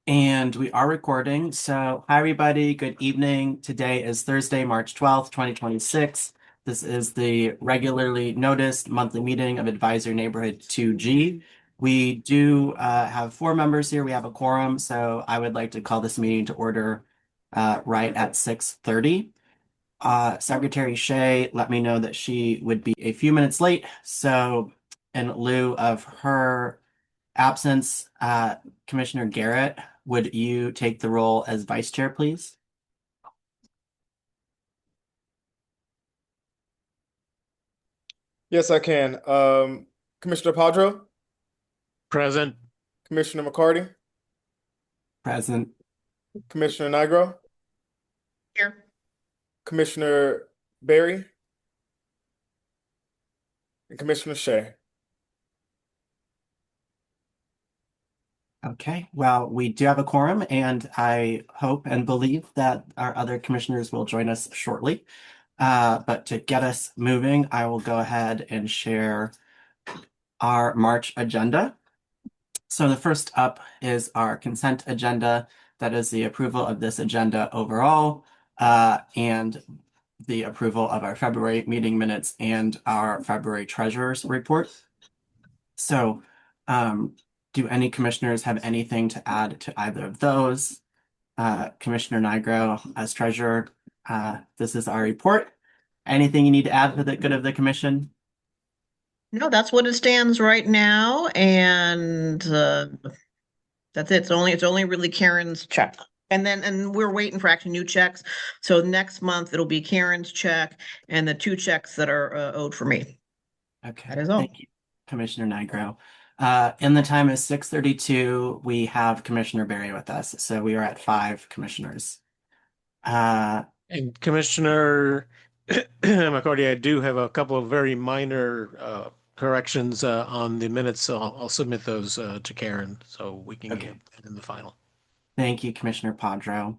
And we are recording. So, hi, everybody. Good evening. Today is Thursday, March 12th, 2026. This is the regularly noticed monthly meeting of Advisory Neighborhood 2G. We do have four members here. We have a quorum. So, I would like to call this meeting to order right at 6:30. Secretary Shea let me know that she would be a few minutes late. So, in lieu of her absence, Commissioner Garrett, would you take the role as vice chair, please? Yes, I can. Commissioner Padro, Present. Commissioner McCarty, Present. Commissioner Nigro, Here. Commissioner Barry, and Commissioner Shea. Okay, well, we do have a quorum, and I hope and believe that our other commissioners will join us shortly. But to get us moving, I will go ahead and share our March agenda. So the first up is our consent agenda. That is the approval of this agenda overall, and the approval of our February meeting minutes and our February treasurer's report. So, do any commissioners have anything to add to either of those? Commissioner Nigro, as treasurer, this is our report. Anything you need to add for the good of the commission? No, that's what it stands right now, and that's it. It's only really Karen's check, and we're waiting for actually new checks. So next month it'll be Karen's check and the two checks that are owed for me. That Okay, is all. thank you, Commissioner Nigro. And the time is 6:32. We have Commissioner Barry with us, so we are at five commissioners. And Commissioner McCarty, I do have a couple of very minor corrections on the minutes, so I'll submit those to Karen so we can Okay. get that in the final. Thank you, Commissioner Padro.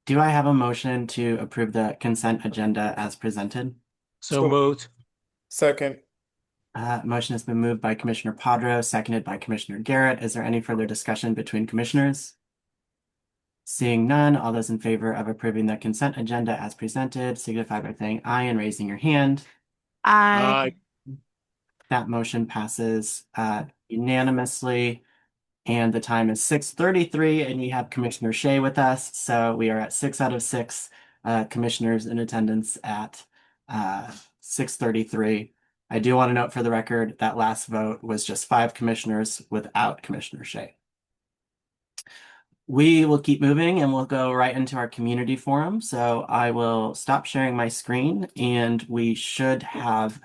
Do I have a motion to approve the consent agenda as presented? So So, moved. second, Motion has been moved by Commissioner Padro, seconded by Commissioner Garrett. Is there any further discussion between commissioners? Seeing none, all those in favor of approving the consent agenda as presented signify by saying aye and raising your hand. Aye. That motion passes unanimously. And the time is 6:33, and we have Commissioner Shea with us. So we are at 6 out of 6 commissioners in attendance at 6:33. I do want to note for the record that last vote was just 5 commissioners without Commissioner Shea. We will keep moving and we'll go right into our community forum. So I will stop sharing my screen, and we should have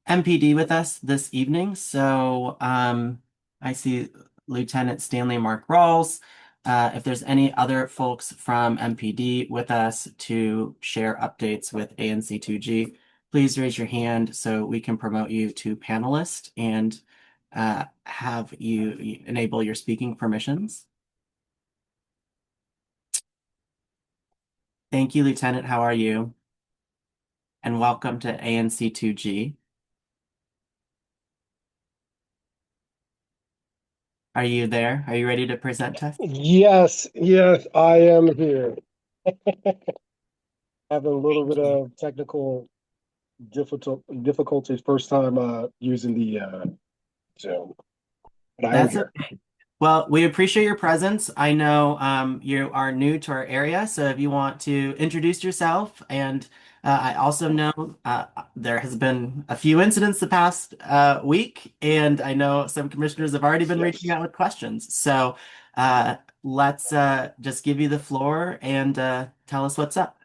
MPD with us this evening. So I see Lieutenant Stanley Mark Rawls. If there's any other folks from MPD with us to share updates with ANC2G, please raise your hand so we can promote you to panelist and have you enable your speaking permissions. Thank you, Lieutenant. How are you? And welcome to ANC2G. Are you there? Are you ready to present to us? Yes, I am here. Having a little bit of technical difficulties first time using the Zoom. But I am That's here. okay. Well, we appreciate your presence. I know you are new to our area, so if you want to introduce yourself, and I also know there has been a few incidents the past week, and I know some commissioners have already been reaching Yes, out with questions. So let's just give you the floor and tell us what's up.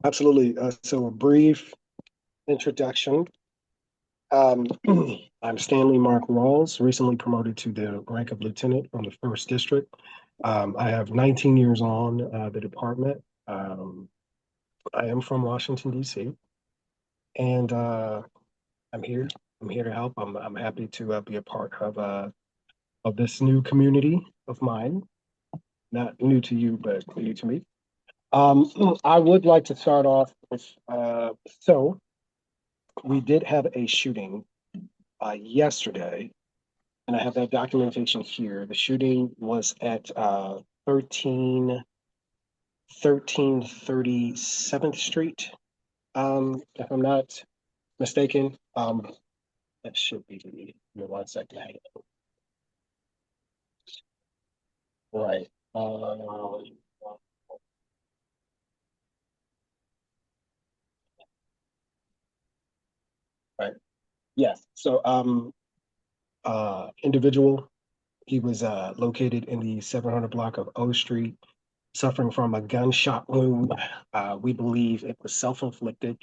absolutely. So a brief introduction. Um, I'm Stanley Mark Rawls, recently promoted to the rank of lieutenant from the first district. I have 19 years on the department. I am from Washington, D.C., and I'm here. I'm here to help. I'm happy to be a part of this new community of mine. Not new to you, but new to me. I would like to start off with so we did have a shooting yesterday and I have that documentation here. The shooting was at 1337th Street. If I'm not mistaken, that should be the, give me 1 second. Hang on. Right. Right. Yes. So individual, he was located in the 700 block of O Street, suffering from a gunshot wound. We believe it was self-inflicted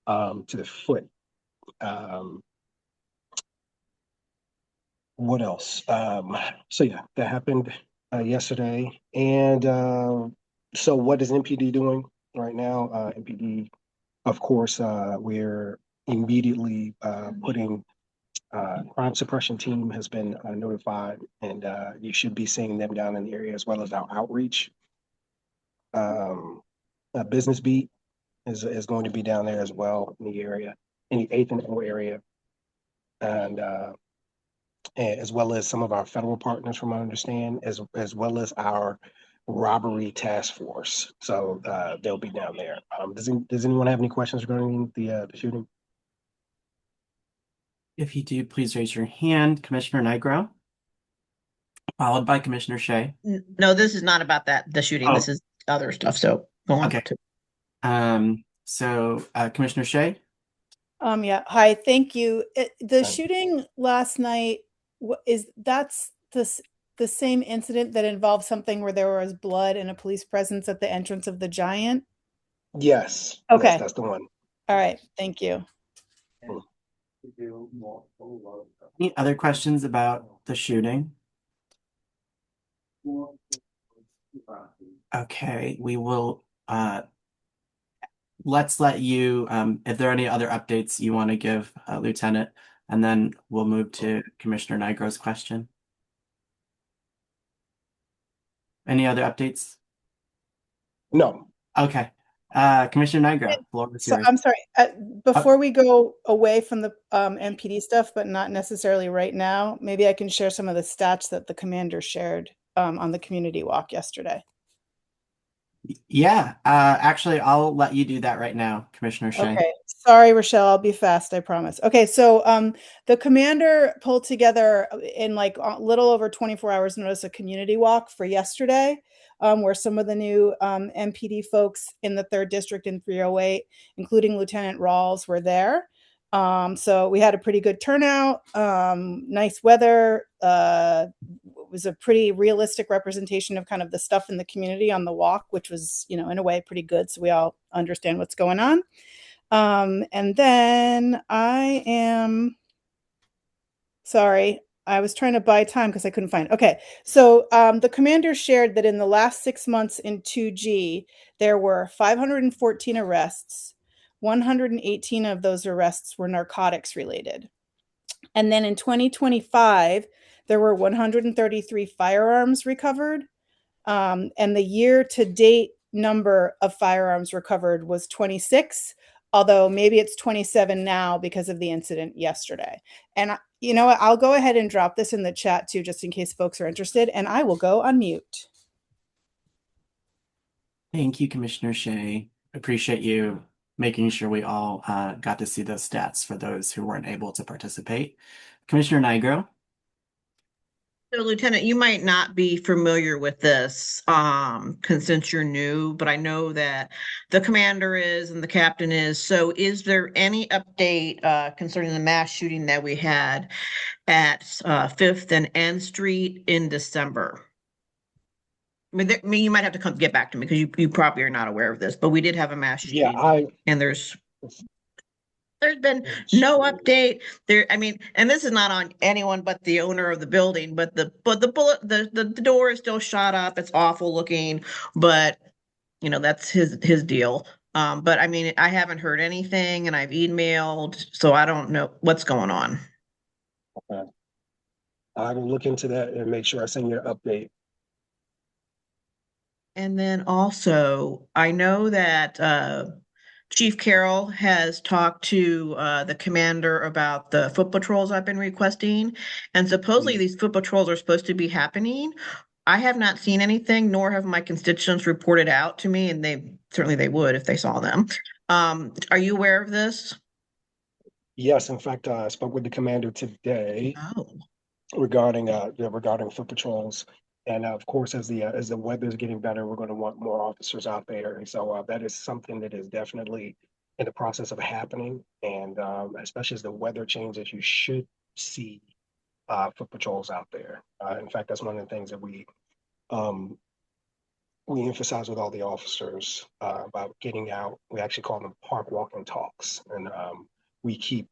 to the foot. Um, what else? So yeah, that happened yesterday. And so what is MPD doing right now? MPD, of course, we're immediately putting crime suppression team has been notified, and you should be seeing them down in the area as well as our outreach. Business beat is going to be down there as well in the area, in the 8th and O area, and as well as some of our federal partners, from what I understand, as well as our robbery task force. So they'll be down there. Does anyone have any questions regarding the shooting? If you do, please raise your hand. Commissioner Nigro, followed by Commissioner Shea. No, this is not about the shooting. This Oh, is other stuff. So go on okay. to. Commissioner Shea. Yeah. Hi, thank you. The Thank you. shooting last night that's the same incident that involved something where there was blood and a police presence at the entrance of the Giant? Yes, Okay. that's the one. All right. Thank you. Any other questions about the shooting? Okay, we will let's let you if there are any other updates you want to give, Lieutenant, and then we'll move to Commissioner Nigro's question. Any other updates? No. Okay. Commissioner Nigro, floor is So yours. I'm sorry. Before we go away from the MPD stuff, but not necessarily right now, maybe I can share some of the stats that the commander shared on the community walk yesterday. Yeah, actually, I'll let you do that right now, Commissioner Shea. Okay. Sorry, Rochelle. I'll be fast, I promise. Okay, so the commander pulled together in like a little over 24 hours notice a community walk for yesterday, where some of the new MPD folks in the 3rd District in 308, including Lieutenant Rawls, were there. So we had a pretty good turnout, nice weather. It was a pretty realistic representation of kind of the stuff in the community on the walk, which was, in a way pretty good. So we all understand what's going on. And then I am sorry, I was trying to buy time because I couldn't find. Okay, so the commander shared that in the last 6 months in 2G, there were 514 arrests. 118 of those arrests were narcotics related. And then in 2025, there were 133 firearms recovered. And the year-to-date number of firearms recovered was 26, although maybe it's 27 now because of the incident yesterday. And you know what? I'll go ahead and drop this in the chat too, just in case folks are interested, and I will go on mute. Thank you, Commissioner Shea. Appreciate you making sure we all got to see those stats for those who weren't able to participate. Commissioner Nigro. So, Lieutenant, you might not be familiar with this, since you're new, but I know that the commander is and the captain is. So, is there any update concerning the mass shooting that we had at 5th and N Street in December? I mean, you might have to get back to me because you probably are not aware of this, but we did have a mass shooting, and there's been no update there. I mean, and this is not on anyone but the owner of the building, but the bullet, the door is still shot up. It's awful looking, but that's his deal. But I mean, I haven't heard anything, and I've emailed, so I don't know what's going on. Okay. I will look into that and make sure I send you an update. And then also, I know that Chief Carroll has talked to the commander about the foot patrols I've been requesting, and supposedly these foot patrols are supposed to be happening. I have not seen anything, nor have my constituents reported out to me, and they would if they saw them. Are you aware of this? Yes, in fact, I spoke with the commander today Oh, regarding foot patrols. And of course, as the weather is getting better, we're going to want more officers out there. And so that is something that is definitely in the process of happening. And especially as the weather changes, you should see foot patrols out there. In fact, that's one of the things that um, we emphasize with all the officers about getting out. We actually call them park walking talks, and we keep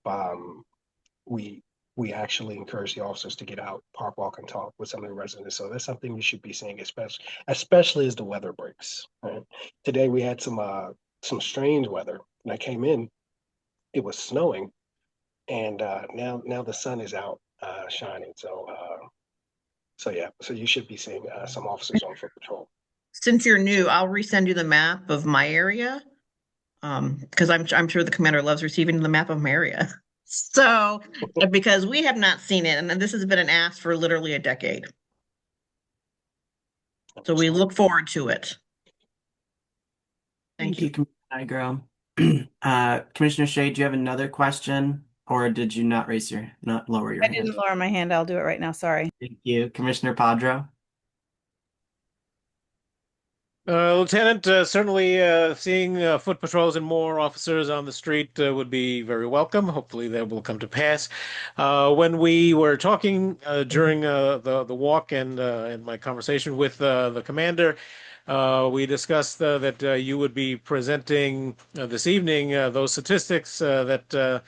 we we actually encourage the officers to get out, park, walk, and talk with some of the residents. So that's something you should be seeing, especially as the weather breaks. Right? Today we had some strange weather. When I came in, it was snowing, and now the sun is out shining. So yeah, so you should be seeing some officers on foot patrol. since you're new, I'll resend you the map of my area. Because I'm sure the commander loves receiving the map of my area. So, because we have not seen it, and this has been an ask for literally a decade. So we look forward to it. Thank you. Commissioner Nigro. Commissioner Shea, do you have another question, or did you not lower your I hand? didn't lower my hand. I'll do it right now. Sorry. Thank you, Commissioner Padro. Lieutenant, certainly seeing foot patrols and more officers on the street would be very welcome. Hopefully that will come to pass. When we were talking during the walk and my conversation with the commander, we discussed that you would be presenting this evening those statistics that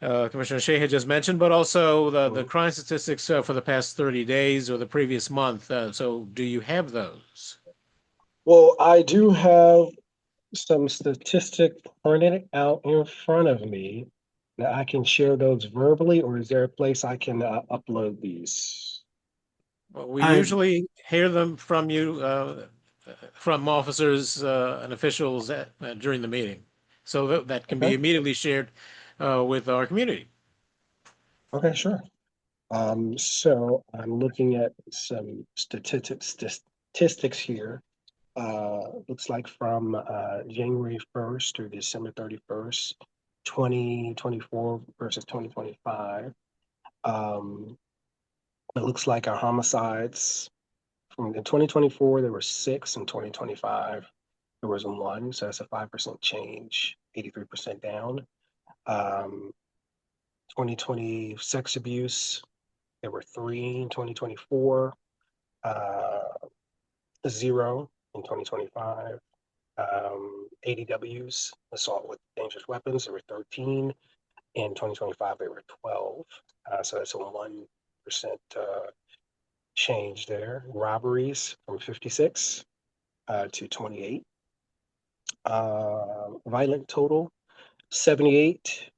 Commissioner Shea had just mentioned, but also the crime statistics for the past 30 days or the previous month. So do you have those? Well, I do have some statistics printed out in front of me. Now I can share those verbally, or is there a place I can upload these? Well, we Uh, usually hear them from you, from officers and officials during the meeting, so that can be Okay. immediately shared with our community. Okay, sure. So I'm looking at some statistics here. Looks like from January 1st through December 31st, 2024 versus 2025. It looks like our homicides from in 2024, there were 6. In 2025, there was 1. So that's a 5% change, 83% down. 2020 sex abuse, there were 3 in 2024, 0 in 2025. ADWs, assault with dangerous weapons, there were 13. In 2025, there were 12. So that's a 1% change there. Robberies from 56 to 28. Violent total, 78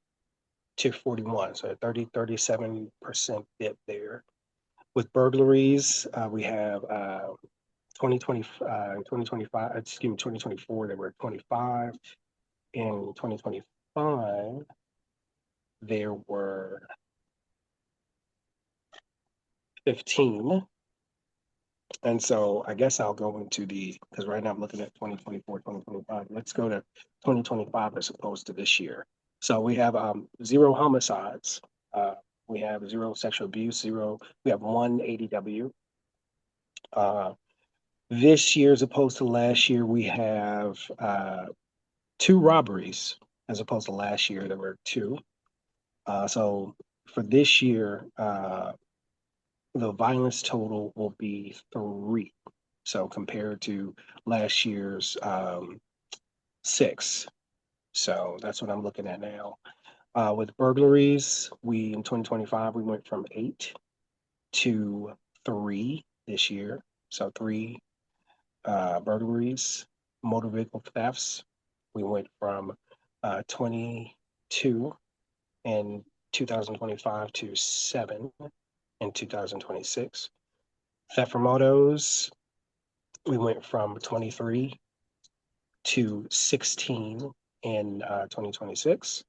to 41. So 37% dip there. With burglaries, we have 2025, excuse me, 2024, there were 25. In 2025, there were 15. And so I guess I'll go into because right now I'm looking at 2024, 2025. Let's go to 2025 as opposed to this year. So we have 0 homicides. We have 0 sexual abuse, 0. We have 1 ADW. This year, as opposed to last year, we have 2 robberies, as opposed to last year, there were 2. So for this year, the violence total will be 3. So compared to last year's 6. So that's what I'm looking at now. With burglaries, in 2025, we went from 8 to 3 this year. So 3 burglaries. Motor vehicle thefts, we went from 22 in 2025 to 7 in 2026. Theft from autos, we went from 23 to 16 in 2026,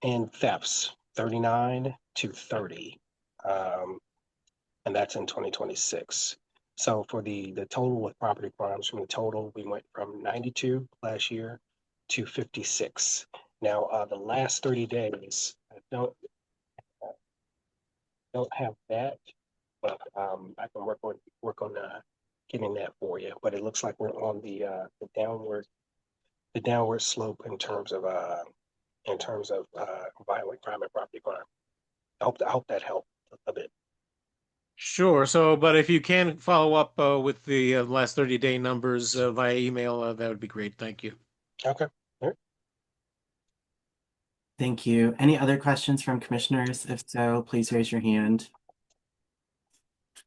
and thefts 39 to 30. And that's in 2026. So for the total with property crimes, from the total, we went from 92 last year to 56. Now, the last 30 days, I don't have that, but I can work on getting that for you. But it looks like we're on the downward slope in terms of violent crime and property crime. I hope that helped a bit. Sure. So, but if you can follow up with the last 30-day numbers via email, that would be great. Thank you. Okay. All right. Thank you. Any other questions from commissioners? If so, please raise your hand.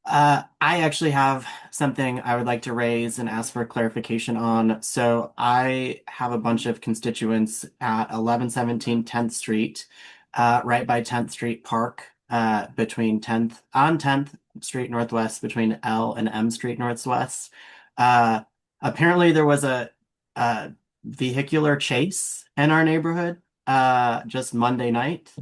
I actually have something I would like to raise and ask for clarification on. So I have a bunch of constituents at 1117 10th Street, right by 10th Street Park, between 10th Street Northwest, between L and M Street Northwest. Uh, Apparently there was a vehicular chase in our neighborhood, just Monday night.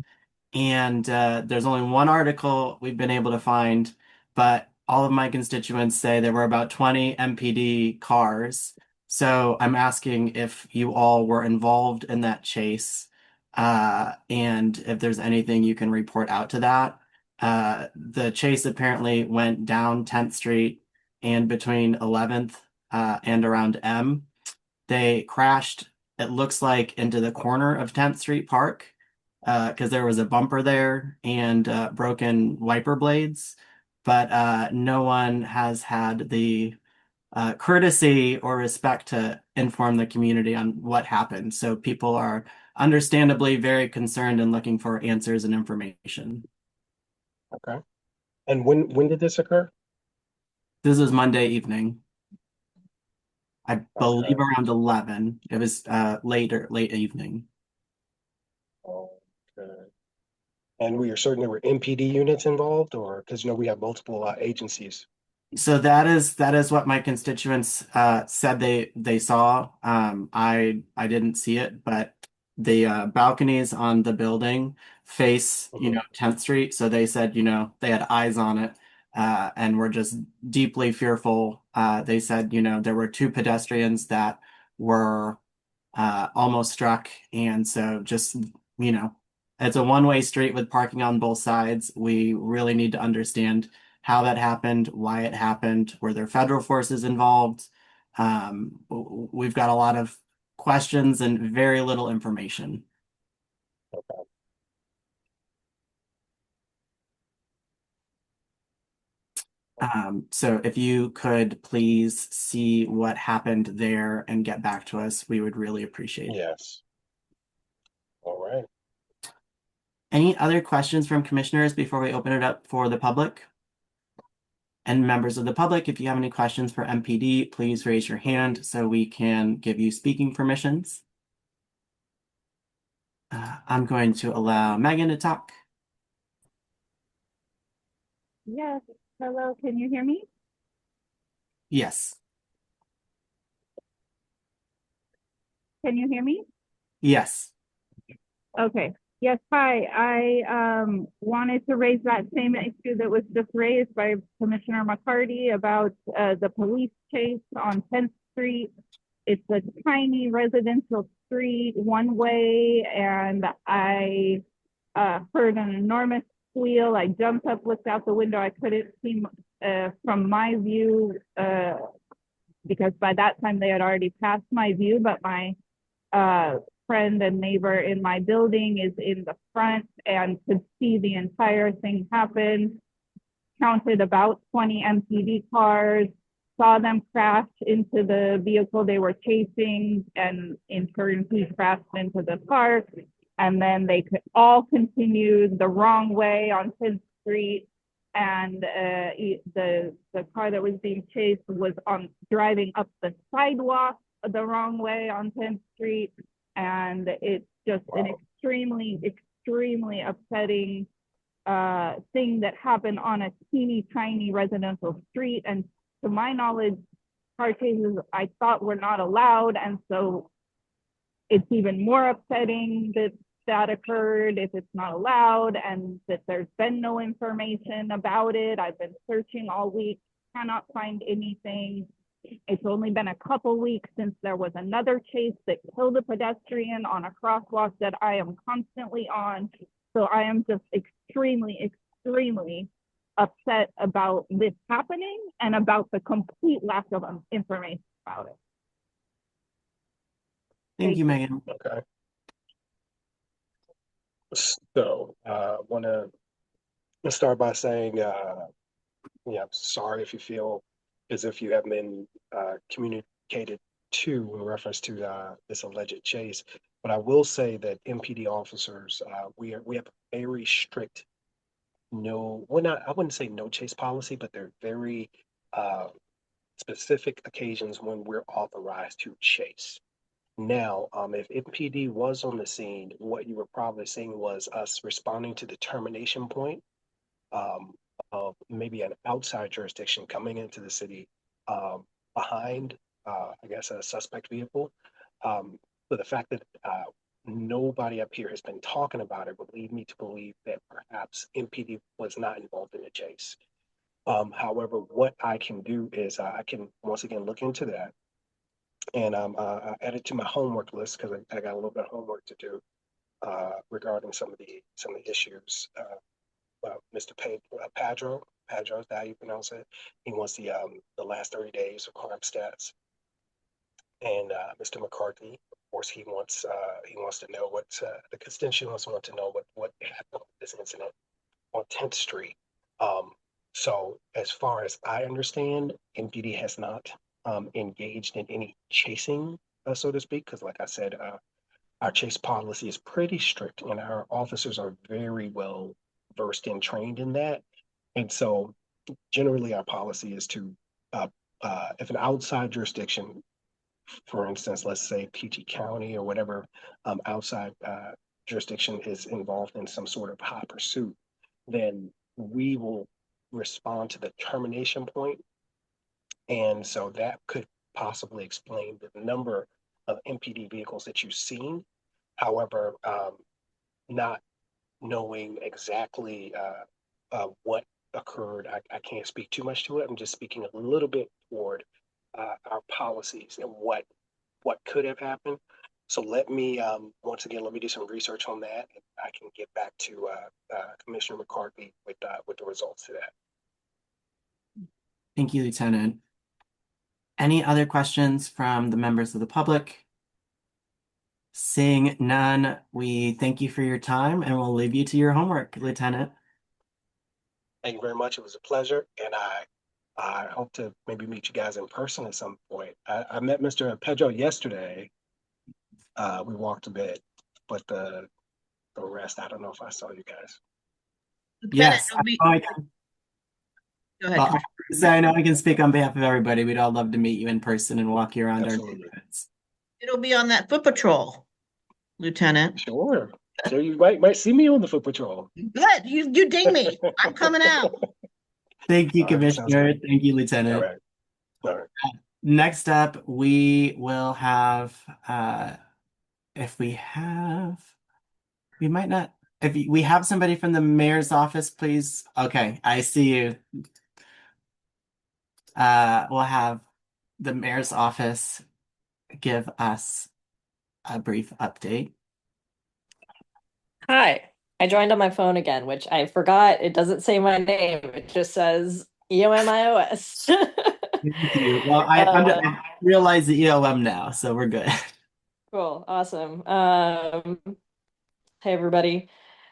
And there's only one article we've been able to find, but all of my constituents say there were about 20 MPD cars. So I'm asking if you all were involved in that chase, and if there's anything you can report out to that. The chase apparently went down 10th Street and between 11th and around M. They crashed, it looks like, into the corner of 10th Street Park because there was a bumper there and broken wiper blades. But no one has had the courtesy or respect to inform the community on what happened. So people are understandably very concerned and looking for answers and information. Okay. And when did this occur? This is Monday evening. I Okay. believe around 11. It was late evening. Okay. And we are certain there were MPD units involved, or because we have multiple agencies. So that is what my constituents said they saw. I didn't see it, but the balconies on the building face, Mhm. 10th Street. So they said, they had eyes on it, and were just deeply fearful. They said, there were two pedestrians that were almost struck, and so just, you know, it's a one-way street with parking on both sides. We really need to understand how that happened, why it happened, were there federal forces involved? We've got a lot of questions and very little information. So if you could please see what happened there and get back to us, we would really appreciate it. Yes. All right. Any other questions from commissioners before we open it up for the public? And members of the public, if you have any questions for MPD, please raise your hand so we can give you speaking permissions. I'm going to allow Megan to talk. Yes. Hello, can you hear me? Yes. Can you hear me? Yes. Okay. Yes, hi. I wanted to raise that same issue that was just raised by Commissioner McCarty about the police chase on 10th Street. It's a tiny residential street, one way, and I heard an enormous squeal. I jumped up, looked out the window. I couldn't see from my view because by that time they had already passed my view, but my friend and neighbor in my building is in the front and could see the entire thing happen. Counted about 20 MPD cars, saw them crash into the vehicle they were chasing, and in turn he crashed into the car. And then they could all continue the wrong way on 10th Street. And the car that was being chased was driving up the sidewalk the wrong way on 10th Street. And it's just an extremely, extremely upsetting thing that happened on a teeny tiny residential street. And to my knowledge, car chases I thought were not allowed. And so it's even more upsetting that that occurred if it's not allowed and that there's been no information about it. I've been searching all week, cannot find anything. It's only been a couple weeks since there was another chase that killed a pedestrian on a crosswalk that I am constantly on. So I am just extremely, extremely upset about this happening and about the complete lack of information about it. Thank you, Megan. Okay. So, want to start by saying, yeah, I'm sorry if you feel as if you have been communicated to in reference to this alleged chase. But I will say that MPD officers, we have a very strict no, well, not I wouldn't say no chase policy, but they're very uh, specific occasions when we're authorized to chase. Now, if MPD was on the scene, what you were probably seeing was us responding to the termination point um, of maybe an outside jurisdiction coming into the city behind, I guess, a suspect vehicle. But the fact that nobody up here has been talking about it would lead me to believe that perhaps MPD was not involved in the chase. However, what I can do is I can once again look into that and I added to my homework list because I got a little bit of homework to do regarding some of the issues. Mr. Padro, is that how you pronounce it? He wants the last 30 days of crime stats, and Mr. McCarthy, of course, he wants to know what the constituents want to know what happened with this incident on 10th Street. Um, so as far as I understand, MPD has not engaged in any chasing, so to speak, because like I said, our chase policy is pretty strict, and our officers are very well versed and trained in that. And so generally our policy is to, uh, if an outside jurisdiction, for instance, let's say PG County or whatever outside jurisdiction is involved in some sort of hot pursuit, then we will respond to the termination point. And so that could possibly explain the number of MPD vehicles that you've seen. However, not knowing exactly what occurred, I can't speak too much to it. I'm just speaking a little bit toward our policies and what could have happened. So once again, let me do some research on that, and I can get back to Commissioner McCarthy with the results to that. Thank you, Lieutenant. Any other questions from the members of the public? Seeing none, we thank you for your time and we'll leave you to your homework, Lieutenant. Thank you very much. It was a pleasure, and I hope to maybe meet you guys in person at some point. I met Mr. Pedro yesterday. We walked a bit, but the rest, I don't know if I saw you guys. Yes, Go ahead. well, so I know I can speak on behalf of everybody. We'd all love to meet you in person and walk you around our Absolutely. neighborhoods. It'll be on that foot patrol, Lieutenant. Sure. So you might see me on the foot patrol. Good. You ding me. I'm coming out. Thank you, All right, that sounds Commissioner. good. Thank you, All Lieutenant. right. All right. Next up, we will have, if we might not, if we have somebody from the mayor's office, please. Okay, I see you. We'll have the mayor's office give us a brief update. Hi, I joined on my phone again, which I forgot. It doesn't say my name. It just says EOMIOS. Thank you. Well, I realize the EOM now, so we're good. Cool, awesome. Hey everybody.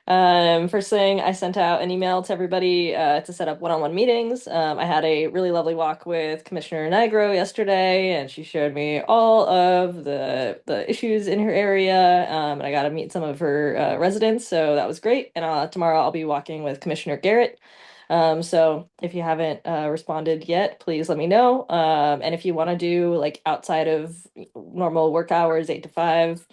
First thing, I sent out an email to everybody to set up one-on-one meetings. I had a really lovely walk with Commissioner Nigro yesterday, and she showed me all of the issues in her area, and I got to meet some of her residents, so that was great. And tomorrow I'll be walking with Commissioner Garrett. So if you haven't responded yet, please let me know. And if you want to do like outside of normal work hours, 8 to 5,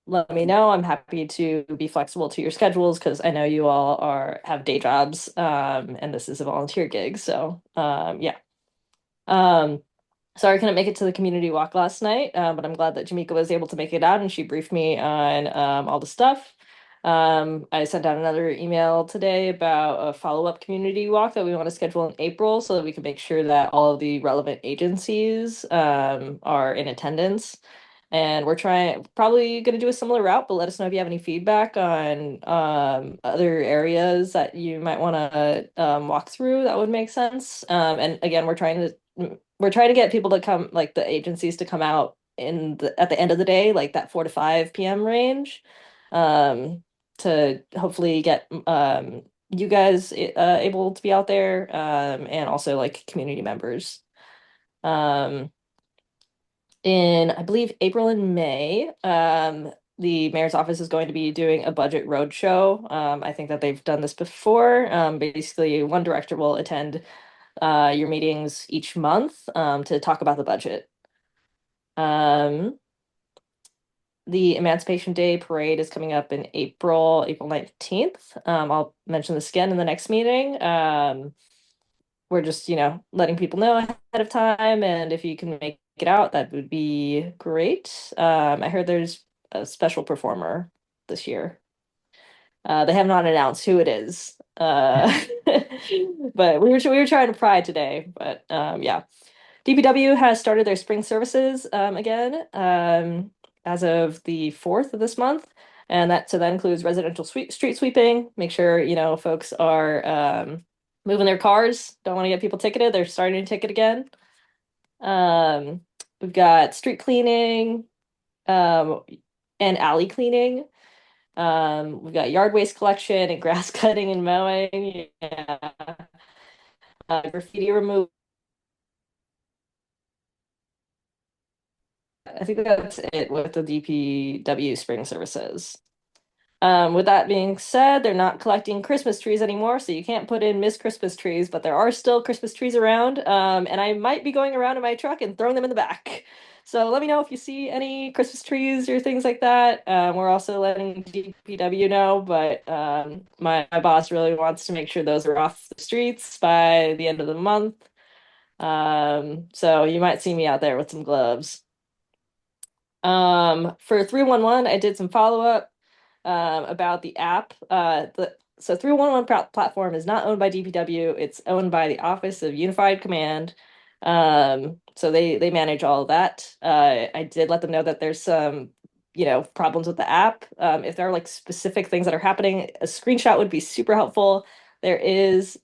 let me know. I'm happy to be flexible to your schedules because I know you all have day jobs, and this is a volunteer gig. So yeah. Sorry I couldn't make it to the community walk last night, but I'm glad that Jamaica was able to make it out and she briefed me on all the stuff. I sent out another email today about a follow-up community walk that we want to schedule in April so that we can make sure that all of the relevant agencies are in attendance. And we're probably going to do a similar route, but let us know if you have any feedback on other areas that you might want to walk through that would make sense. And again, we're trying to get people to come, like the agencies to come out at the end of the day, like that 4 to 5 p.m. range, to hopefully get you guys able to be out there, and also like community members. Um, in I believe April and May, the mayor's office is going to be doing a budget roadshow. I think that they've done this before. Basically, one director will attend your meetings each month to talk about the budget. Um, the Emancipation Day parade is coming up in April 19th. I'll mention this again in the next meeting. We're just, letting people know ahead of time, and if you can make it out, that would be great. I heard there's a special performer this year. They have not announced who it is. But we were trying to pry today, but yeah. DPW has started their spring services again as of the 4th of this month. And that includes residential street sweeping. Make sure, folks are moving their cars. Don't want to get people ticketed. They're starting to ticket again. We've got street cleaning um, and alley cleaning. We've got yard waste collection and grass cutting and mowing. Yeah. Graffiti removal. I think that's it with the DPW spring services. With that being said, they're not collecting Christmas trees anymore, so you can't put in Miss Christmas trees, but there are still Christmas trees around. And I might be going around in my truck and throwing them in the back. So let me know if you see any Christmas trees or things like that. We're also letting DPW know, but my boss really wants to make sure those are off the streets by the end of the month. So you might see me out there with some gloves. For 311, I did some follow-up about the app. So 311 platform is not owned by DPW. It's owned by the Office of Unified Command. So they manage all of that. I did let them know that there's some, problems with the app. If there are like specific things that are happening, a screenshot would be super helpful. There is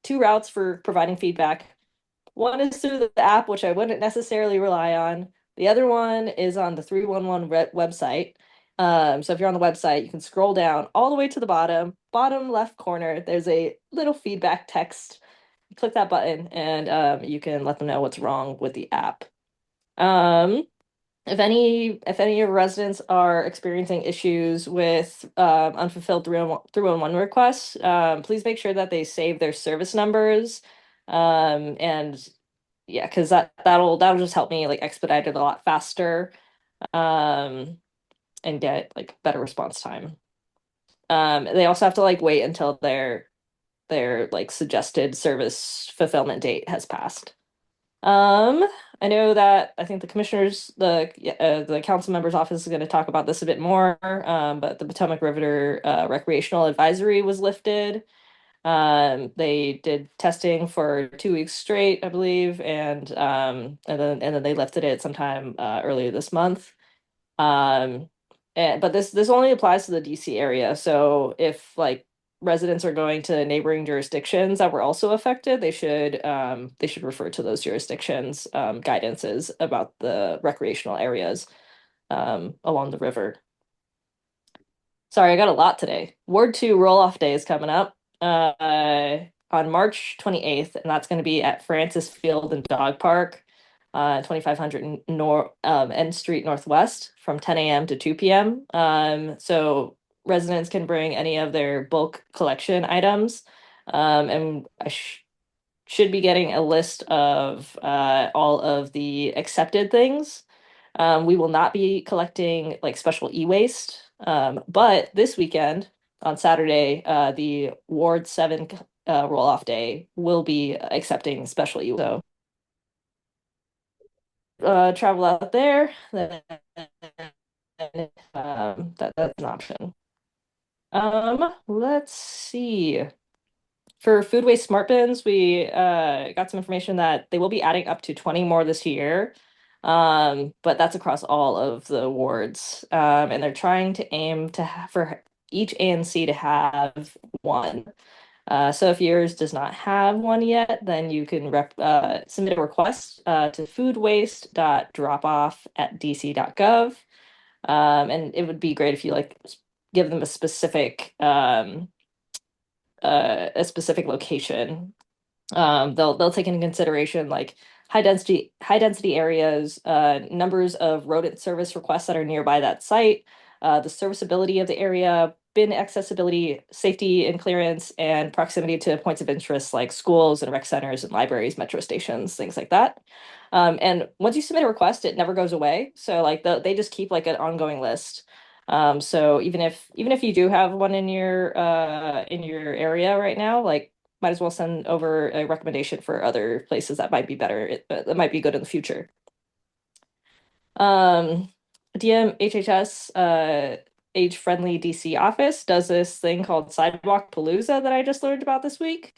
two routes for providing feedback. One is through the app, which I wouldn't necessarily rely on. The other one is on the 311 website. So if you're on the website, you can scroll down all the way to the bottom left corner. There's a little feedback text. You click that button, and you can let them know what's wrong with the app. If any of your residents are experiencing issues with unfulfilled 311 requests, please make sure that they save their service numbers. And yeah, because that'll just help me like expedite it a lot faster, um, and get like better response time. They also have to like wait until their like suggested service fulfillment date has passed. Um, I know that I think the council member's office is going to talk about this a bit more. But the Potomac River recreational advisory was lifted. They did testing for 2 weeks straight, I believe, and then they lifted it sometime earlier this month. But this only applies to the DC area. So if like residents are going to neighboring jurisdictions that were also affected, they should refer to those jurisdictions guidances about the recreational areas along the river. Sorry, I got a lot today. Ward 2 roll-off day is coming up on March 28th, and that's going to be at Francis Field and Dog Park, 2500 N Street Northwest from 10 a.m. to 2 p.m. So residents can bring any of their bulk collection items, and I should be getting a list of all of the accepted things. We will not be collecting like special e-waste, but this weekend on Saturday, the Ward 7 roll-off day will be accepting special e-waste. So travel out there, then that's an option. Let's see. For food waste smart bins, we got some information that they will be adding up to 20 more this year. But that's across all of the wards. And they're trying to aim to for each ANC to have one. So if yours does not have one yet, then you can submit a request to foodwaste.dropoff@dc.gov. And it would be great if you give them a specific location. They'll take into consideration like high density areas, numbers of rodent service requests that are nearby that site, the serviceability of the area, bin accessibility, safety and clearance, and proximity to points of interest like schools and rec centers and libraries, metro stations, things like that. And once you submit a request, it never goes away. So like they just keep like an ongoing list. So even if you do have one in your area right now, like might as well send over a recommendation for other places that might be better, that might be good in the future. DMHHS age-friendly DC office does this thing called Sidewalk Palooza that I just learned about this week.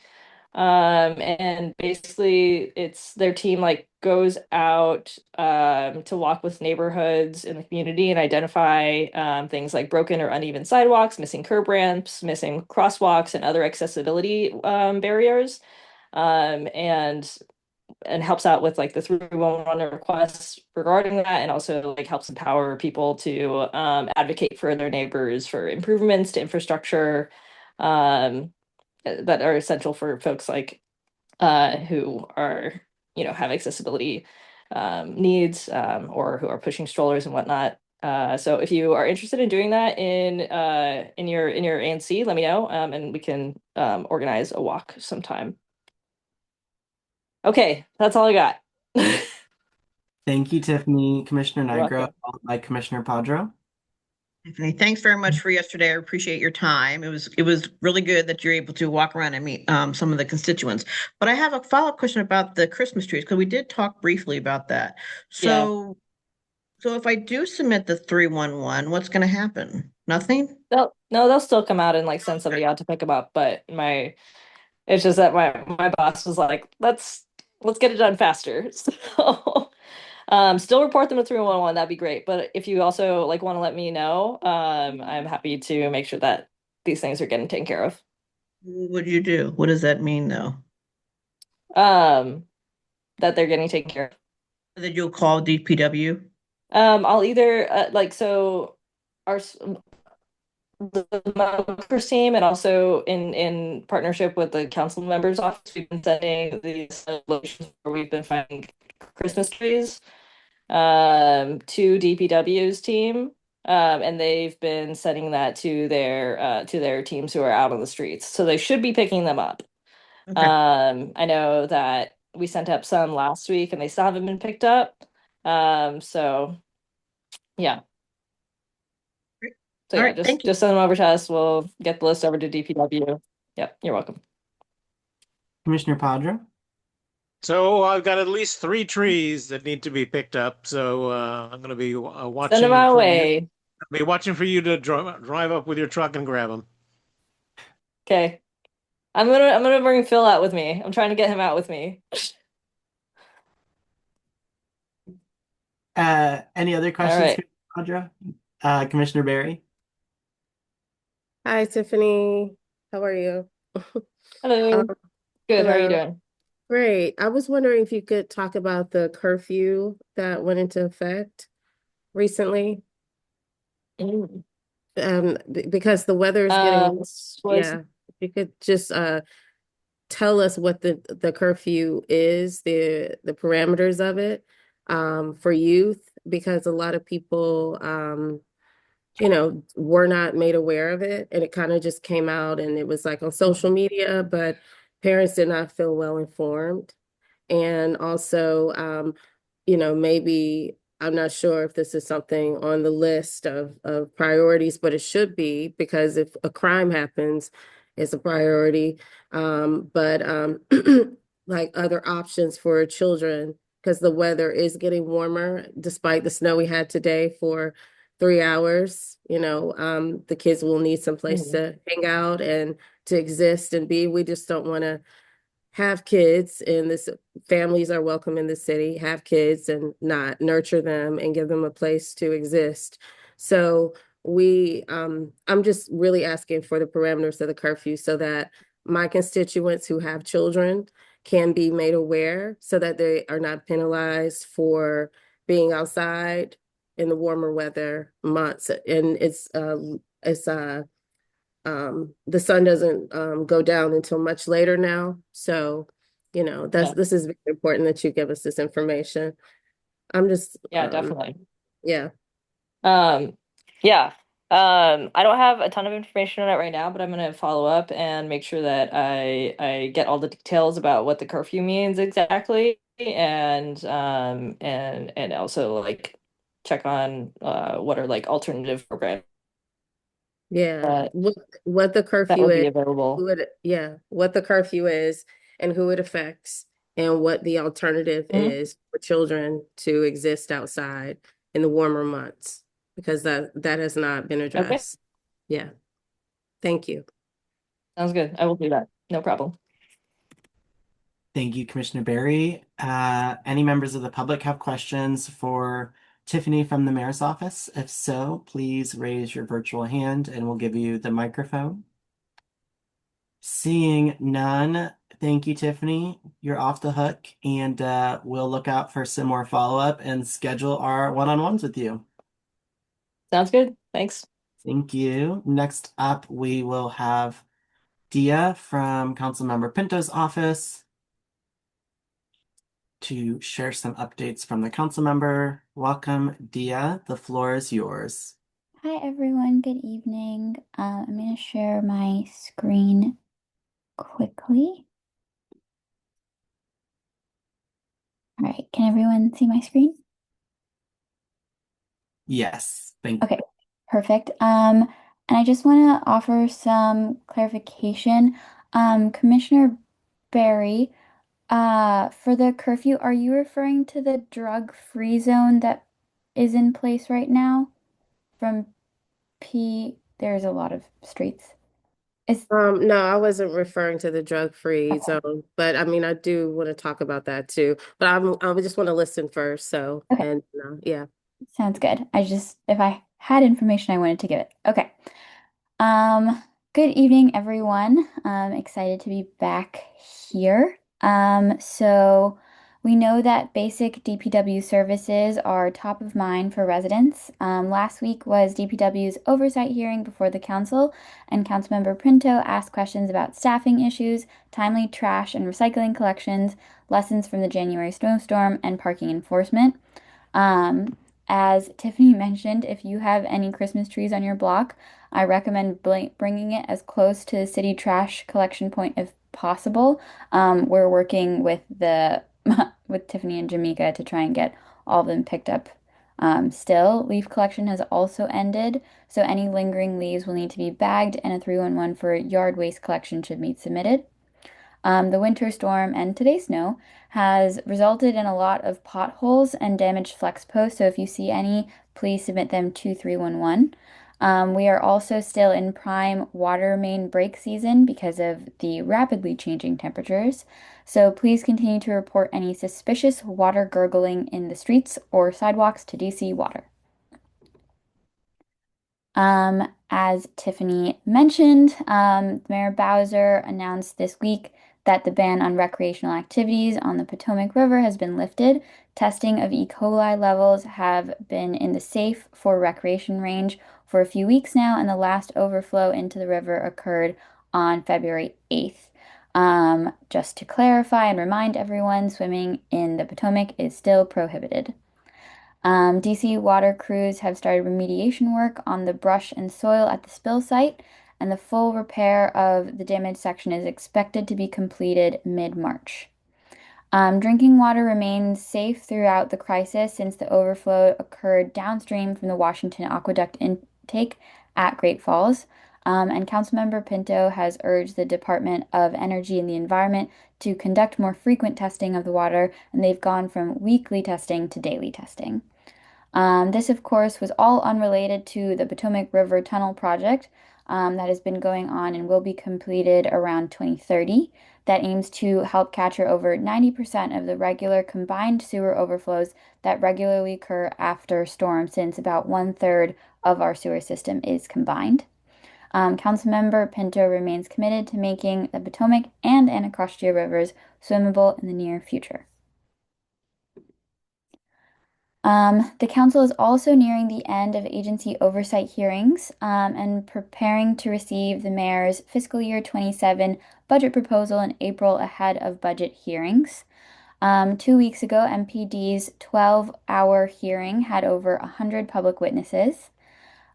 And basically it's their team like goes out to walk with neighborhoods in the community and identify things like broken or uneven sidewalks, missing curb ramps, missing crosswalks, and other accessibility barriers. And helps out with like the 311 requests regarding that, and also like helps empower people to advocate for their neighbors for improvements to infrastructure that are essential for folks like who are have accessibility needs or who are pushing strollers and whatnot. So if you are interested in doing that in your ANC, let me know, and we can organize a walk sometime. Okay, that's all I got. Thank you, Tiffany. Commissioner You're Nigro, welcome. followed by Commissioner Padro. Tiffany, thanks very much for yesterday. I appreciate your time. It was really good that you're able to walk around and meet some of the constituents. But I have a follow-up question about the Christmas trees because we did talk briefly about that. Yeah. So if I do submit the 311, what's going to happen? Nothing? They'll still come out and like send somebody out to pick them up, but it's just that my boss was like, let's get it done faster. So still report them to 311, that'd be great. But if you also like want to let me know, I'm happy to make sure that these things are getting taken care of. What do you do? What does that mean, though? That they're getting taken care of. That you'll call DPW? I'll either so our the Chris team, and also in partnership with the council members office, we've been sending these locations where we've been finding Christmas trees to DPW's team, and they've been sending that to their teams who are out on the streets, so they should be picking them up. Okay. I know that we sent up some last week and they still haven't been picked up. So yeah. So All yeah, right, thank you. just send them over to us. We'll get the list over to DPW. Yep, you're welcome. Commissioner Padro. So I've got at least 3 trees that need to be picked up. So I'm going to be watching Send them our for you. way. I'll be watching for you to drive up with your truck and grab them. Okay. I'm gonna bring Phil out with me. I'm trying to get him out with me. Any other All questions, right. Commissioner Padro? Commissioner Barry. Hi, Tiffany. How are you? Hello. Good. How are you Hello. doing? Great. I was wondering if you could talk about the curfew that went into effect recently, Mm. because the weather is getting, Was yeah, if you could just tell us what the curfew is, the parameters of it, for youth, because a lot of people were not made aware of it, and it kind of just came out and it was like on social media, but parents did not feel well informed. And also, maybe I'm not sure if this is something on the list of priorities, but it should be, because if a crime happens, it's a priority. But like other options for children because the weather is getting warmer despite the snow we had today for 3 hours. The kids will need some place Mhm. to hang out and to exist and be. We just don't want to have kids in this families are welcome in the city, have kids and not nurture them and give them a place to exist. So I'm just really asking for the parameters of the curfew so that my constituents who have children can be made aware so that they are not penalized for being outside in the warmer weather months. And the sun doesn't go down until much later now. So, Yeah. this is very important that you give us this information. I'm just Yeah, definitely. yeah. Um, yeah. I don't have a ton of information on it right now, but I'm gonna follow up and make sure that I get all the details about what the curfew means exactly, and also like check on what are like alternative programs Yeah. that What the that curfew would is, be available. what the curfew is and who it affects and what the alternative Mhm. is for children to exist outside in the warmer months because that has not been Okay, addressed. Yeah. Thank you. sounds good. I will do that. No problem. Thank you, Commissioner Barry. Any members of the public have questions for Tiffany from the mayor's office? If so, please raise your virtual hand and we'll give you the microphone. Seeing none, thank you, Tiffany. You're off the hook, and we'll look out for some more follow-up and schedule our one-on-ones with you. Sounds good. Thanks. Thank you. Next up, we will have Dia from Councilmember Pinto's office to share some updates from the council member. Welcome, Dia. The floor is yours. Hi everyone, good evening. I'm going to share my screen quickly. All right, can everyone see my screen? Yes, thank you. Okay, perfect. And I just want to offer some clarification. Commissioner Barry, for the curfew, are you referring to the drug-free zone that is in place right now? From there's a lot of streets. Is No, I wasn't referring to the drug-free okay. zone, but I mean, I do want to talk about that too. But I just want to listen first. So, Okay. and yeah. Sounds good. If I had information, I wanted to give it. Okay. Um, Good evening, everyone. I'm excited to be back here. So we know that basic DPW services are top of mind for residents. Last week was DPW's oversight hearing before the council, and Councilmember Pinto asked questions about staffing issues, timely trash and recycling collections, lessons from the January snowstorm, and parking enforcement. Um, as Tiffany mentioned, if you have any Christmas trees on your block, I recommend bringing it as close to the city trash collection point if possible. We're working with the with Tiffany and Jamaica to try and get all of them picked up. Still, leaf collection has also ended, so any lingering leaves will need to be bagged, and a 311 for yard waste collection should be submitted. The winter storm and today's snow has resulted in a lot of potholes and damaged flex posts. So if you see any, please submit them to 311. We are also still in prime water main break season because of the rapidly changing temperatures. So please continue to report any suspicious water gurgling in the streets or sidewalks to DC Water. As Tiffany mentioned, Mayor Bowser announced this week that the ban on recreational activities on the Potomac River has been lifted. Testing of E. coli levels have been in the safe for recreation range for a few weeks now, and the last overflow into the river occurred on February 8th. Just to clarify and remind everyone, swimming in the Potomac is still prohibited. DC water crews have started remediation work on the brush and soil at the spill site, and the full repair of the damaged section is expected to be completed mid-March. Drinking water remains safe throughout the crisis since the overflow occurred downstream from the Washington Aqueduct intake at Great Falls. And Councilmember Pinto has urged the Department of Energy and the Environment to conduct more frequent testing of the water, and they've gone from weekly testing to daily testing. This, of course, was all unrelated to the Potomac River Tunnel project that has been going on and will be completed around 2030. That aims to help capture over 90% of the regular combined sewer overflows that regularly occur after storms, since about one-third of our sewer system is combined. Councilmember Pinto remains committed to making the Potomac and Anacostia rivers swimmable in the near future. The council is also nearing the end of agency oversight hearings and preparing to receive the mayor's fiscal year 27 budget proposal in April ahead of budget hearings. 2 weeks ago, MPD's 12-hour hearing had over 100 public witnesses.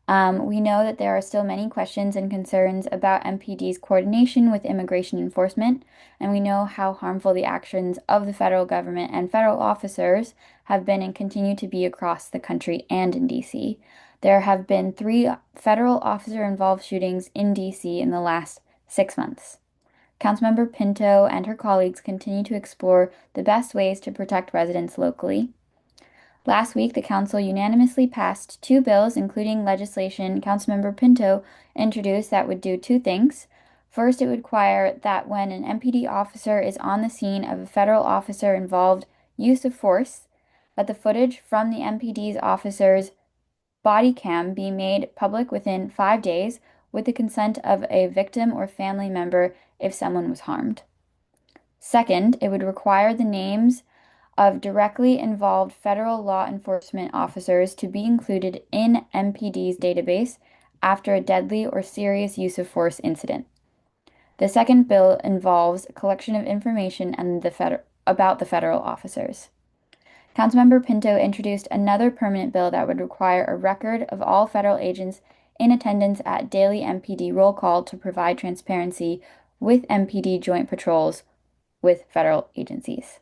We know that there are still many questions and concerns about MPD's coordination with immigration enforcement, and we know how harmful the actions of the federal government and federal officers have been and continue to be across the country and in DC. There have been 3 federal officer-involved shootings in DC in the last 6 months. Councilmember Pinto and her colleagues continue to explore the best ways to protect residents locally. Last week, the council unanimously passed 2 bills, including legislation Councilmember Pinto introduced that would do 2 things. First, it would require that when an MPD officer is on the scene of a federal officer involved use of force, that the footage from the MPD's officer's body cam be made public within 5 days with the consent of a victim or family member if someone was harmed. Second, it would require the names of directly involved federal law enforcement officers to be included in MPD's database after a deadly or serious use of force incident. The second bill involves collection of information about the federal officers. Councilmember Pinto introduced another permanent bill that would require a record of all federal agents in attendance at daily MPD roll call to provide transparency with MPD joint patrols with federal agencies.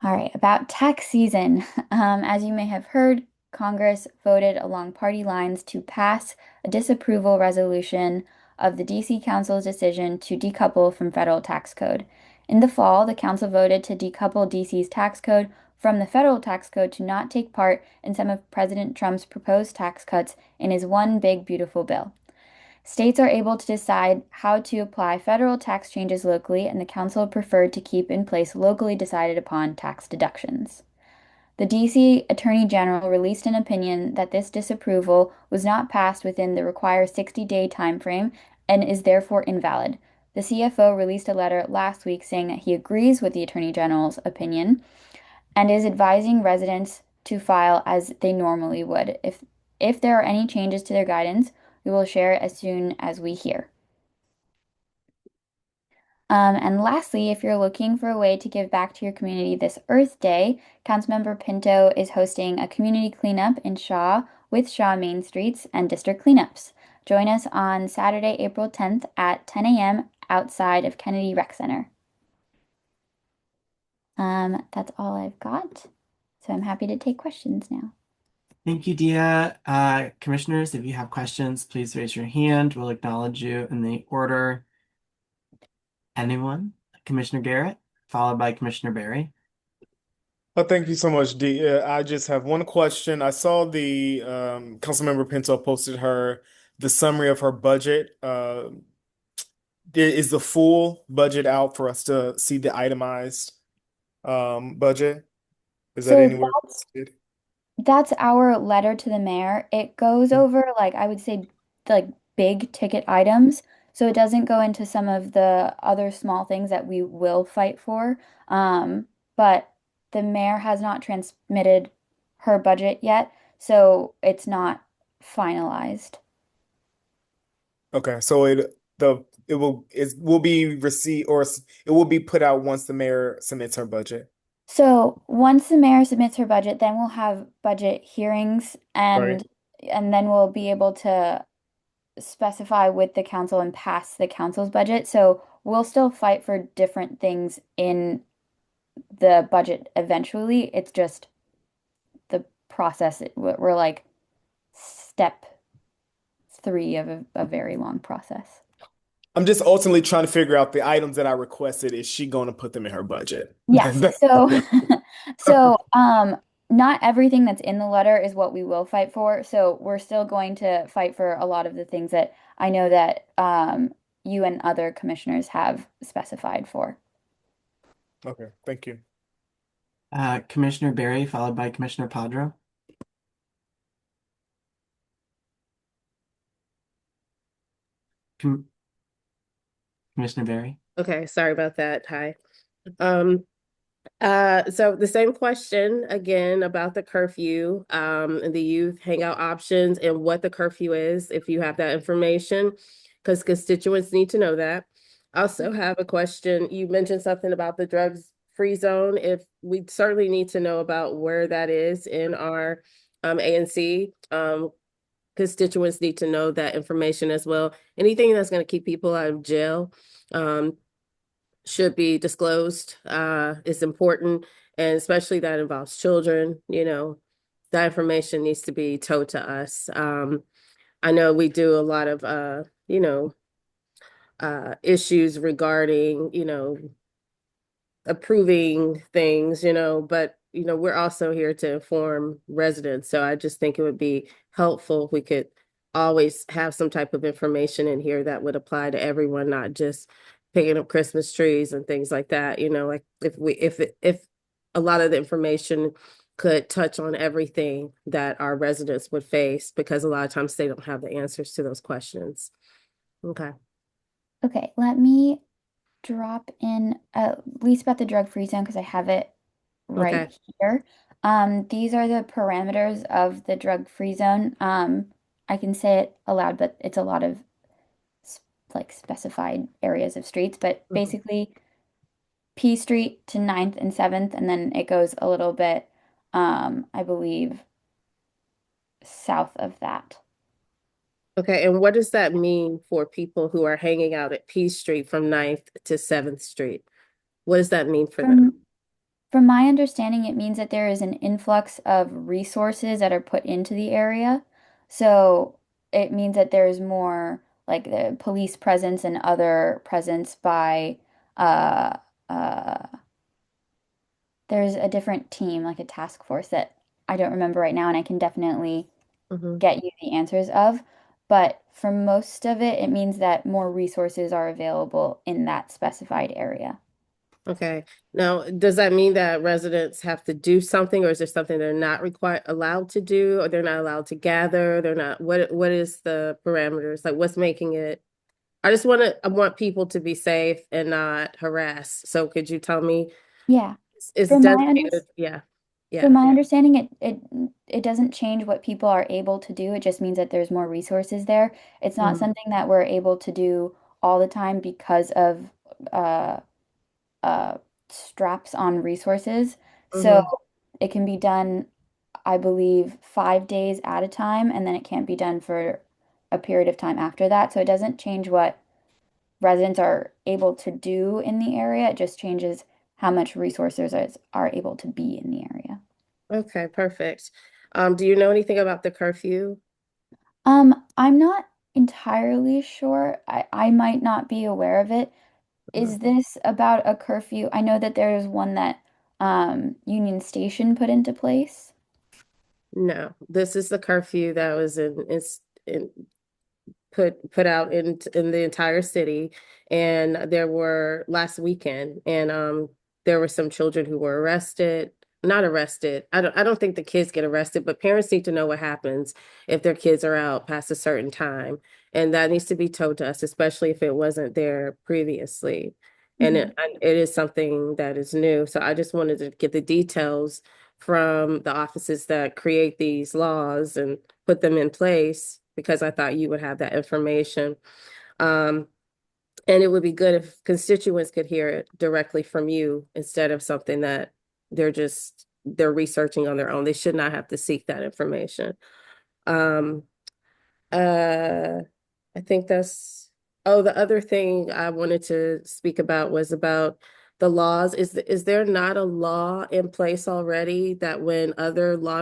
All right, about tax season. As you may have heard, Congress voted along party lines to pass a disapproval resolution of the DC Council's decision to decouple from federal tax code. In the fall, the council voted to decouple DC's tax code from the federal tax code to not take part in some of President Trump's proposed tax cuts in his One Big Beautiful Bill. States are able to decide how to apply federal tax changes locally, and the council preferred to keep in place locally decided upon tax deductions. The DC Attorney General released an opinion that this disapproval was not passed within the required 60-day timeframe and is therefore invalid. The CFO released a letter last week saying that he agrees with the Attorney General's opinion and is advising residents to file as they normally would. If there are any changes to their guidance, we will share it as soon as we hear. And lastly, if you're looking for a way to give back to your community this Earth Day, Councilmember Pinto is hosting a community cleanup in Shaw with Shaw Main Streets and district cleanups. Join us on Saturday, April 10th at 10 a.m. outside of Kennedy Rec Center. That's all I've got. So I'm happy to take questions now. Thank you, Dia. Commissioners, if you have questions, please raise your hand. We'll acknowledge you in the order. Anyone? Commissioner Garrett, followed by Commissioner Barry. Thank you so much, Dee. I just have one question. I saw the Councilmember Pinto posted the summary of her budget. Is the full budget out for us to see the itemized budget? Is that So anywhere? that's our letter to the mayor. It goes over, like, I would say, like big ticket items. So it doesn't go into some of the other small things that we will fight for. But the mayor has not transmitted her budget yet, so it's not finalized. Okay, so it will be received, or it will be put out once the mayor submits her budget. So once the mayor submits her budget, then we'll have budget hearings Right. and then we'll be able to specify with the council and pass the council's budget. So we'll still fight for different things in the budget eventually. It's just the process. We're like step three of a very long process. I'm just ultimately trying to figure out the items that I requested. Is she going to put them in her budget? Yes. So, so not everything that's in the letter is what we will fight for. So we're still going to fight for a lot of the things that I know that you and other commissioners have specified for. Okay, thank you. Commissioner Barry, followed by Commissioner Padro. Com Commissioner Barry. Okay, sorry about that. Hi. Um, so the same question again about the curfew, and the youth hangout options and what the curfew is, if you have that information, because constituents need to know that. I also have a question. You mentioned something about the drugs free zone. If we certainly need to know about where that is in our ANC. Constituents need to know that information as well. Anything that's going to keep people out of jail. Should be disclosed. Is important, and especially that involves children. That information needs to be told to us. I know we do a lot of issues regarding approving things, but we're also here to inform residents. So I just think it would be helpful if we could always have some type of information in here that would apply to everyone, not just picking up Christmas trees and things like that. Like if a lot of the information could touch on everything that our residents would face, because a lot of times they don't have the answers to those questions. Okay. Okay, let me drop in at least about the drug-free zone because I have it right Okay. here. These are the parameters of the drug-free zone. I can say it aloud, but it's a lot of like specified areas of streets, but basically P Street to 9th and 7th, and then it goes a little bit, I believe, south of that. Okay, and what does that mean for people who are hanging out at P Street from 9th to 7th Street? What does that mean for them? From my understanding, it means that there is an influx of resources that are put into the area. So it means that there's more like the police presence and other presence by uh uh there's a different team, like a task force that I don't remember right now, and I can definitely get you the answers of. But for most of it, it means that more resources are available in that specified area. Okay, now does that mean that residents have to do something, or is there something they're not allowed to do, or they're not allowed to gather? They're not, what is the parameters? Like what's making it? I want people to be safe and not harassed. So could you tell me, Yeah. is From my designated? Yeah. From Yeah. my understanding, it doesn't change what people are able to do. It just means that there's more resources there. It's not Mhm. something that we're able to do all the time because of uh, uh, straps on resources. So Mhm. it can be done, I believe, 5 days at a time, and then it can't be done for a period of time after that. So it doesn't change what residents are able to do in the area. It just changes how much resources are able to be in the area. Okay, perfect. Do you know anything about the curfew? I'm not entirely sure. I might not be aware of it. Is this about a curfew? I know that there's one that Union Station put into place. No, this is the curfew that was in put out in the entire city, and there were last weekend, and there were some children who were arrested. Not arrested. I don't think the kids get arrested, but parents need to know what happens if their kids are out past a certain time, and that needs to be told to us, especially if it wasn't there previously. And Mhm. it is something that is new. So I just wanted to get the details from the offices that create these laws and put them in place, because I thought you would have that information. Um, and it would be good if constituents could hear it directly from you instead of something that they're researching on their own. They should not have to seek that information. Um, uh, I think oh, the other thing I wanted to speak about was about the laws. Is there not a law in place already that when other law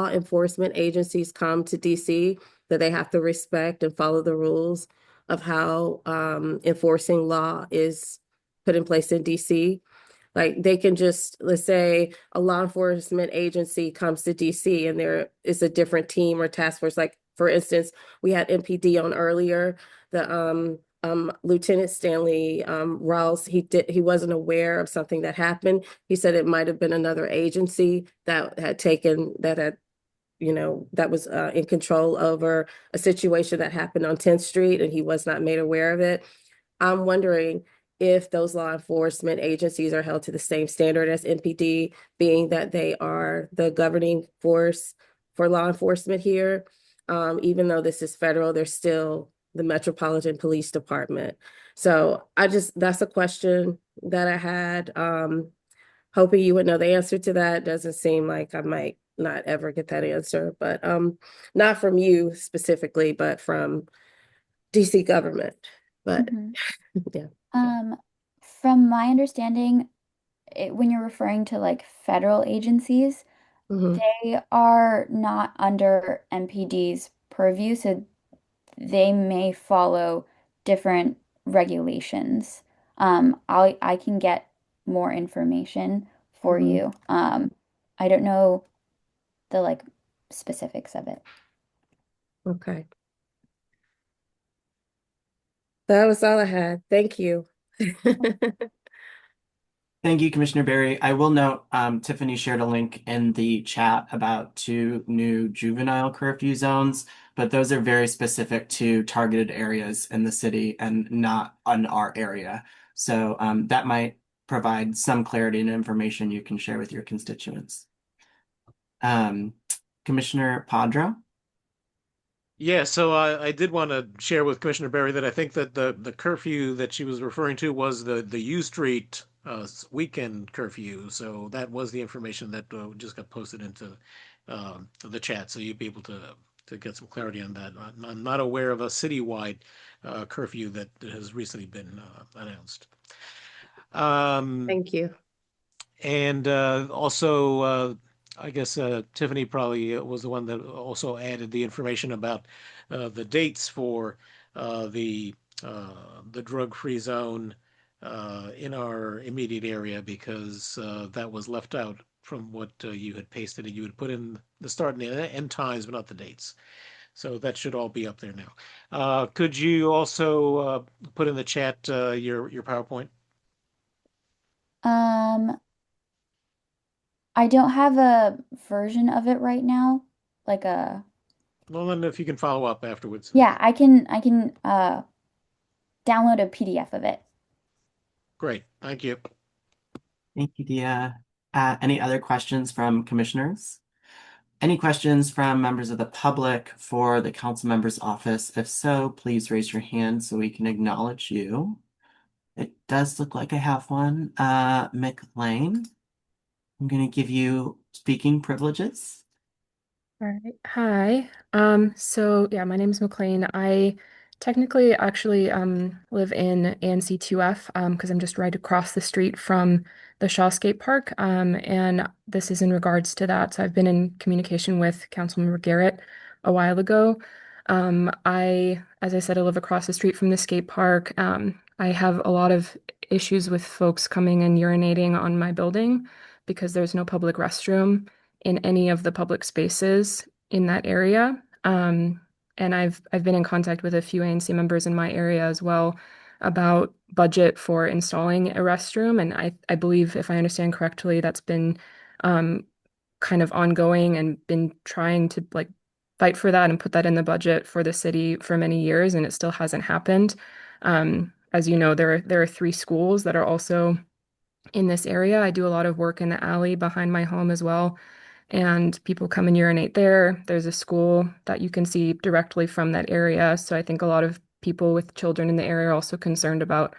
enforcement agencies come to DC, that they have to respect and follow the rules of how enforcing law is put in place in DC. Like they can just, let's say a law enforcement agency comes to DC and there is a different team or task force. Like for instance, we had MPD on earlier, the Lieutenant Stanley Rawls, he wasn't aware of something that happened. He said it might have been another agency that had that was in control over a situation that happened on 10th Street and he was not made aware of it. I'm wondering if those law enforcement agencies are held to the same standard as MPD, being that they are the governing force for law enforcement here. Even though this is federal, they're still the Metropolitan Police Department. So that's a question that I had. Hoping you would know the answer to that. Doesn't seem like I might not ever get that answer, but not from you specifically, but from DC government. But Mhm. yeah. From my understanding, when you're referring to like federal agencies, Mhm. they are not under MPD's purview, so they may follow different regulations. I can get more information for Mhm. you. I don't know the like specifics of it. Okay. That was all I had. Thank you. Thank you, Commissioner Barry. I will note, Tiffany shared a link in the chat about 2 new juvenile curfew zones, but those are very specific to targeted areas in the city and not on our area. So that might provide some clarity and information you can share with your constituents. Um, Commissioner Padra? Yeah, so I did want to share with Commissioner Barry that I think that the curfew that she was referring to was the U Street weekend curfew. So that was the information that just got posted into the chat. So you'd be able to get some clarity on that. I'm not aware of a citywide curfew that has recently been announced. Thank you. And also, I guess Tiffany probably was the one that also added the information about the dates for uh, the the drug-free zone in our immediate area because that was left out from what you had pasted and you had put in the start and the end times, but not the dates. So that should all be up there now. Could you also put in the chat your PowerPoint? Um, I don't have a version of it right now. Like a Well, then if you can follow up afterwards. Yeah, I can download a PDF of it. Great. Thank you. Thank you, Dia. Any other questions from commissioners? Any questions from members of the public for the council member's office? If so, please raise your hand so we can acknowledge you. It does look like I have one. McLean, I'm going to give you speaking privileges. All right. Hi. So yeah, my name is McLean. I technically actually live in ANC 2F because I'm just right across the street from the Shaw Skate Park. And this is in regards to that. So I've been in communication with Councilmember Garrett a while ago. As I said, I live across the street from the skate park. I have a lot of issues with folks coming and urinating on my building because there's no public restroom in any of the public spaces in that area. And I've been in contact with a few ANC members in my area as well about budget for installing a restroom. And I believe, if I understand correctly, that's been um, kind of ongoing and been trying to like fight for that and put that in the budget for the city for many years, and it still hasn't happened. As you know, there are 3 schools that are also in this area. I do a lot of work in the alley behind my home as well, and people come and urinate there. There's a school that you can see directly from that area. So I think a lot of people with children in the area are also concerned about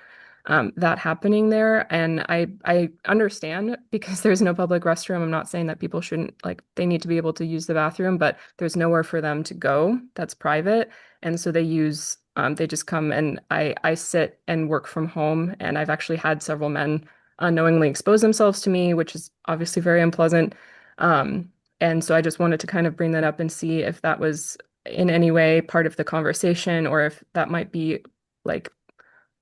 that happening there. And I understand because there's no public restroom. I'm not saying that people shouldn't, like, they need to be able to use the bathroom, but there's nowhere for them to go that's private. And so they just come, and I sit and work from home. And I've actually had several men unknowingly expose themselves to me, which is obviously very unpleasant. Um, and so I just wanted to kind of bring that up and see if that was in any way part of the conversation, or if that might be like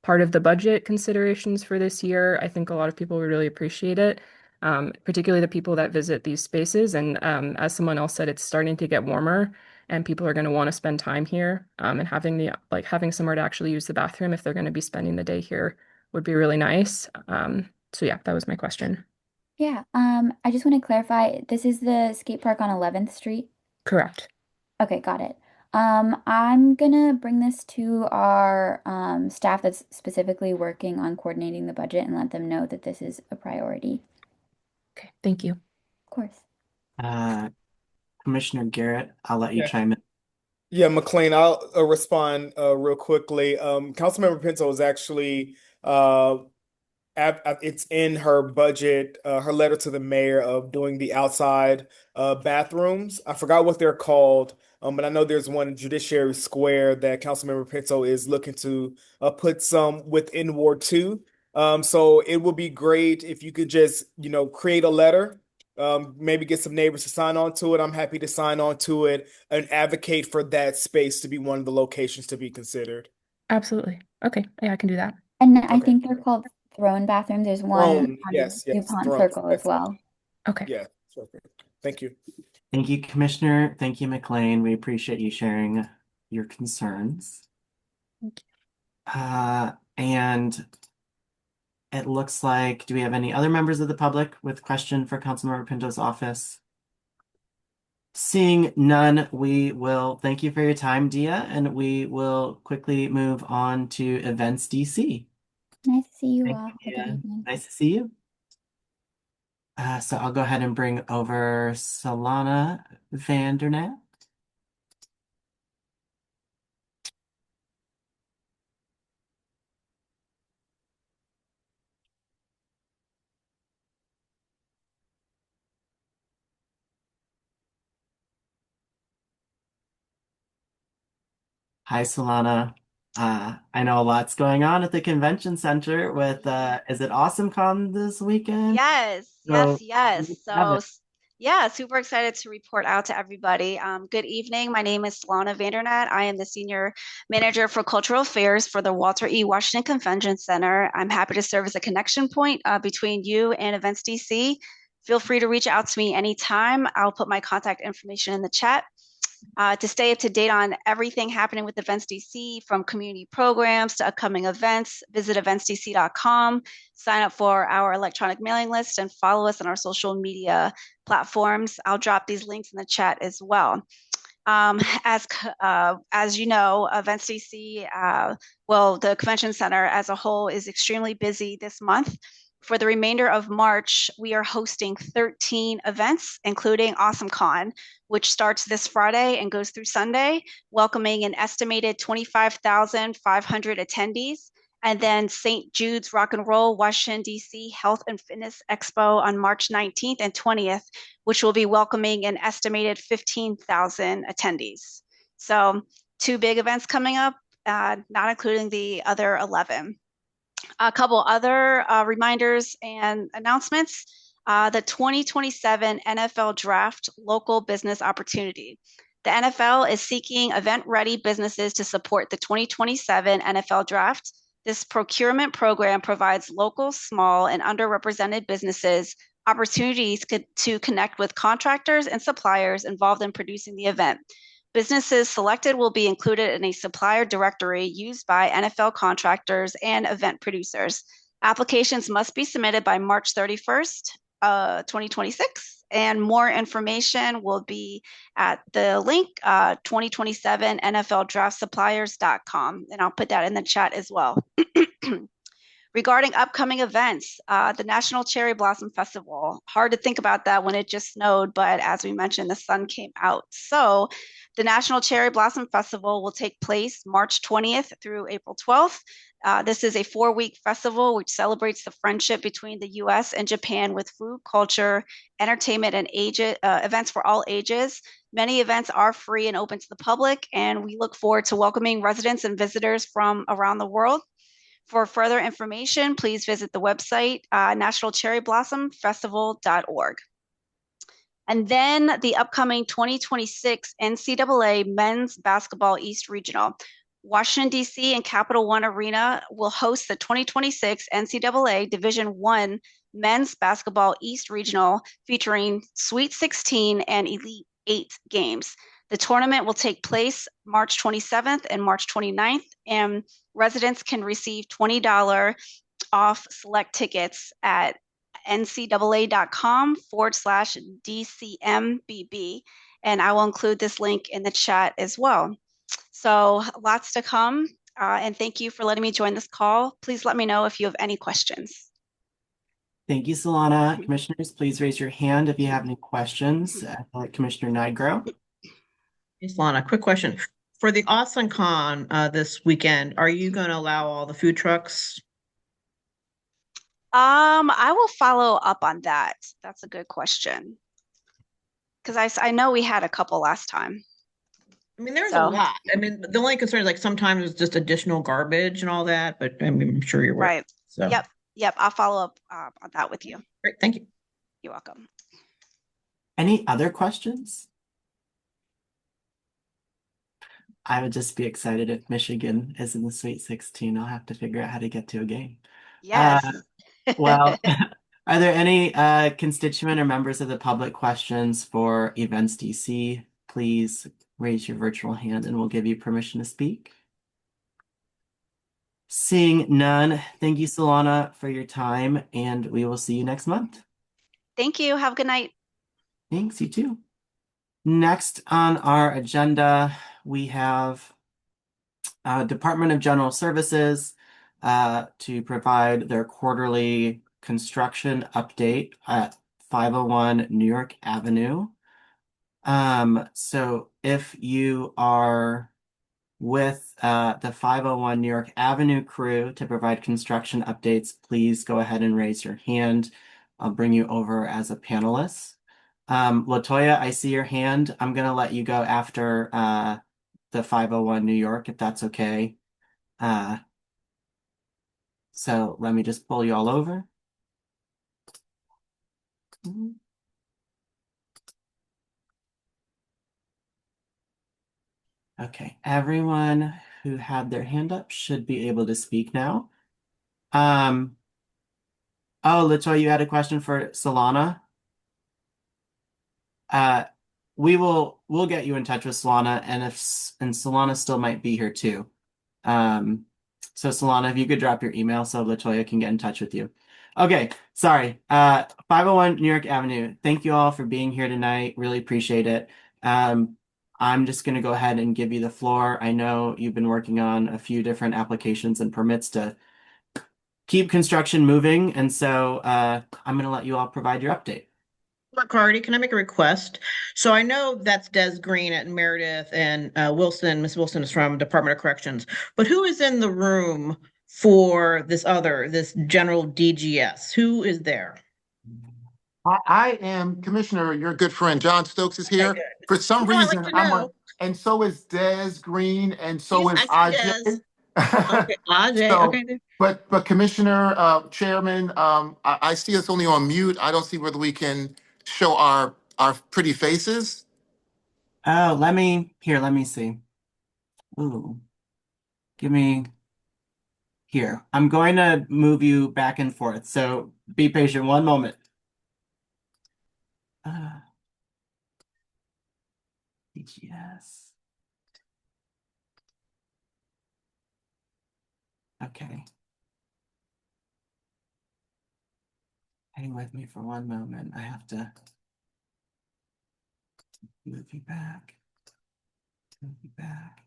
part of the budget considerations for this year. I think a lot of people would really appreciate it, particularly the people that visit these spaces. And as someone else said, it's starting to get warmer, and people are going to want to spend time here. And having somewhere to actually use the bathroom if they're going to be spending the day here would be really nice. So yeah, that was my question. Yeah, I just want to clarify, this is the skate park on 11th Street. Correct. Okay, got it. I'm gonna bring this to our staff that's specifically working on coordinating the budget and let them know that this is a priority. Okay, thank you. Of course. Commissioner Garrett, I'll let you Yeah. chime in. Yeah, McLean, I'll respond real quickly. Councilmember Pinto is actually it's in her budget, her letter to the mayor of doing the outside bathrooms. I forgot what they're called, but I know there's one in Judiciary Square that Councilmember Pinto is looking to put some within Ward 2. So it would be great if you could just, create a letter, maybe get some neighbors to sign on to it. I'm happy to sign on to it and advocate for that space to be one of the locations to be considered. Absolutely. Okay, yeah, I can do that. And I Okay. think they're called throne bathrooms. There's one Throne, on yes, DuPont throne. Circle as well. Okay. Yeah, perfect. Thank you. Thank you, Commissioner. Thank you, McLean. We appreciate you sharing your concerns. And it looks like, do we have any other members of the public with question for Councilmember Pinto's office? Seeing none, we will thank you for your time, Dia, and we will quickly move on to Events DC. Nice to see you Thank all. you, Have a good Dia. evening. Nice to see you. So I'll go ahead and bring over Solana Vandernat. Hi, Solana. I know a lot's going on at the convention center with is it AwesomeCon this weekend? Yes, yes, So yes. have So, it. yeah, super excited to report out to everybody. Good evening. My name is Lana Vandernet. I am the Senior Manager for Cultural Affairs for the Walter E. Washington Convention Center. I'm happy to serve as a connection point between you and Events DC. Feel free to reach out to me anytime. I'll put my contact information in the chat. To stay up to date on everything happening with Events DC, from community programs to upcoming events, visit eventsdc.com, sign up for our electronic mailing list, and follow us on our social media platforms. I'll drop these links in the chat as well. As you know, Events DC, well, the convention center as a whole is extremely busy this month. For the remainder of March, we are hosting 13 events, including AwesomeCon, which starts this Friday and goes through Sunday, welcoming an estimated 25,500 attendees. And then St. Jude's Rock and Roll Washington, D.C. Health and Fitness Expo on March 19th and 20th, which will be welcoming an estimated 15,000 attendees. So 2 big events coming up, not including the other 11. A couple other reminders and announcements. The 2027 NFL Draft Local Business Opportunity. The NFL is seeking event-ready businesses to support the 2027 NFL Draft. This procurement program provides local, small, and underrepresented businesses opportunities to connect with contractors and suppliers involved in producing the event. Businesses selected will be included in a supplier directory used by NFL contractors and event producers. Applications must be submitted by March 31st, 2026, and more information will be at the link 2027nfldraftsuppliers.com, and I'll put that in the chat as well. Regarding upcoming events, the National Cherry Blossom Festival. Hard to think about that when it just snowed, but as we mentioned, the sun came out. So the National Cherry Blossom Festival will take place March 20th through April 12th. This is a 4-week festival which celebrates the friendship between the U.S. and Japan with food, culture, entertainment, and events for all ages. Many events are free and open to the public, and we look forward to welcoming residents and visitors from around the world. For further information, please visit the website, nationalcherryblossomfestival.org. And then the upcoming 2026 NCAA Men's Basketball East Regional. Washington, D.C. and Capital One Arena will host the 2026 NCAA Division I Men's Basketball East Regional featuring Sweet 16 and Elite 8 games. The tournament will take place March 27th and March 29th, and residents can receive $20 off select tickets at ncaa.com/DCMBB. And I will include this link in the chat as well. So lots to come. And thank you for letting me join this call. Please let me know if you have any questions. Thank you, Solana. Commissioners, please raise your hand if you have any questions. Commissioner Nigro. Hey, Solana, quick question. For the AwesomeCon this weekend, are you going to allow all the food trucks? I will follow up on that. That's a good question. Because I know we had a couple last time. I mean, there's a lot. I mean, the only concern is like sometimes it's just additional garbage and all that, but I mean, I'm sure you're right. So. Yep. I'll follow up on that with you. Great. Thank you. You're welcome. Any other questions? I would just be excited if Michigan is in the Sweet 16. I'll have to figure out how to get to a game. Yes. Well, are there any constituent or members of the public questions for Events DC? Please raise your virtual hand and we'll give you permission to speak. Seeing none, thank you, Solana, for your time, and we will see you next month. Thank you. Have a good night. Thanks, you too. Next on our agenda, we have Department of General Services to provide their quarterly construction update at 501 New York Avenue. So if you are with the 501 New York Avenue crew to provide construction updates, please go ahead and raise your hand. I'll bring you over as a panelist. Latoya, I see your hand. I'm going to let you go after the 501 New York, if that's okay. So let me just pull you all over. Okay, everyone who had their hand up should be able to speak now. Oh, Latoya, you had a question for Solana? We'll get you in touch with Solana, and Solana still might be here too. So Solana, if you could drop your email so Latoya can get in touch with you. Okay, sorry. 501 New York Avenue. Thank you all for being here tonight. Really appreciate it. I'm just going to go ahead and give you the floor. I know you've been working on a few different applications and permits to keep construction moving, and so I'm going to let you all provide your update. McCarty, can I make a request? So I know that's Des Green at Meredith and Wilson. Miss Wilson is from Department of Corrections, but who is in the room for this general DGS? Who is there? I am Commissioner, your good friend John Stokes is here. Okay, For some reason, like I'm on, and so is Des Green, and so is Des. Okay, Ajay. So, okay. But Commissioner, Chairman, I see us only on mute. I don't see whether we can show our pretty faces. Oh, let me see. Ooh, give me here. I'm going to move you back and forth, so be patient. One moment. DGS. Okay. Hang with me for one moment. I have to move you back. Move you back.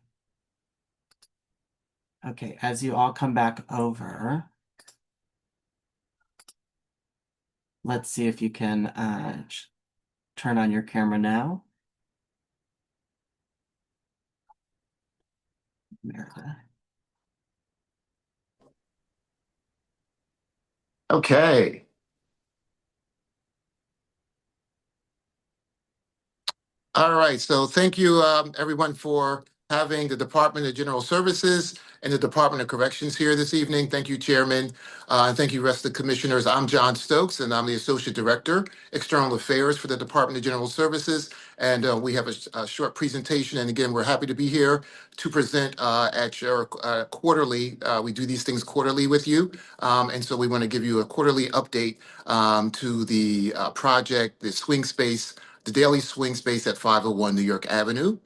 Okay, as you all come back over, let's see if you can turn on your camera now. Merida. Okay. All right, so thank you everyone for having the Department of General Services and the Department of Corrections here this evening. Thank you, Chairman, and thank you, rest of the commissioners. I'm John Stokes, and I'm the Associate Director, External Affairs for the Department of General Services. And we have a short presentation. And again, we're happy to be here to present at your quarterly. We do these things quarterly with you. And so we want to give you a quarterly update to the project, the swing space, the daily swing space at 501 New York Avenue.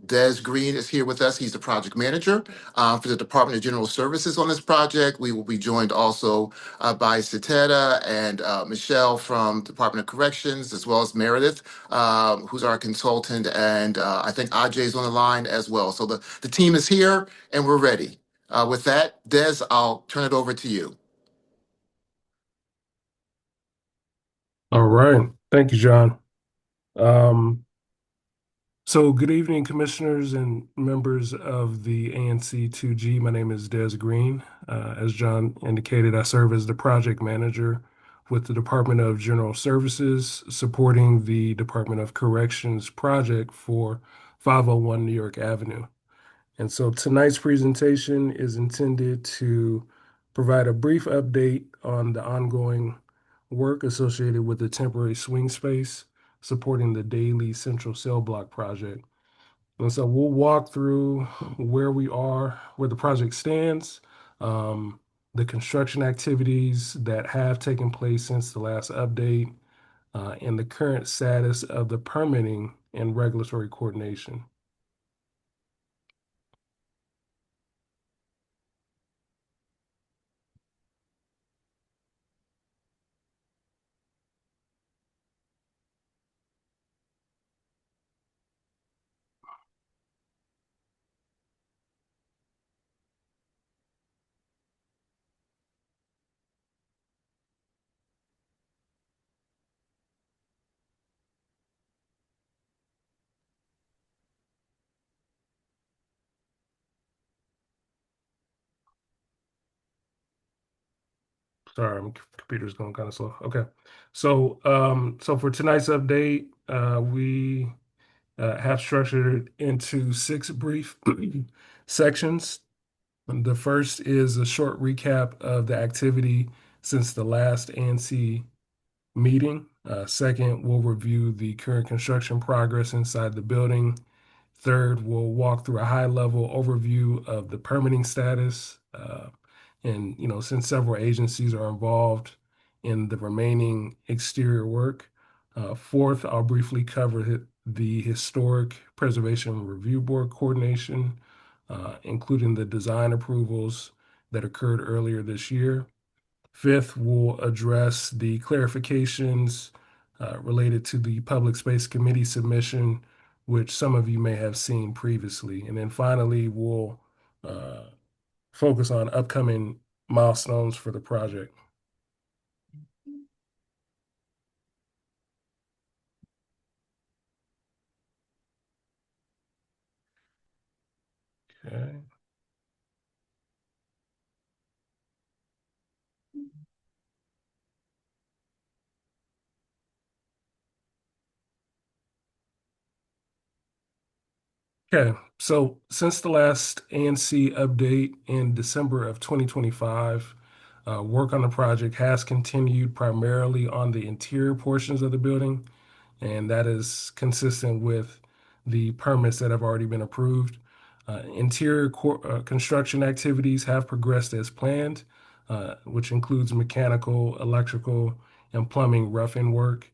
Des Green is here with us. He's the project manager for the Department of General Services on this project. We will be joined also by Sateta and Michelle from Department of Corrections, as well as Meredith, who's our consultant, and I think Ajay's on the line as well. So the team is here and we're ready. With that, Des, I'll turn it over to you. All right. Thank you, John. So good evening, commissioners and members of the ANC 2G. My name is Des Green. As John indicated, I serve as the project manager with the Department of General Services, supporting the Department of Corrections project for 501 New York Avenue. And so tonight's presentation is intended to provide a brief update on the ongoing work associated with the temporary swing space supporting the Daily Central Cell Block project. And so we'll walk through where we are, where the project stands, the construction activities that have taken place since the last update, and the current status of the permitting and regulatory coordination. Sorry, my computer's going kind of slow. Okay. So for tonight's update, we have structured it into 6 brief sections. The first is a short recap of the activity since the last ANC meeting. Second, we'll review the current construction progress inside the building. Third, we'll walk through a high-level overview of the permitting status. And, since several agencies are involved in the remaining exterior work. Fourth, I'll briefly cover the Historic Preservation Review Board coordination, including the design approvals that occurred earlier this year. Fifth, we'll address the clarifications related to the Public Space Committee submission, which some of you may have seen previously. And then finally, we'll focus on upcoming milestones for the project. Okay. Okay, so since the last ANC update in December of 2025, work on the project has continued primarily on the interior portions of the building, and that is consistent with the permits that have already been approved. Interior construction activities have progressed as planned, which includes mechanical, electrical, and plumbing rough-in work.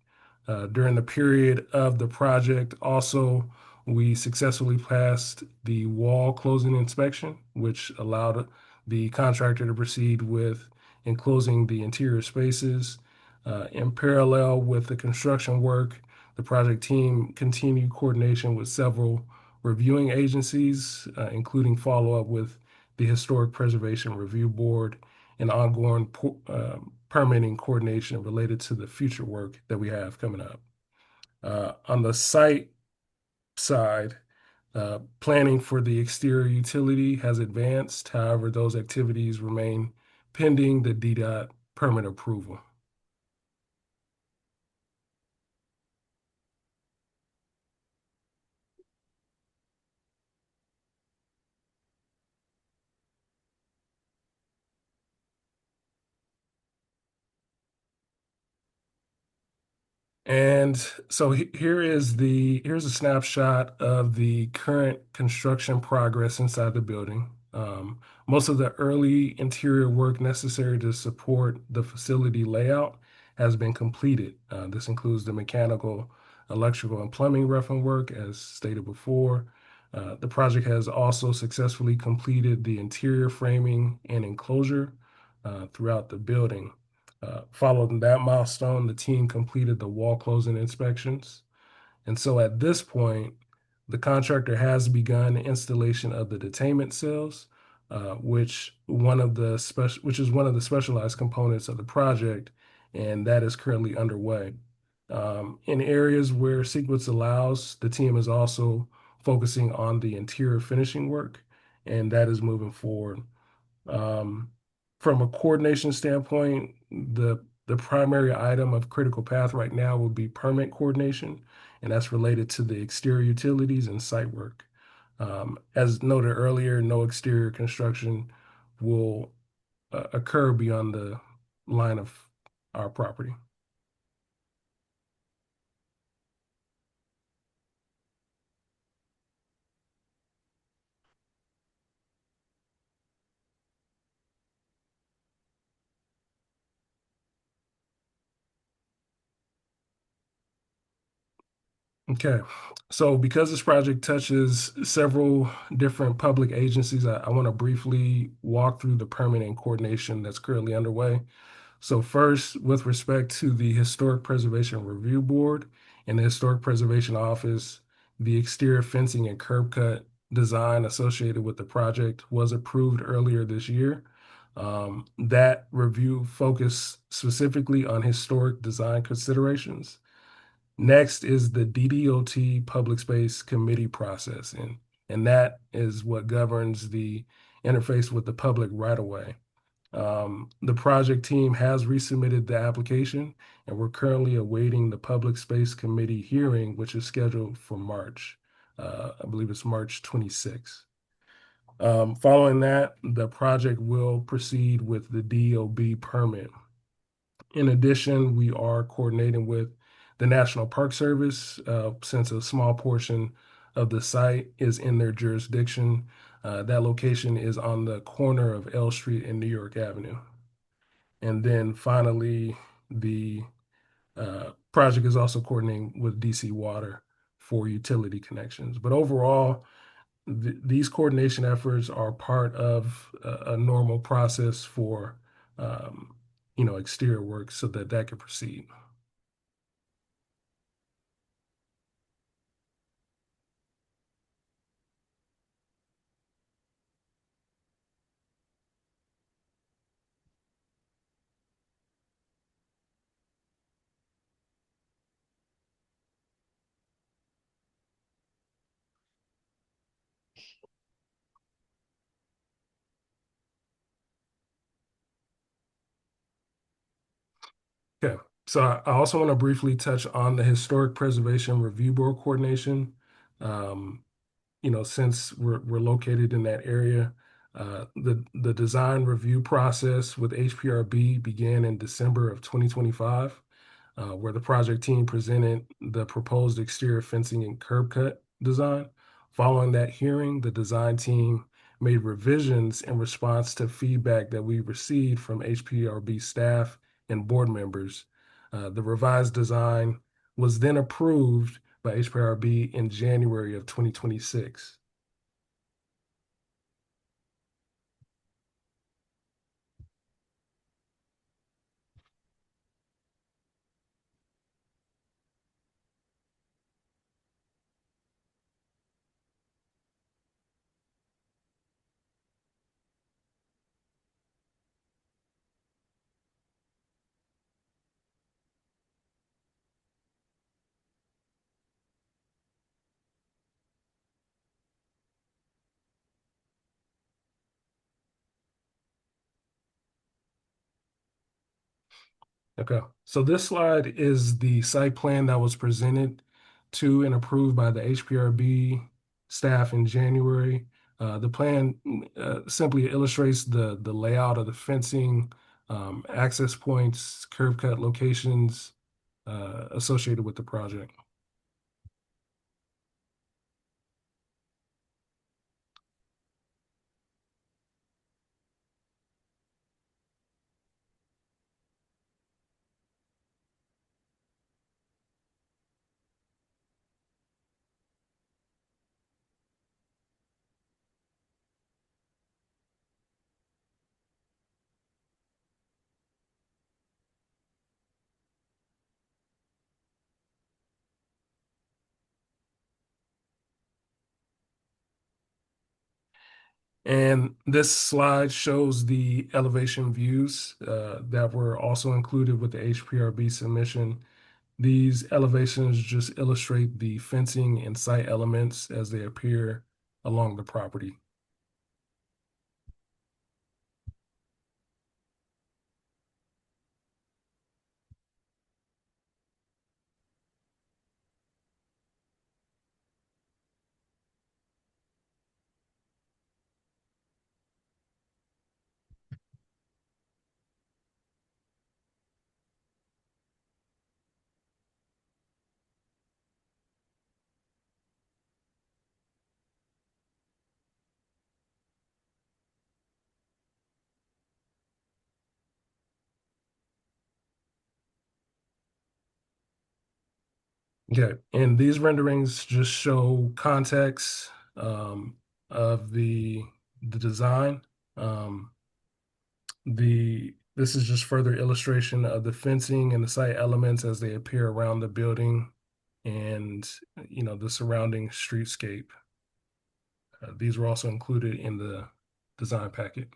During the period of the project, also, we successfully passed the wall closing inspection, which allowed the contractor to proceed with enclosing the interior spaces. In parallel with the construction work, the project team continued coordination with several reviewing agencies, including follow-up with the Historic Preservation Review Board and ongoing permitting coordination related to the future work that we have coming up. On the site side, planning for the exterior utility has advanced. However, those activities remain pending the DDOT permit approval. And so here's a snapshot of the current construction progress inside the building. Most of the early interior work necessary to support the facility layout has been completed. This includes the mechanical, electrical, and plumbing roughing work, as stated before. The project has also successfully completed the interior framing and enclosure throughout the building. Following that milestone, the team completed the wall closing inspections. And so at this point, the contractor has begun installation of the detainment cells, which is one of the specialized components of the project, and that is currently underway. In areas where sequence allows, the team is also focusing on the interior finishing work, and that is moving forward. Um, from a coordination standpoint, the primary item of critical path right now would be permit coordination, and that's related to the exterior utilities and site work. As noted earlier, no exterior construction will occur beyond the line of our property. Okay, so because this project touches several different public agencies, I want to briefly walk through the permitting coordination that's currently underway. So first, with respect to the Historic Preservation Review Board and the Historic Preservation Office, the exterior fencing and curb cut design associated with the project was approved earlier this year. That review focused specifically on historic design considerations. Next is the DDOT Public Space Committee process, and that is what governs the interface with the public right away. The project team has resubmitted the application, and we're currently awaiting the Public Space Committee hearing, which is scheduled for March. I believe it's March 26th. Following that, the project will proceed with the DOB permit. In addition, we are coordinating with the National Park Service since a small portion of the site is in their jurisdiction. That location is on the corner of L Street and New York Avenue. And then finally, the project is also coordinating with DC Water for utility connections. But overall, these coordination efforts are part of a normal process for exterior work so that that can proceed. Okay, so I also want to briefly touch on the Historic Preservation Review Board coordination. Um, since we're located in that area, the design review process with HPRB began in December of 2025, where the project team presented the proposed exterior fencing and curb cut design. Following that hearing, the design team made revisions in response to feedback that we received from HPRB staff and board members. The revised design was then approved by HPRB in January of 2026. Okay, so this slide is the site plan that was presented to and approved by the HPRB staff in January. The plan simply illustrates the layout of the fencing, access points, curb cut locations, associated with the project. And this slide shows the elevation views that were also included with the HPRB submission. These elevations just illustrate the fencing and site elements as they appear along the property. Okay, and these renderings just show context of the design. Um, this is just further illustration of the fencing and the site elements as they appear around the building and the surrounding streetscape. These were also included in the design packet.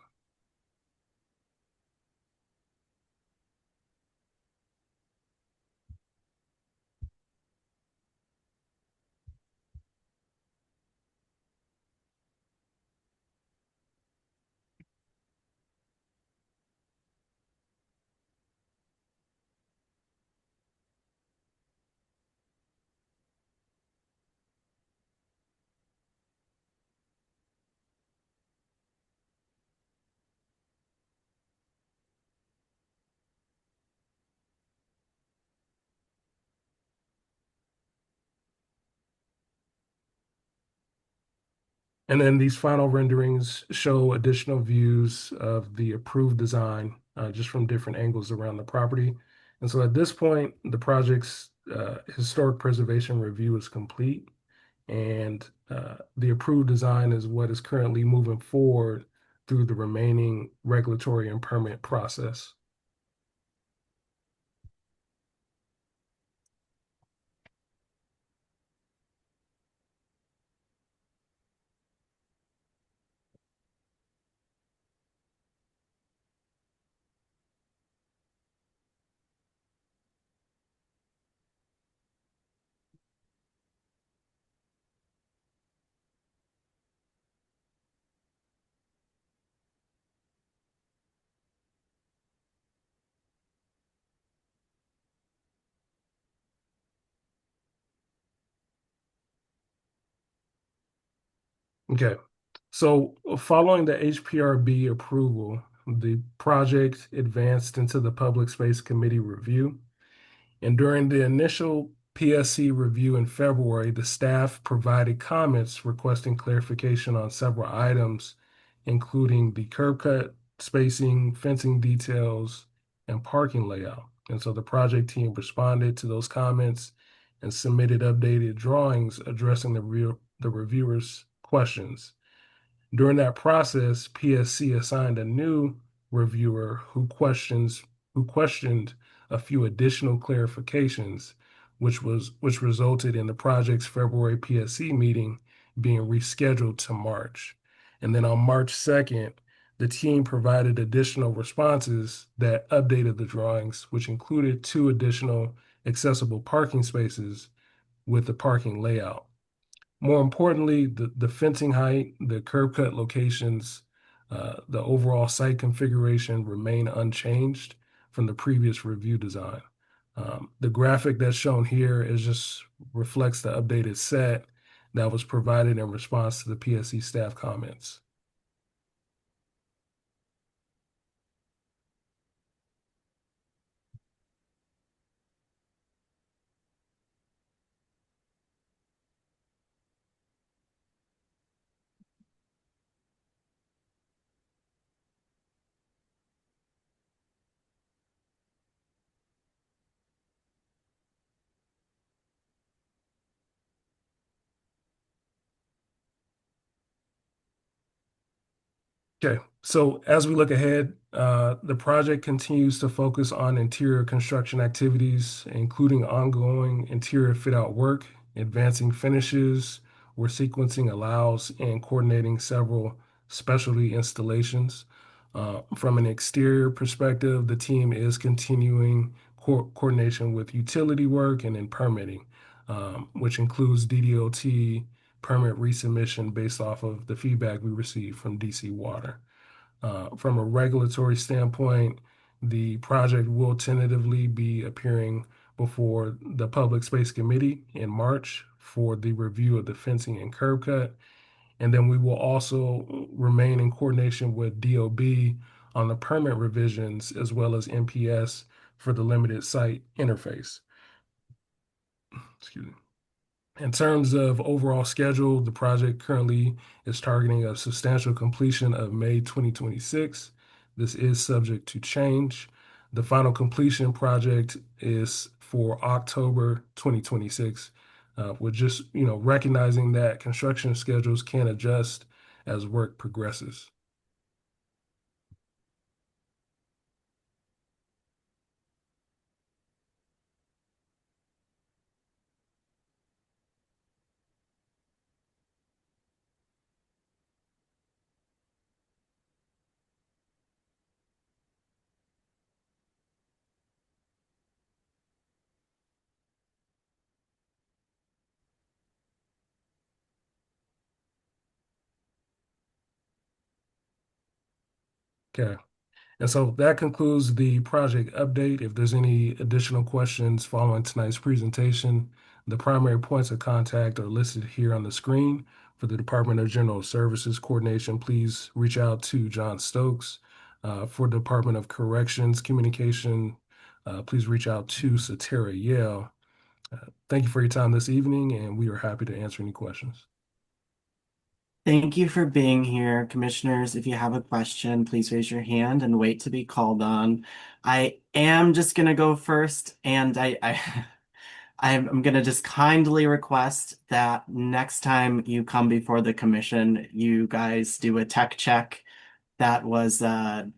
And then these final renderings show additional views of the approved design just from different angles around the property. And so at this point, the project's historic preservation review is complete, and the approved design is what is currently moving forward through the remaining regulatory and permit process. Okay, so following the HPRB approval, the project advanced into the Public Space Committee review. And during the initial PSC review in February, the staff provided comments requesting clarification on several items, including the curb cut, spacing, fencing details, and parking layout. And so the project team responded to those comments and submitted updated drawings addressing the reviewers' questions. During that process, PSC assigned a new reviewer who questioned a few additional clarifications, which resulted in the project's February PSC meeting being rescheduled to March. And then on March 2nd, the team provided additional responses that updated the drawings, which included 2 additional accessible parking spaces with the parking layout. More importantly, the fencing height, the curb cut locations, the overall site configuration remain unchanged from the previous review design. The graphic that's shown here is just reflects the updated set that was provided in response to the PSC staff comments. Okay, so as we look ahead, the project continues to focus on interior construction activities, including ongoing interior fit out work, advancing finishes, where sequencing allows, and coordinating several specialty installations. From an exterior perspective, the team is continuing coordination with utility work and in permitting, which includes DDOT permit resubmission based off of the feedback we received from DC Water. From a regulatory standpoint, the project will tentatively be appearing before the Public Space Committee in March for the review of the fencing and curb cut. And then we will also remain in coordination with DOB on the permit revisions as well as MPS for the limited site interface. Excuse me. In terms of overall schedule, the project currently is targeting a substantial completion of May 2026. This is subject to change. The final completion project is for October 2026. With just, recognizing that construction schedules can adjust as work progresses. Okay. And so that concludes the project update. If there's any additional questions following tonight's presentation, the primary points of contact are listed here on the screen. For the Department of General Services coordination, please reach out to John Stokes. For the Department of Corrections communication, please reach out to Satara Yale. Thank you for your time this evening, and we are happy to answer any questions. Thank you for being here, commissioners. If you have a question, please raise your hand and wait to be called on. I am just gonna go first, and I'm gonna just kindly request that next time you come before the commission, you guys do a tech check. That was the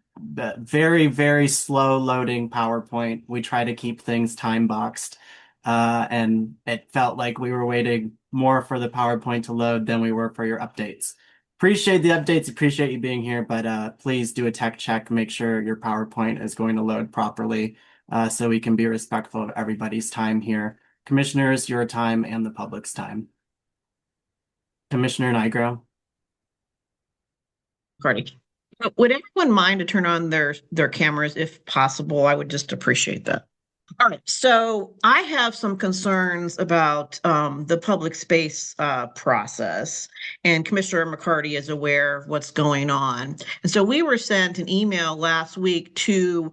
very, very slow loading PowerPoint. We try to keep things time boxed. And it felt like we were waiting more for the PowerPoint to load than we were for your updates. Appreciate the updates, appreciate you being here, but please do a tech check, make sure your PowerPoint is going to load properly, so we can be respectful of everybody's time here. Commissioners, your time and the public's time. Commissioner Nigro. Cardi. Would anyone mind to turn on their cameras if possible? I would just appreciate that. All right, so I have some concerns about the public space process, and Commissioner McCarty is aware of what's going on. And so we were sent an email last week to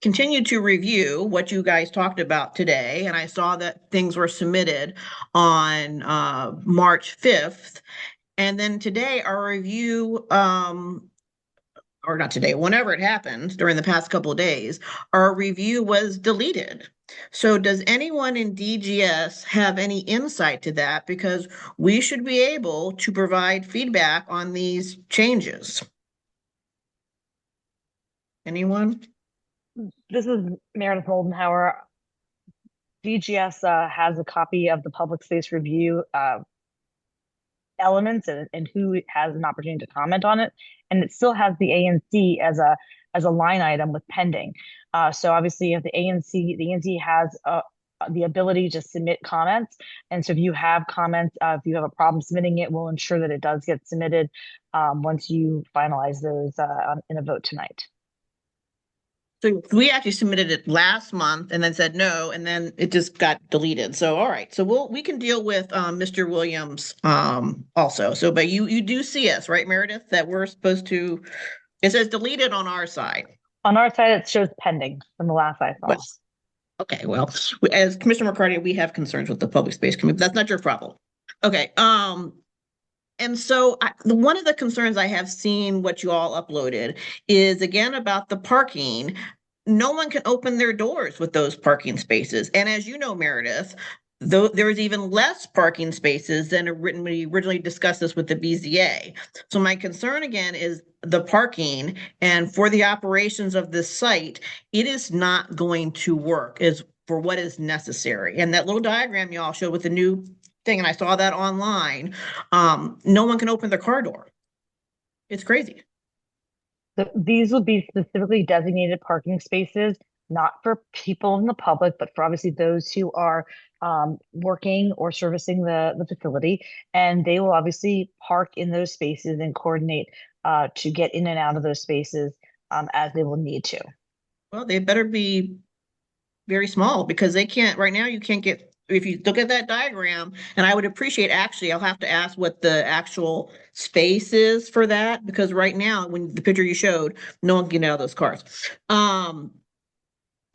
continue to review what you guys talked about today, and I saw that things were submitted on March 5th. And then today, our review or not today, whenever it happened during the past couple of days, our review was deleted. So does anyone in DGS have any insight to that? Because we should be able to provide feedback on these changes. Anyone? This is Meredith Moldenhauer. DGS has a copy of the public space review elements and who has an opportunity to comment on it, and it still has the ANC as a line item with pending. So obviously, if the ANC has the ability to submit comments, and so if you have comments, if you have a problem submitting it, we'll ensure that it does get submitted once you finalize those in a vote tonight. So we actually submitted it last month and then said no, and then it just got deleted. So all right, so we can deal with Mr. Williams also. So, but you do see us, right, Meredith, that we're supposed to. It says deleted on our side. On our side, it shows pending from the last I saw. Well, okay, well, as Commissioner McCarty, we have concerns with the public space committee. That's not your problem. Okay. And so one of the concerns I have seen what you all uploaded is again about the parking. No one can open their doors with those parking spaces. And as you know, Meredith, Though there was even less parking spaces than we originally discussed this with the BZA. So my concern again is the parking, and for the operations of this site, it is not going to work as for what is necessary. And that little diagram y'all showed with the new thing, and I saw that online, no one can open their car door. It's crazy. These would be specifically designated parking spaces, not for people in the public, but for obviously those who are working or servicing the facility. And they will obviously park in those spaces and coordinate to get in and out of those spaces as they will need to. Well, they better be very small because they can't, right now, you can't get, if you look at that diagram, and I would appreciate, actually, I'll have to ask what the actual space is for that, because right now, when the picture you showed, no one can get out of those cars.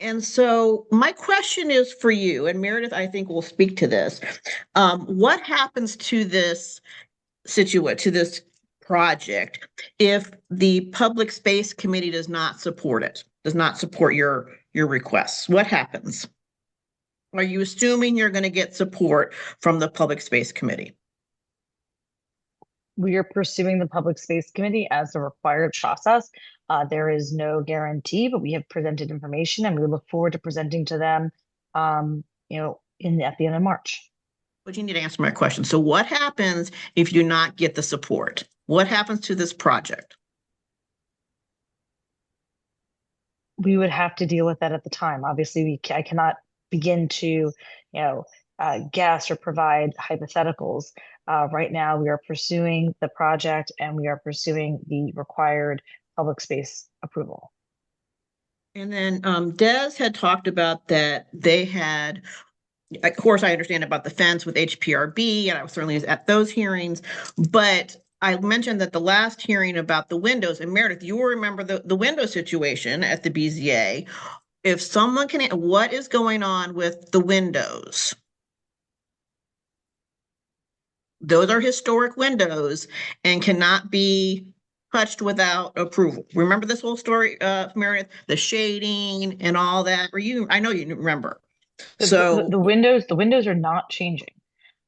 And so my question is for you, and Meredith, I think will speak to this. What happens to this to this project if the Public Space Committee does not support it, does not support your requests? What happens? Are you assuming you're going to get support from the Public Space Committee? We are pursuing the Public Space Committee as a required process. There is no guarantee, but we have presented information and we look forward to presenting to them, at the end of March. But you need to answer my question. So what happens if you do not get the support? What happens to this project? We would have to deal with that at the time. Obviously, I cannot begin to, guess or provide hypotheticals. Right now, we are pursuing the project and we are pursuing the required public space approval. And then Des had talked about that they had, of course, I understand about the fence with HPRB, and I was certainly at those hearings, but I mentioned that the last hearing about the windows, and Meredith, you will remember the window situation at the BZA. If someone can, what is going on with the windows? Those are historic windows and cannot be touched without approval. Remember this whole story, Meredith, the shading and all that? I know you remember. So the windows are not changing.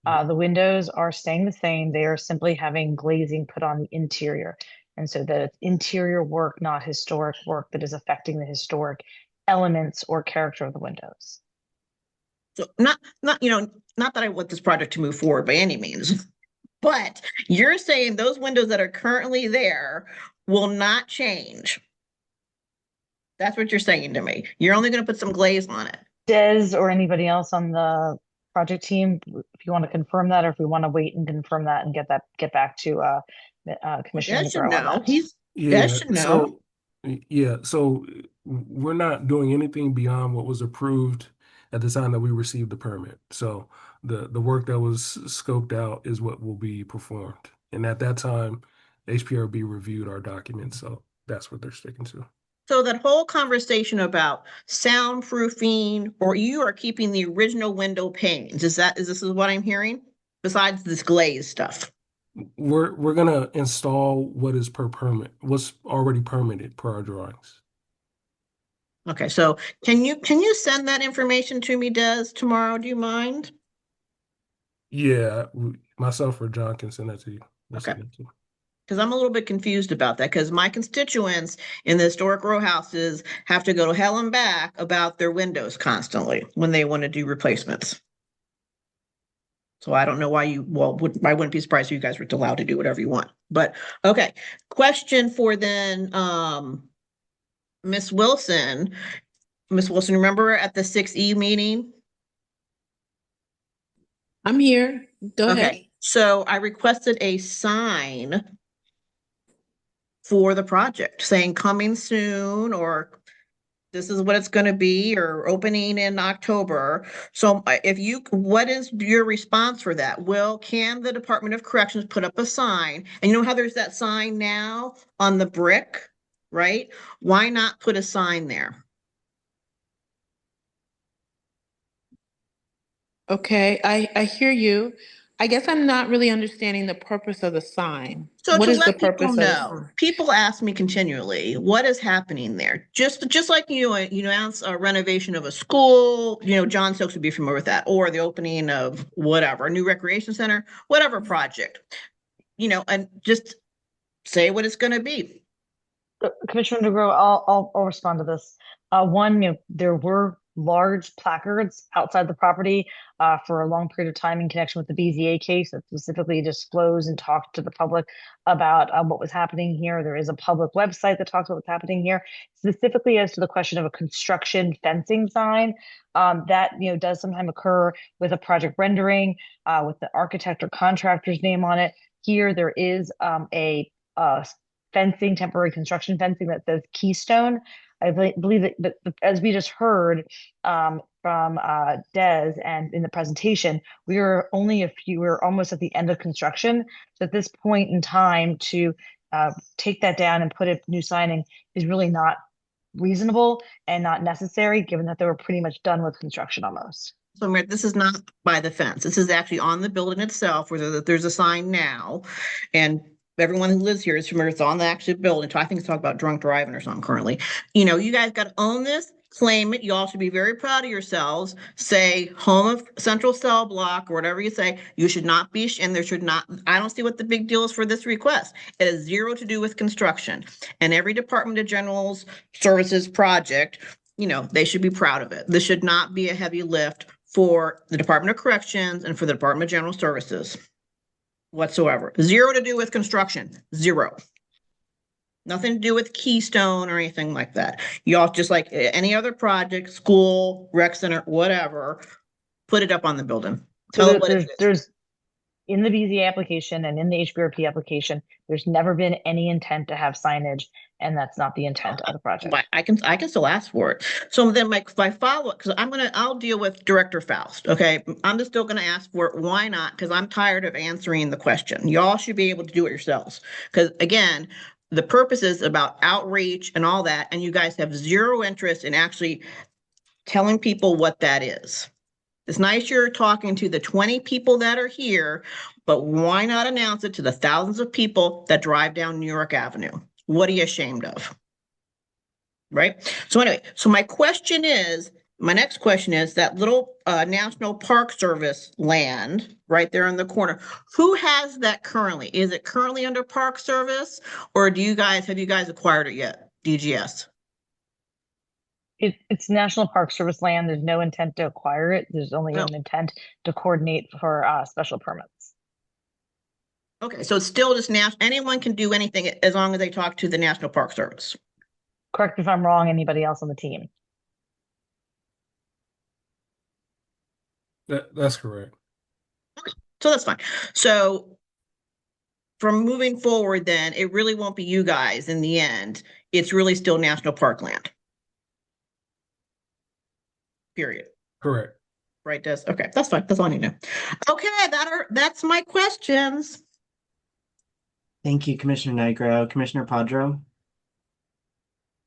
The windows are staying the same. They are simply having glazing put on the interior. And so that it's interior work, not historic work, that is affecting the historic elements or character of the windows. So not that I want this project to move forward by any means, but you're saying those windows that are currently there will not change. That's what you're saying to me. You're only going to put some glaze on it. Des or anybody else on the project team, if you want to confirm that, or if we want to wait and confirm that and get back to Commissioner Negro on that. Yeah, should know. So we're not doing anything beyond what was approved at the time that we received the permit. So the work that was scoped out is what will be performed. And at that time, HPRB reviewed our documents, so that's what they're sticking to. So that whole conversation about soundproofing, or you are keeping the original window panes, is this what I'm hearing? Besides this glaze stuff. We're gonna install what is what's already permitted per our drawings. Okay, so can you send that information to me, Des, tomorrow? Do you mind? Yeah, myself or John can send that to you. Okay. Because I'm a little bit confused about that, because my constituents in the historic row houses have to go to hell and back about their windows constantly when they want to do replacements. So I don't know why I wouldn't be surprised if you guys were allowed to do whatever you want. But okay, question for then Miss Wilson. Miss Wilson, remember at the 6E meeting? I'm here. Go ahead. Okay, so I requested a sign for the project saying coming soon, or this is what it's going to be, or opening in October. So what is your response for that? Can the Department of Corrections put up a sign? And you know how there's that sign now on the brick, right? Why not put a sign there? Okay, I hear you. I guess I'm not really understanding the purpose of the sign. So What to is the let people purpose of the know, sign? people ask me continually, what is happening there? Just like you announce a renovation of a school, John Stokes would be familiar with that, or the opening of whatever, a new recreation center, whatever project, and just say what it's going to be. Commissioner DeGrow, I'll respond to this. One, there were large placards outside the property for a long period of time in connection with the BZA case that specifically disclosed and talked to the public about what was happening here. There is a public website that talks about what's happening here, specifically as to the question of a construction fencing sign. That does sometimes occur with a project rendering with the architect or contractor's name on it. Here, there is a fencing, temporary construction fencing that says Keystone. I believe that as we just heard from Des and in the presentation, we're almost at the end of construction. So at this point in time to take that down and put a new signing is really not reasonable and not necessary, given that they were pretty much done with construction almost. So Mayor, this is not by the fence. This is actually on the building itself where there's a sign now. And everyone who lives here is familiar. It's on the actual building. So I think it's talking about drunk driving or something currently. You guys got to own this, claim it. You all should be very proud of yourselves. Say home of Central Cell Block or whatever you say. You should not be, and there should not, I don't see what the big deal is for this request. It has zero to do with construction. And every Department of General Services project, they should be proud of it. This should not be a heavy lift for the Department of Corrections and for the Department of General Services whatsoever. Zero to do with construction. Zero. Nothing to do with Keystone or anything like that. Y'all just like any other project, school, rec center, whatever, put it up on the building. Tell it what it is. There's in the BZA application and in the HBRP application, there's never been any intent to have signage, and that's not the intent of the project. But I can still ask for it. So then my follow-up, because I'll deal with Director Faust. Okay. I'm just still gonna ask for it. Why not? Because I'm tired of answering the question. Y'all should be able to do it yourselves. Because again, the purpose is about outreach and all that, and you guys have zero interest in actually telling people what that is. It's nice you're talking to the 20 people that are here, but why not announce it to the thousands of people that drive down New York Avenue? What are you ashamed of? Right? So anyway, my next question is that little National Park Service land right there in the corner. Who has that currently? Is it currently under Park Service, or have you guys acquired it yet? DGS. It's National Park Service land. There's no intent to acquire it. There's only an intent to coordinate for special permits. Okay, so it's still just anyone can do anything as long as they talk to the National Park Service. Correct me if I'm wrong, anybody else on the team. That's correct. Okay, so that's fine. So from moving forward, then it really won't be you guys in the end. It's really still national park land. Period. Correct. Right, Des? Okay, that's fine. That's all I need to know. Okay, that's my questions. Thank you, Commissioner Nigro. Commissioner Padro?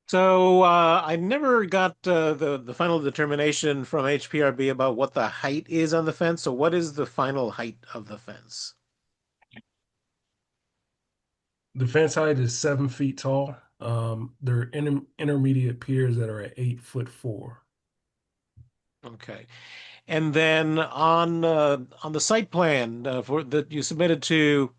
So I never got the final determination from HPRB about what the height is on the fence. So what is the final height of the fence? The fence height is 7 feet tall. There are intermediate piers that are at 8'4". Okay. And then on the site plan for that you submitted to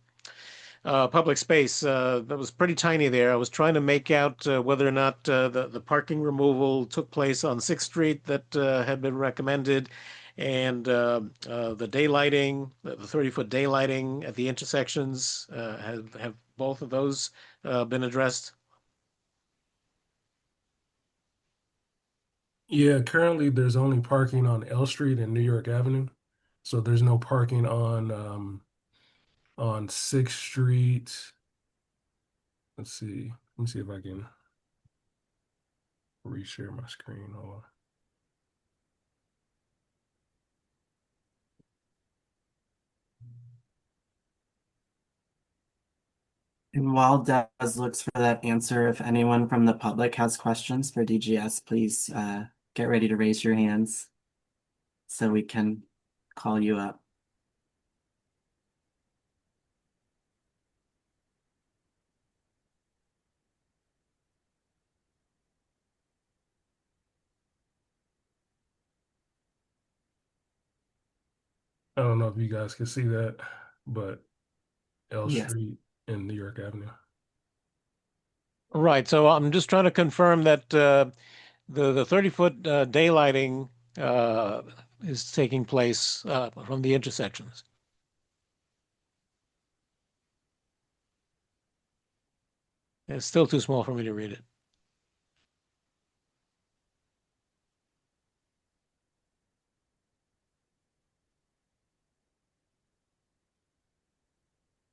public space, that was pretty tiny there. I was trying to make out whether or not the parking removal took place on 6th Street that had been recommended, and the daylighting, the 30-foot daylighting at the intersections, have both of those been addressed? Yeah, currently there's only parking on L Street and New York Avenue. So there's no parking on 6th Street. Let's see. Let me see if I can reshare my screen. Hold on. And while Des looks for that answer, if anyone from the public has questions for DGS, please get ready to raise your hands so we can call you up. I don't know if you guys can see that, but L Yes. Street and New York Avenue. Right. So I'm just trying to confirm that the 30-foot daylighting uh, is taking place from the intersections. It's still too small for me to read it.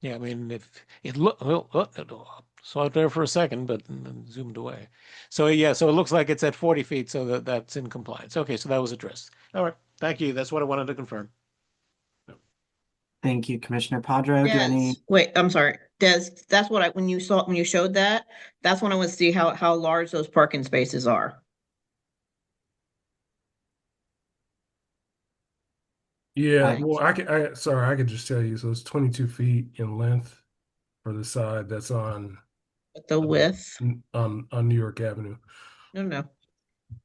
Yeah, I mean, if it look, saw it there for a second, but then zoomed away. So yeah, so it looks like it's at 40 feet, so that's in compliance. Okay, so that was addressed. All right, thank you. That's what I wanted to confirm. Thank you, Commissioner Padro. Do any? Wait, I'm sorry. Des, that's what when you showed that, that's when I want to see how large those parking spaces are. Yeah, Uh, well, I could just tell you. So it's 22 feet in length for the side that's on The width? on New York Avenue. No, no.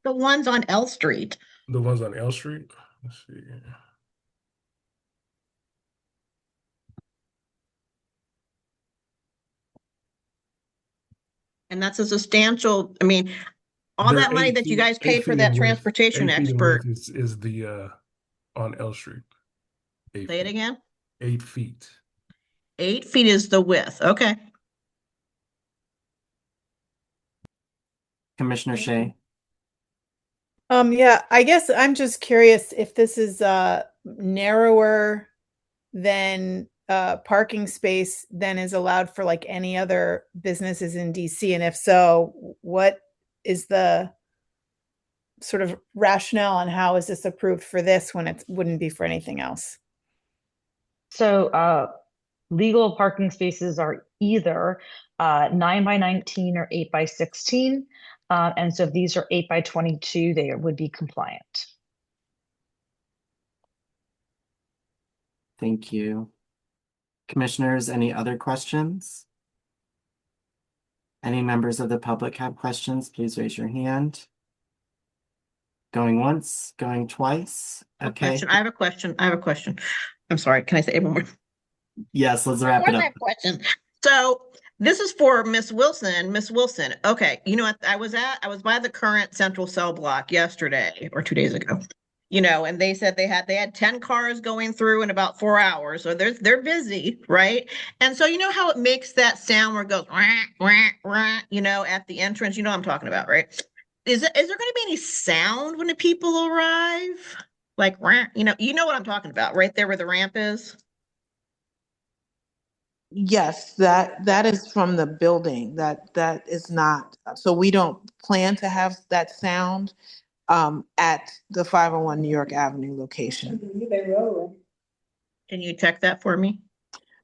The ones on L Street. The ones on L Street. Let's see. And that's a substantial, I mean, all They're that money eight that you feet, guys eight paid for feet in that width. transportation 8 feet in width expert. is the on L Street. Eight Say it feet. again. 8 feet. 8 feet is the width. Okay. Commissioner Shea. Yeah, I guess I'm just curious if this is narrower than parking space than is allowed for like any other businesses in DC, and if so, what is the sort of rationale on how is this approved for this when it wouldn't be for anything else? So legal parking spaces are either 9 by 19 or 8 by 16. And so if these are 8 by 22, they would be compliant. Thank you. Commissioners, any other questions? Any members of the public have questions, please raise your hand. Going once, going twice. Okay. I have a question. I have a question. I'm sorry. Can I say one more? Yes, let's wrap it up. Question. So this is for Miss Wilson. Miss Wilson. Okay. You know what? I was by the current central cell block yesterday or 2 days ago. And they said they had 10 cars going through in about 4 hours. So they're busy, right? And so you know how it makes that sound where it goes rah, rah, rah, at the entrance. You know what I'm talking about, right? Is there going to be any sound when the people arrive? Like rah, you know what I'm talking about, right there where the ramp is? Yes, that is from the building. That is not. So we don't plan to have that sound at the 501 New York Avenue location. Can you check that for me?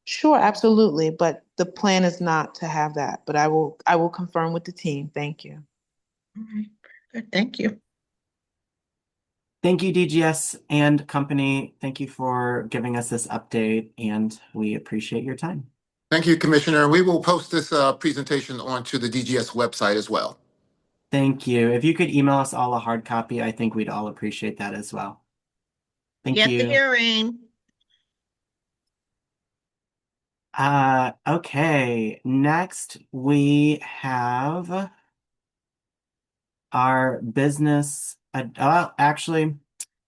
Sure, absolutely. But the plan is not to have that. But I will confirm with the team. Thank you. All right. Good. Thank you. Thank you, DGS and company. Thank you for giving us this update, and we appreciate your time. Thank you, Commissioner. We will post this presentation onto the DGS website as well. Thank you. If you could email us all a hard copy, I think we'd all appreciate that as well. Thank Get you. the hearing. Okay. Next, we have our business. Actually,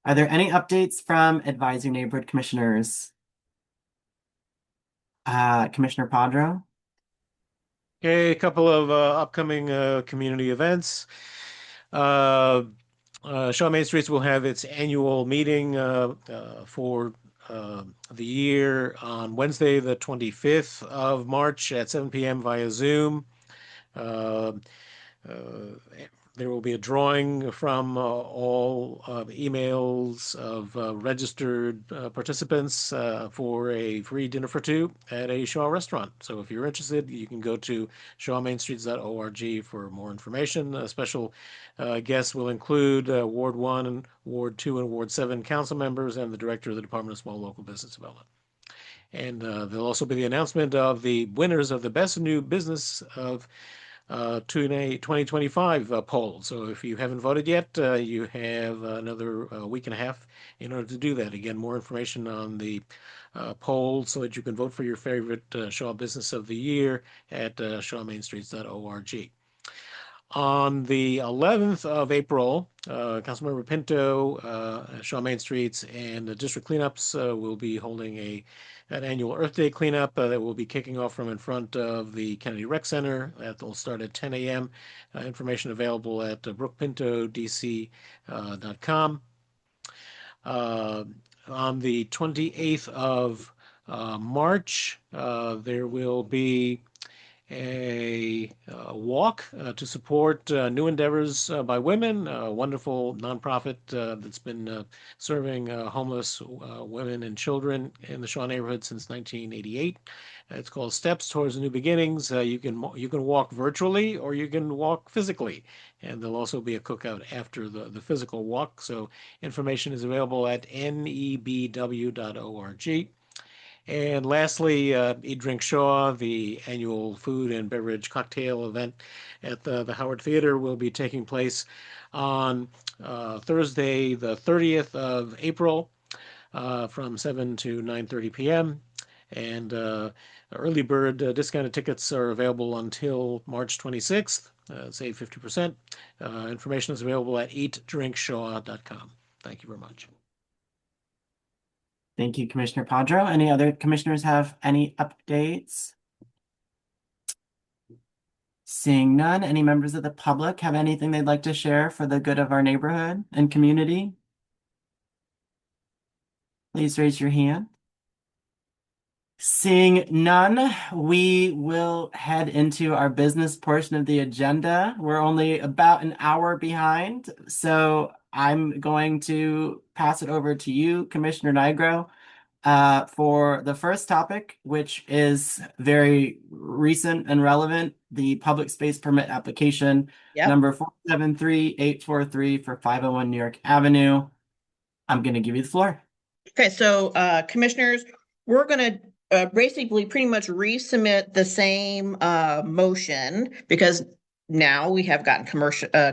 are there any updates from advisory neighborhood commissioners? Commissioner Padro? Okay, a couple of upcoming community events. Shaw Main Streets will have its annual meeting for the year on Wednesday, the 25th of March at 7 p.m. via Zoom. Uh, there will be a drawing from all emails of registered participants for a free dinner for two at a Shaw restaurant. So if you're interested, you can go to shawmainstreets.org for more information. Special guests will include Ward 1, Ward 2, and Ward 7 council members and the director of the Department of Small Local Business Development. And there'll also be the announcement of the winners of the Best New Business of 2025 poll. So if you haven't voted yet, you have another week and a half in order to do that. Again, more information on the poll so that you can vote for your favorite Shaw Business of the Year at shawmainstreets.org. On the 11th of April, Councilmember Pinto, Shaw Main Streets, and the district cleanups will be holding an annual Earth Day cleanup that will be kicking off from in front of the Kennedy Rec Center. That will start at 10 a.m. Information available at brookpintodc.com. On the 28th of March, there will be a walk to support new endeavors by women, a wonderful nonprofit that's been serving homeless women and children in the Shaw neighborhood since 1988. It's called Steps Towards New Beginnings. You can walk virtually or you can walk physically, and there'll also be a cookout after the physical walk. So information is available at nebw.org. And lastly, Eat Drink Shaw, the annual food and beverage cocktail event at the Howard Theater, will be taking place on Thursday, the 30th of April, from 7 to 9:30 p.m. And early bird discounted tickets are available until March 26th. Save 50%. Information is available at eatdrinkshaw.com. Thank you very much. Thank you, Commissioner Padro. Any other commissioners have any updates? Seeing none, any members of the public have anything they'd like to share for the good of our neighborhood and community? Please raise your hand. Seeing none, we will head into our business portion of the agenda. We're only about an hour behind, so I'm going to pass it over to you, Commissioner Nigro, for the first topic, which is very recent and relevant, the public space permit application number 473843 for 501 New York Avenue. I'm going to give you the floor. Okay, so commissioners, we're going to basically pretty much resubmit the same motion because now we have gotten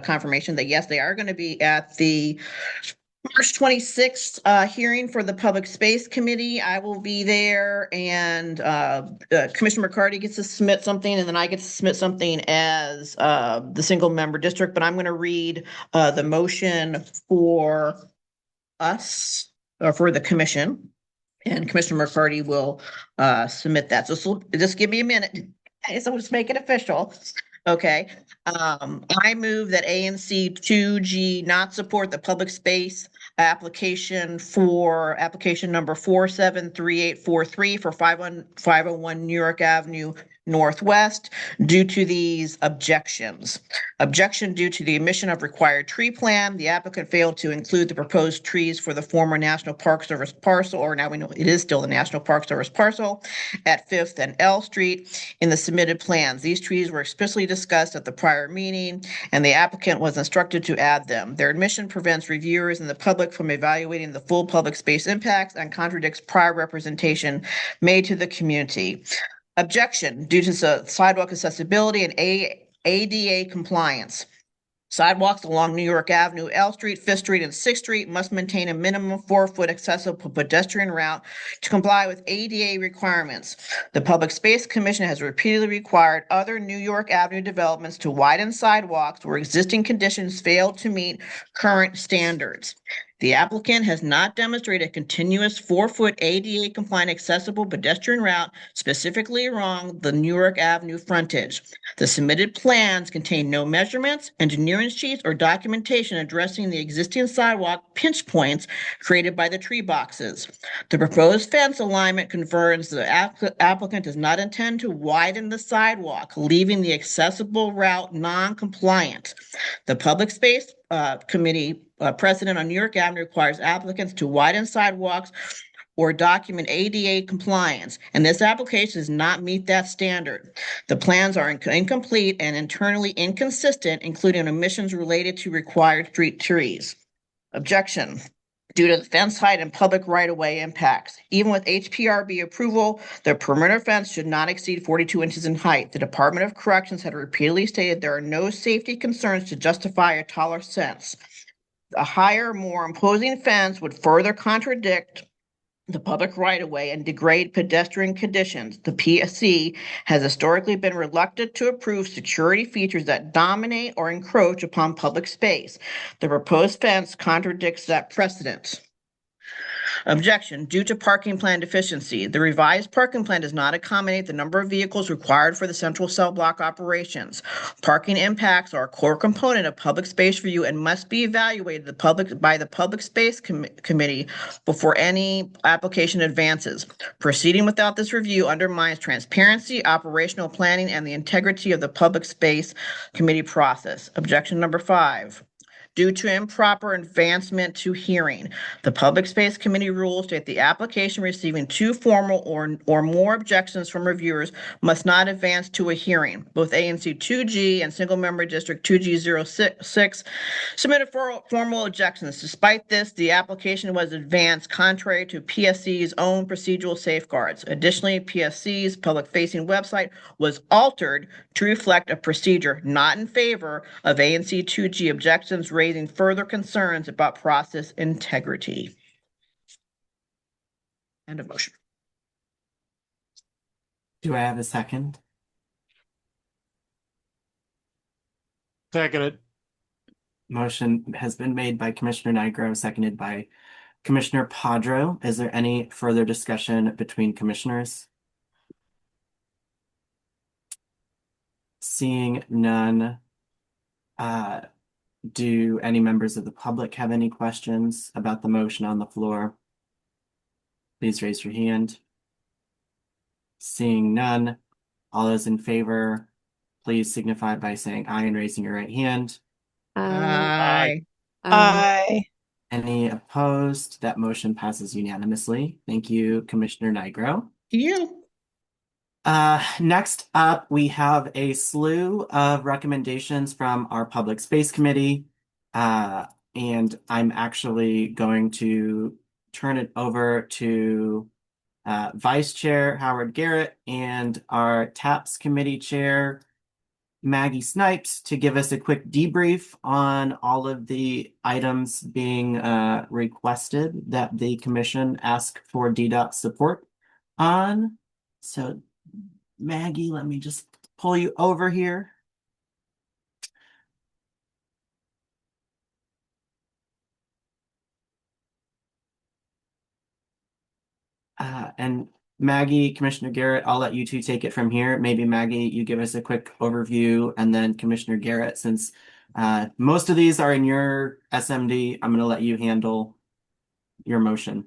confirmation that yes, they are going to be at the March 26th hearing for the Public Space Committee. I will be there, and Commissioner McCarty gets to submit something, and then I get to submit something as the single member district. But I'm going to read the motion for us, or for the commission, and Commissioner McCarty will submit that. So just give me a minute. So we'll just make it official. Okay. I move that ANC 2G not support the public space application for application number 473843 for 501 New York Avenue Northwest due to these objections. Objection due to the omission of required tree plan. The applicant failed to include the proposed trees for the former National Park Service parcel, or now we know it is still the National Park Service parcel, at 5th and L Street in the submitted plans. These trees were explicitly discussed at the prior meeting, and the applicant was instructed to add them. Their omission prevents reviewers and the public from evaluating the full public space impacts and contradicts prior representation made to the community. Objection due to sidewalk accessibility and ADA compliance. Sidewalks along New York Avenue, L Street, 5th Street, and 6th Street must maintain a minimum 4-foot accessible pedestrian route to comply with ADA requirements. The Public Space Commission has repeatedly required other New York Avenue developments to widen sidewalks where existing conditions fail to meet current standards. The applicant has not demonstrated a continuous 4-foot ADA compliant accessible pedestrian route specifically along the New York Avenue frontage. The submitted plans contain no measurements, engineering sheets, or documentation addressing the existing sidewalk pinch points created by the tree boxes. The proposed fence alignment confirms the applicant does not intend to widen the sidewalk, leaving the accessible route non-compliant. The Public Space Committee precedent on New York Avenue requires applicants to widen sidewalks or document ADA compliance, and this application does not meet that standard. The plans are incomplete and internally inconsistent, including omissions related to required street trees. Objection. due to the fence height and public right-of-way impacts. Even with HPRB approval, the perimeter fence should not exceed 42 inches in height. The Department of Corrections had repeatedly stated there are no safety concerns to justify a taller fence. A higher, more imposing fence would further contradict the public right-of-way and degrade pedestrian conditions. The PSC has historically been reluctant to approve security features that dominate or encroach upon public space. The proposed fence contradicts that precedent. Objection. Due to parking plan deficiency, the revised parking plan does not accommodate the number of vehicles required for the central cell block operations. Parking impacts are a core component of public space review and must be evaluated by the Public Space Committee before any application advances. Proceeding without this review undermines transparency, operational planning, and the integrity of the Public Space Committee process. Objection number 5. Due to improper advancement to hearing. The Public Space Committee rules state the application receiving 2 formal or more objections from reviewers must not advance to a hearing. Both ANC 2G and Single Member District 2G06 submitted formal objections. Despite this, the application was advanced contrary to PSC's own procedural safeguards. Additionally, PSC's public-facing website was altered to reflect a procedure not in favor of ANC 2G objections, raising further concerns about process integrity. End of motion. Do I have a second? Seconded. Motion has been made by Commissioner Nigro, seconded by Commissioner Padro. Is there any further discussion between commissioners? Seeing none, do any members of the public have any questions about the motion on the floor? Please raise your hand. Seeing none, all those in favor, please signify by saying aye and raising your right hand. Aye. Aye. Any opposed? That motion passes unanimously. Thank you, Commissioner Nigro. You. Next up, we have a slew of recommendations from our Public Space Committee. And I'm actually going to turn it over to Vice Chair Howard Garrett and our TAPS Committee Chair Maggie Snipes to give us a quick debrief on all of the items being requested that the Commission asked for DDOT support on. So Maggie, let me just pull you over here. And Maggie, Commissioner Garrett, I'll let you two take it from here. Maybe Maggie, you give us a quick overview, and then Commissioner Garrett, since most of these are in your SMD, I'm going to let you handle your motion.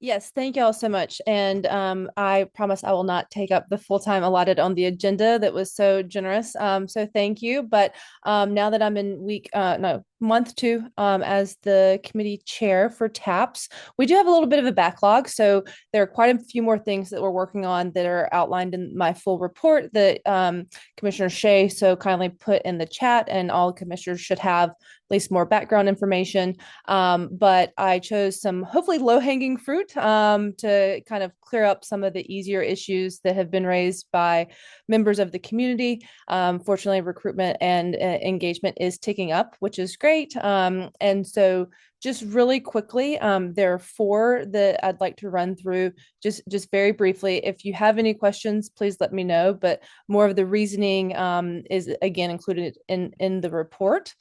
Yes, thank you all so much. And I promise I will not take up the full time allotted on the agenda that was so generous. So thank you. But now that I'm in month 2 as the committee chair for TAPS, we do have a little bit of a backlog. So there are quite a few more things that we're working on that are outlined in my full report that Commissioner Shea so kindly put in the chat, and all commissioners should have at least more background information. But I chose some hopefully low-hanging fruit to kind of clear up some of the easier issues that have been raised by members of the community. Fortunately, recruitment and engagement is ticking up, which is great. And so just really quickly, there are 4 that I'd like to run through just very briefly. If you have any questions, please let me know, but more of the reasoning is again included in the report.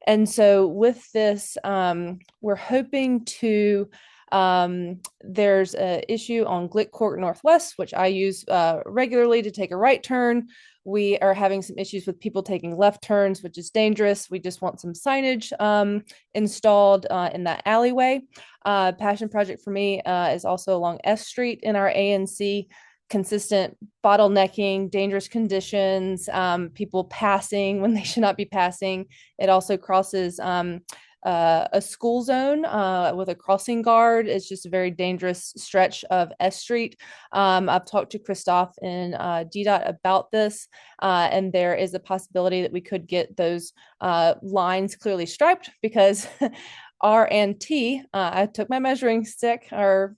And so with this, we're hoping to, there's an issue on Glick Court Northwest, which I use regularly to take a right turn. We are having some issues with people taking left turns, which is dangerous. We just want some signage installed in that alleyway. Passion project for me is also along S Street in our ANC. Consistent bottlenecking, dangerous conditions, people passing when they should not be passing. It also crosses a school zone with a crossing guard. It's just a very dangerous stretch of S Street. I've talked to Christoph and DDOT about this, and there is a possibility that we could get those lines clearly striped, because R&T, I took my measuring stick or,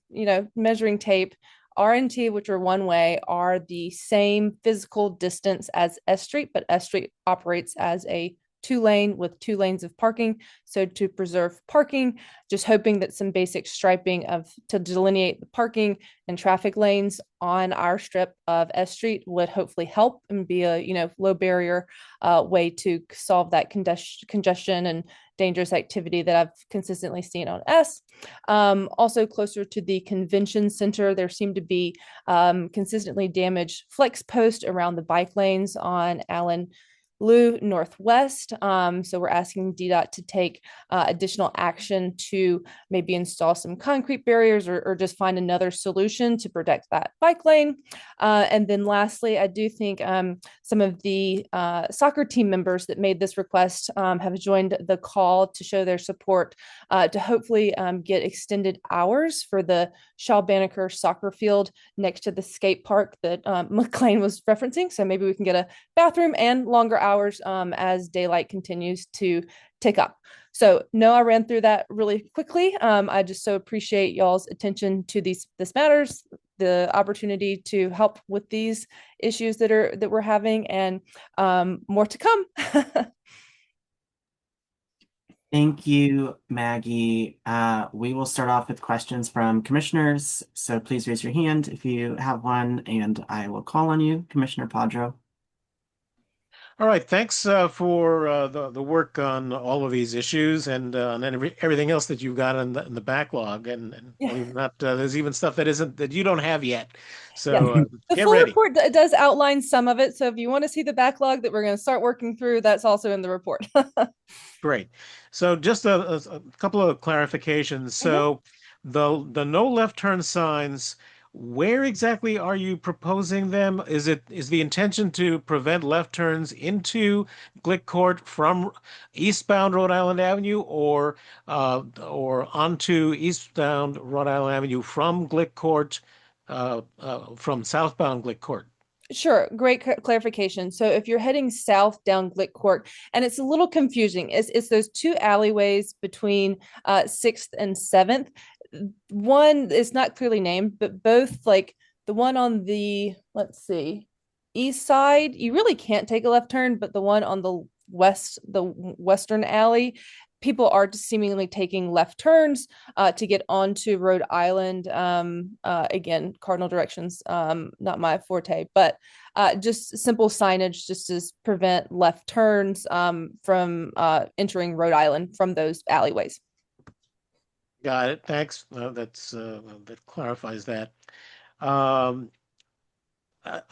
measuring tape. R&T, which are one way, are the same physical distance as S Street, but S Street operates as a two-lane with 2 lanes of parking. So to preserve parking, just hoping that some basic striping to delineate the parking and traffic lanes on our strip of S Street would hopefully help and be a low barrier way to solve that congestion and dangerous activity that I've consistently seen on S. Also closer to the convention center, there seem to be consistently damaged flex posts around the bike lanes on Allen Lou Northwest. So we're asking DDOT to take additional action to maybe install some concrete barriers or just find another solution to protect that bike lane. And then lastly, I do think some of the soccer team members that made this request have joined the call to show their support to hopefully get extended hours for the Shaw Banneker soccer field next to the skate park that McLean was referencing. So maybe we can get a bathroom and longer hours as daylight continues to tick up. So no, I ran through that really quickly. I just so appreciate y'all's attention to this matters, the opportunity to help with these issues that we're having, and more to come. Thank you, Maggie. We will start off with questions from commissioners. So please raise your hand if you have one, and I will call on you, Commissioner Padro. All right, thanks for the work on all of these issues and everything else that you've got in the backlog, and believe it or not, there's even stuff that you don't have yet. So the get full ready. report does outline some of it. So if you want to see the backlog that we're going to start working through, that's also in the report. Great. So just a couple of clarifications. So the no left turn signs, where exactly are you proposing them? Is the intention to prevent left turns into Glick Court from eastbound Rhode Island Avenue or onto eastbound Rhode Island Avenue from Glick Court, from southbound Glick Court? Sure, great clarification. So if you're heading south down Glick Court, and it's a little confusing, it's those two alleyways between 6th and 7th. One is not clearly named, but both, like the one on the, let's see, east side, you really can't take a left turn, but the one on the western alley, people are seemingly taking left turns to get onto Rhode Island. Again, cardinal directions, not my forte, but just simple signage just to prevent left turns from entering Rhode Island from those alleyways. Got it. Thanks. That clarifies that. I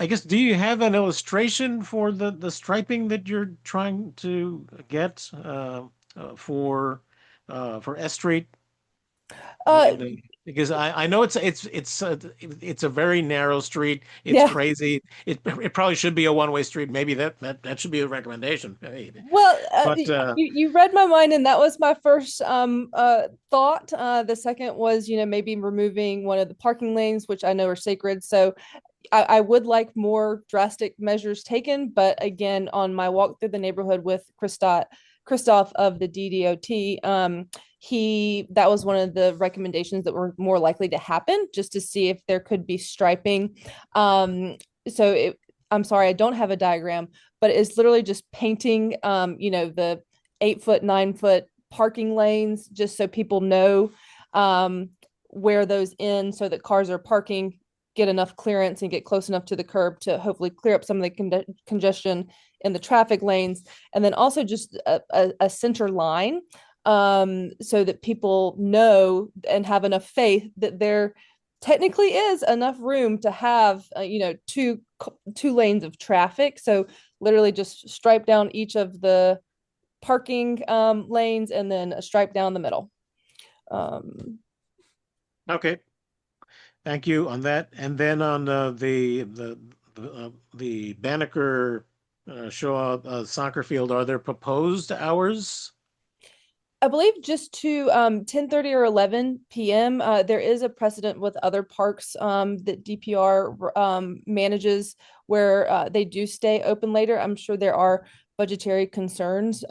guess, do you have an illustration for the striping that you're trying to get for S Street? Because I know it's a very narrow street. It's crazy. It probably should be a one-way street. Maybe that should be a recommendation. Well, but you read my mind, and that was my first thought. The second was, maybe removing one of the parking lanes, which I know are sacred. So I would like more drastic measures taken. But again, on my walk through the neighborhood with Christoph of the DDOT, that was one of the recommendations that were more likely to happen, just to see if there could be striping. I'm sorry, I don't have a diagram, but it's literally just painting, the 8-foot, 9-foot parking lanes, just so people know where those end, so that cars are parking, get enough clearance and get close enough to the curb to hopefully clear up some of the congestion in the traffic lanes. And then also just a center line, so that people know and have enough faith that there technically is enough room to have two lanes of traffic. So literally just stripe down each of the parking lanes and then a stripe down the middle. Okay, thank you on that. And then on the Banneker Shaw soccer field, are there proposed hours? I believe just to 10:30 or 11 p.m. There is a precedent with other parks that DPR manages where they do stay open later. I'm sure there are budgetary concerns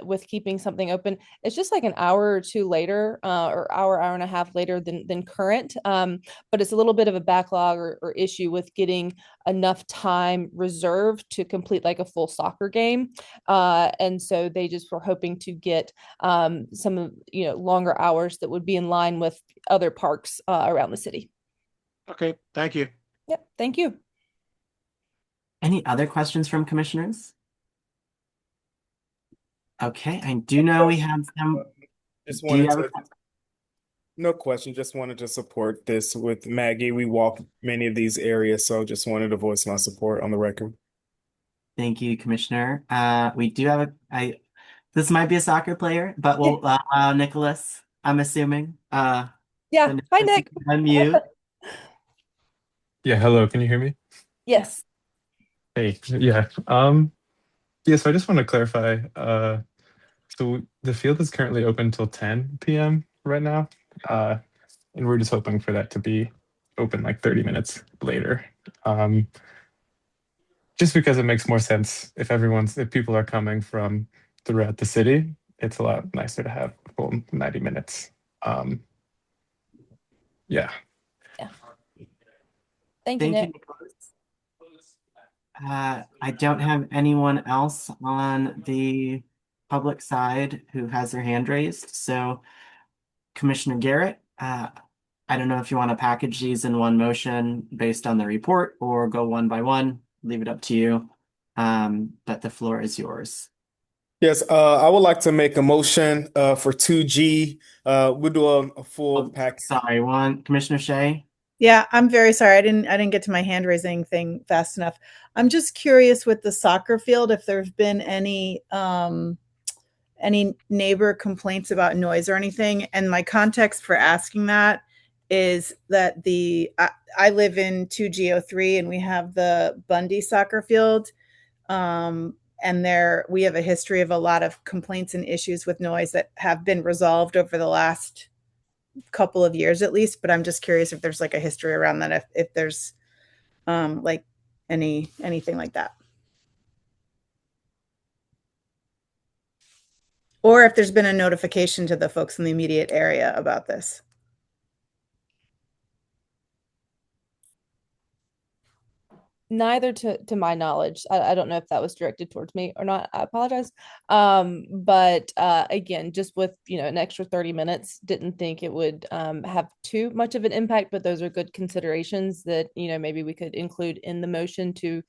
with keeping something open. It's just like an hour or two later, or hour and a half later than current. But it's a little bit of a backlog or issue with getting enough time reserved to complete like a full soccer game. And so they just were hoping to get some longer hours that would be in line with other parks around the city. Okay, thank you. Yep, thank you. Any other questions from commissioners? Okay, I do know we have some. Just Do you wanted have a to, no question, just wanted to support this with Maggie. We walk many of these areas, so just wanted to voice my support on the record. Thank you, Commissioner. We do have this might be a soccer player, but we'll Nicholas, I'm assuming. Yeah. Hi, Nick. Unmute. Yeah, hello, can you hear me? Yes. Hey, yeah. Yeah, so I just want to clarify. So the field is currently open till 10 p.m. right now. And we're just hoping for that to be open like 30 minutes later. Just because it makes more sense if people are coming from throughout the city, it's a lot nicer to have full 90 minutes. Yeah. Yeah. Thank you, Thank you, Nick. Nicholas. I don't have anyone else on the public side who has their hand raised. So, Commissioner Garrett, I don't know if you want to package these in one motion based on the report or go one by one. Leave it up to you. But the floor is yours. Yes, I would like to make a motion for 2G. We'll do a full pack. Sorry, Commissioner Shea. Yeah, I'm very sorry. I didn't get to my hand raising thing fast enough. I'm just curious with the soccer field if there's been any neighbor complaints about noise or anything. And my context for asking that is that I live in 2G03 and we have the Bundy soccer field. And we have a history of a lot of complaints and issues with noise that have been resolved over the last couple of years at least, but I'm just curious if there's like a history around that, if there's like anything like that, or if there's been a notification to the folks in the immediate area about this. Neither to my knowledge. I don't know if that was directed towards me or not. I apologize. But again, just with an extra 30 minutes, didn't think it would have too much of an impact, but those are good considerations that maybe we could include in the motion to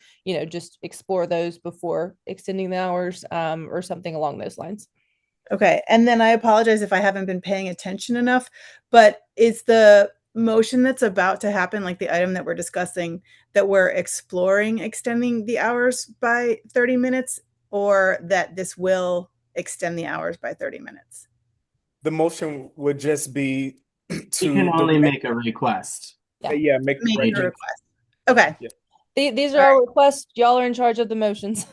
just explore those before extending the hours or something along those lines. Okay, and then I apologize if I haven't been paying attention enough, but is the motion that's about to happen, like the item that we're discussing, that we're exploring extending the hours by 30 minutes, or that this will extend the hours by 30 minutes? The motion would just be to You can only make a request. Yeah, make a the request. Okay. Yeah. These are our requests. Y'all are in charge of the motions.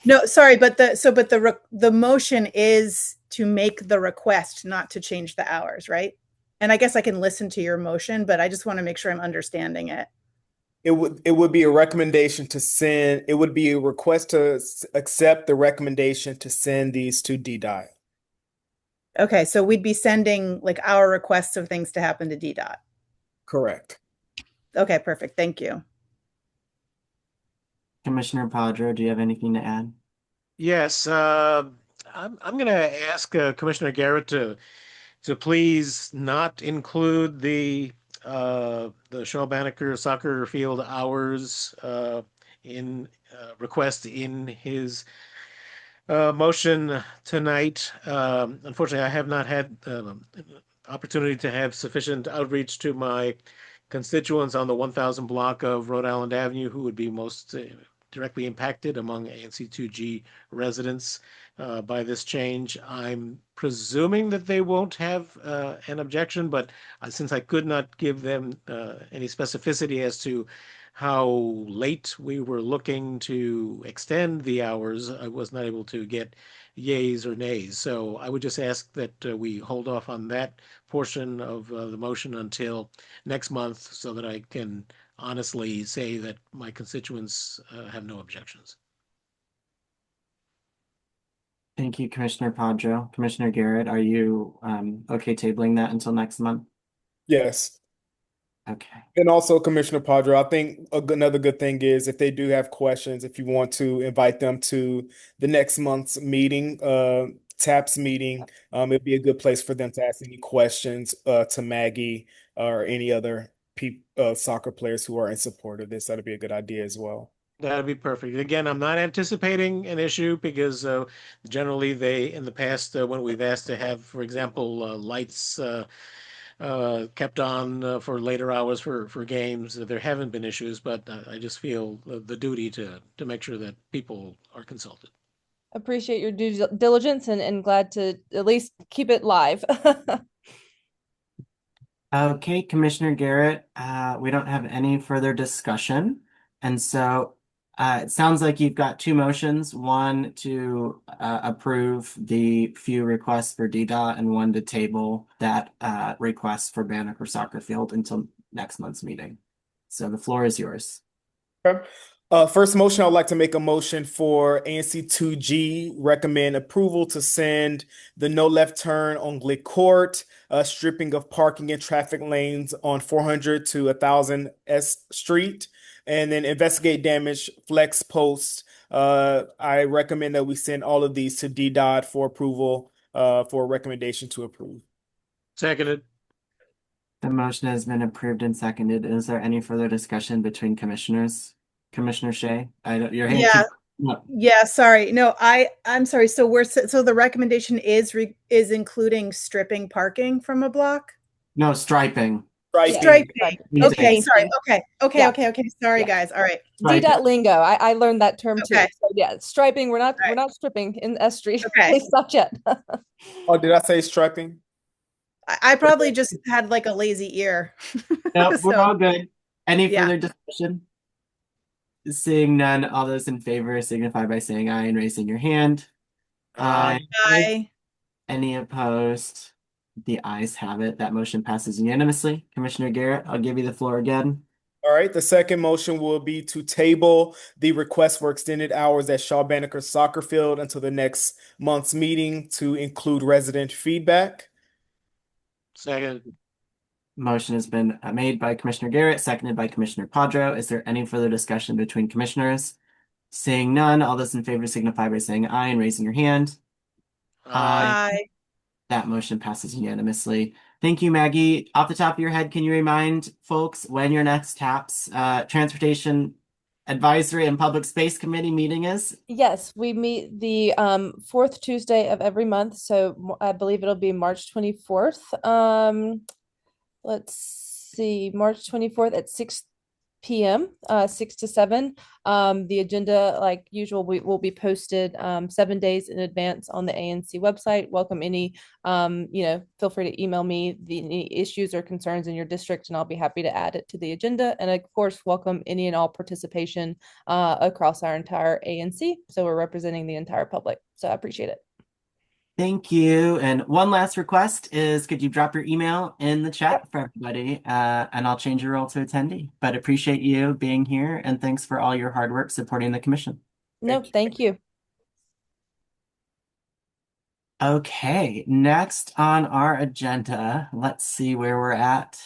No, sorry, but the motion is to make the request, not to change the hours, right? And I guess I can listen to your motion, but I just want to make sure I'm understanding it. It would be a recommendation to send. It would be a request to accept the recommendation to send these to DDOT. Okay, so we'd be sending like our requests of things to happen to DDOT. Correct. Okay, perfect. Thank you. Commissioner Padro, do you have anything to add? Yes, I'm going to ask Commissioner Garrett to please not include the Cheryl Banneker soccer field hours in request in his motion tonight. Unfortunately, I have not had opportunity to have sufficient outreach to my constituents on the 1000 block of Rhode Island Avenue who would be most directly impacted among ANC2G residents by this change. I'm presuming that they won't have an objection, but since I could not give them any specificity as to how late we were looking to extend the hours, I was not able to get yays or nays. So I would just ask that we hold off on that portion of the motion until next month so that I can honestly say that my constituents have no objections. Thank you, Commissioner Padro. Commissioner Garrett, are you okay tabling that until next month? Yes. Okay. And also, Commissioner Padre, I think another good thing is if they do have questions, if you want to invite them to the next month's meeting, TAPS meeting, it'd be a good place for them to ask any questions to Maggie or any other soccer players who are in support of this. That'd be a good idea as well. That'd be perfect. Again, I'm not anticipating an issue because generally in the past, when we've asked to have, for example, lights kept on for later hours for games, there haven't been issues, but I just feel the duty to make sure that people are consulted. Appreciate your due diligence and glad to at least keep it live. Okay, Commissioner Garrett, we don't have any further discussion. And so it sounds like you've got two motions, one to approve the few requests for DDOT and one to table that request for Banneker Soccer Field until next month's meeting. So the floor is yours. Okay. First motion, I'd like to make a motion for ANC 2G, recommend approval to send the no left turn on Glick Court, stripping of parking and traffic lanes on 400 to 1000 S Street, and then investigate damage flex posts. I recommend that we send all of these to DDOT for approval, for a recommendation to approve. Seconded. The motion has been approved and seconded. Is there any further discussion between commissioners? Commissioner Shea, your hand Yeah. keeps up. Yeah, sorry. No, I'm sorry. So the recommendation is including stripping parking from a block? No, striping. Striping. You Okay, did. sorry. Okay. Yeah. Sorry, Yeah. guys. All right. DDOT lingo. I learned that term too. Okay. So yeah, striping. We're not stripping in S Street. Okay. At least not yet. Oh, did I say striping? I probably just had like a lazy ear. No, we're So, all good. Any yeah. further discussion? Seeing none, all those in favor signify by saying aye and raising your hand. Aye. Aye. Any opposed? The ayes have it. That motion passes unanimously. Commissioner Garrett, I'll give you the floor again. All right, the second motion will be to table the request for extended hours at Shaw Banneker Soccer Field until the next month's meeting to include resident feedback. Second. Motion has been made by Commissioner Garrett, seconded by Commissioner Padro. Is there any further discussion between commissioners? Seeing none, all those in favor signify by saying aye and raising your hand. Aye. That motion passes unanimously. Thank you, Maggie. Off the top of your head, can you remind folks when your next TAPS Transportation Advisory and Public Space Committee meeting is? Yes, we meet the fourth Tuesday of every month. So I believe it'll be March 24th. Let's see, March 24th at 6 p.m., 6 to 7. The agenda, like usual, will be posted 7 days in advance on the ANC website. Welcome any, feel free to email me any issues or concerns in your district, and I'll be happy to add it to the agenda. And of course, welcome any and all participation across our entire ANC. So we're representing the entire public. So I appreciate it. Thank you. And one last request is could you drop your email in the chat for everybody? And I'll change your role to attendee. But appreciate you being here and thanks for all your hard work supporting the commission. No, thank you. Okay, next on our agenda, let's see where we're at.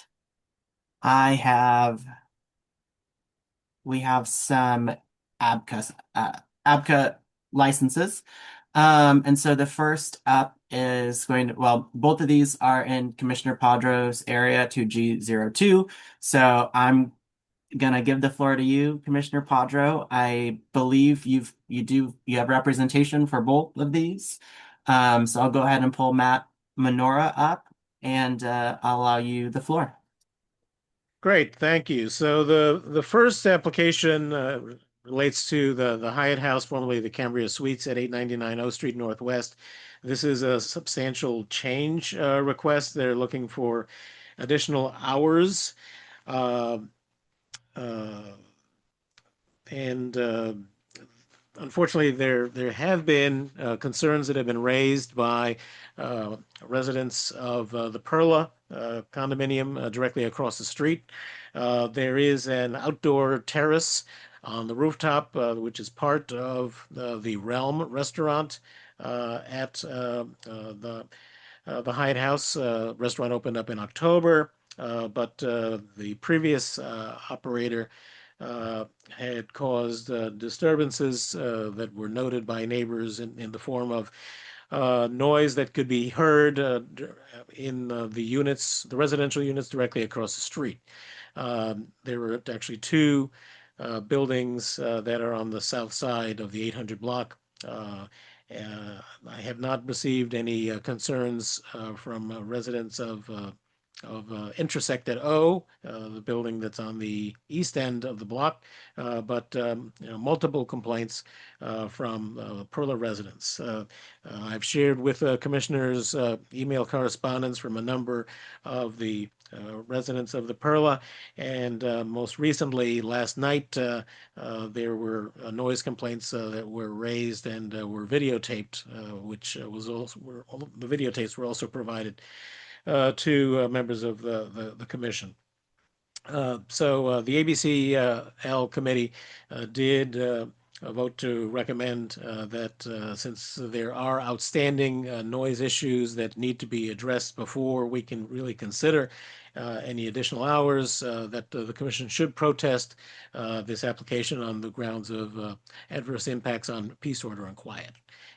We have some ABCA licenses. And so the first up is both of these are in Commissioner Padro's area 2G02. So I'm gonna give the floor to you, Commissioner Padro. I believe you have representation for both of these. So I'll go ahead and pull Matt Menora up and I'll allow you the floor. Great, thank you. So the first application relates to the Hyatt House, formerly the Cambria Suites at 899 O Street Northwest. This is a substantial change request. They're looking for additional hours. And unfortunately, there have been concerns that have been raised by residents of the Perla condominium directly across the street. There is an outdoor terrace on the rooftop, which is part of the Realm restaurant. at the Hyatt House restaurant opened up in October, but the previous operator had caused disturbances that were noted by neighbors in the form of noise that could be heard in the units, the residential units directly across the street. There were actually two buildings that are on the south side of the 800 block. I have not received any concerns from residents of Intersect at O, the building that's on the east end of the block, but multiple complaints from Perla residents. I've shared with commissioners email correspondence from a number of the residents of the Perla, and most recently, last night, there were noise complaints that were raised and were videotaped, which was also the videotapes were also provided to members of the commission. So the ABCL committee did vote to recommend that since there are outstanding noise issues that need to be addressed before we can really consider any additional hours, that the commission should protest this application on the grounds of adverse impacts on peace, order, and quiet.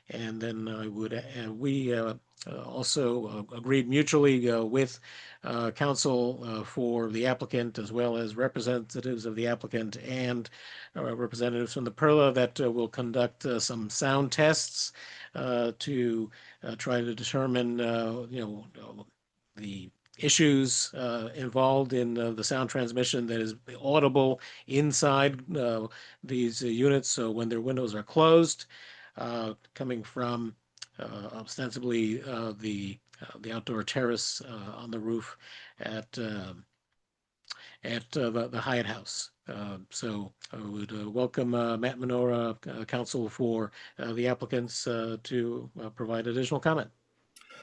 And then we also agreed mutually with counsel for the applicant, as well as representatives of the applicant and representatives from the Perla, that will conduct some sound tests to try to determine, the issues involved in the sound transmission that is audible inside these units. So when their windows are closed, coming from ostensibly the outdoor terrace on the roof at the Hyatt House. So I would welcome Matt Menora, counsel for the applicants, to provide additional comment.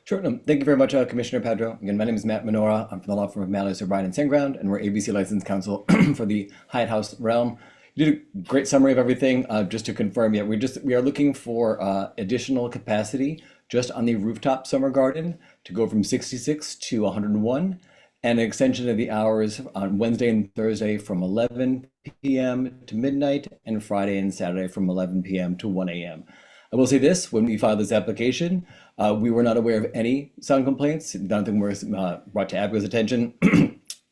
Sure. No, thank you very much, Commissioner Padro. Again, my name is Matt Menora. I'm from the law firm of Malleus O'Brien and Sandground, and we're ABC licensed counsel for the Hyatt House realm. You did a great summary of everything. Just to confirm, yeah, we are looking for additional capacity just on the rooftop summer garden to go from 66 to 101, and an extension of the hours on Wednesday and Thursday from 11 p.m. to midnight, and Friday and Saturday from 11 p.m. to 1 a.m. I will say this: when we filed this application, we were not aware of any sound complaints. Nothing was brought to ABCO's attention.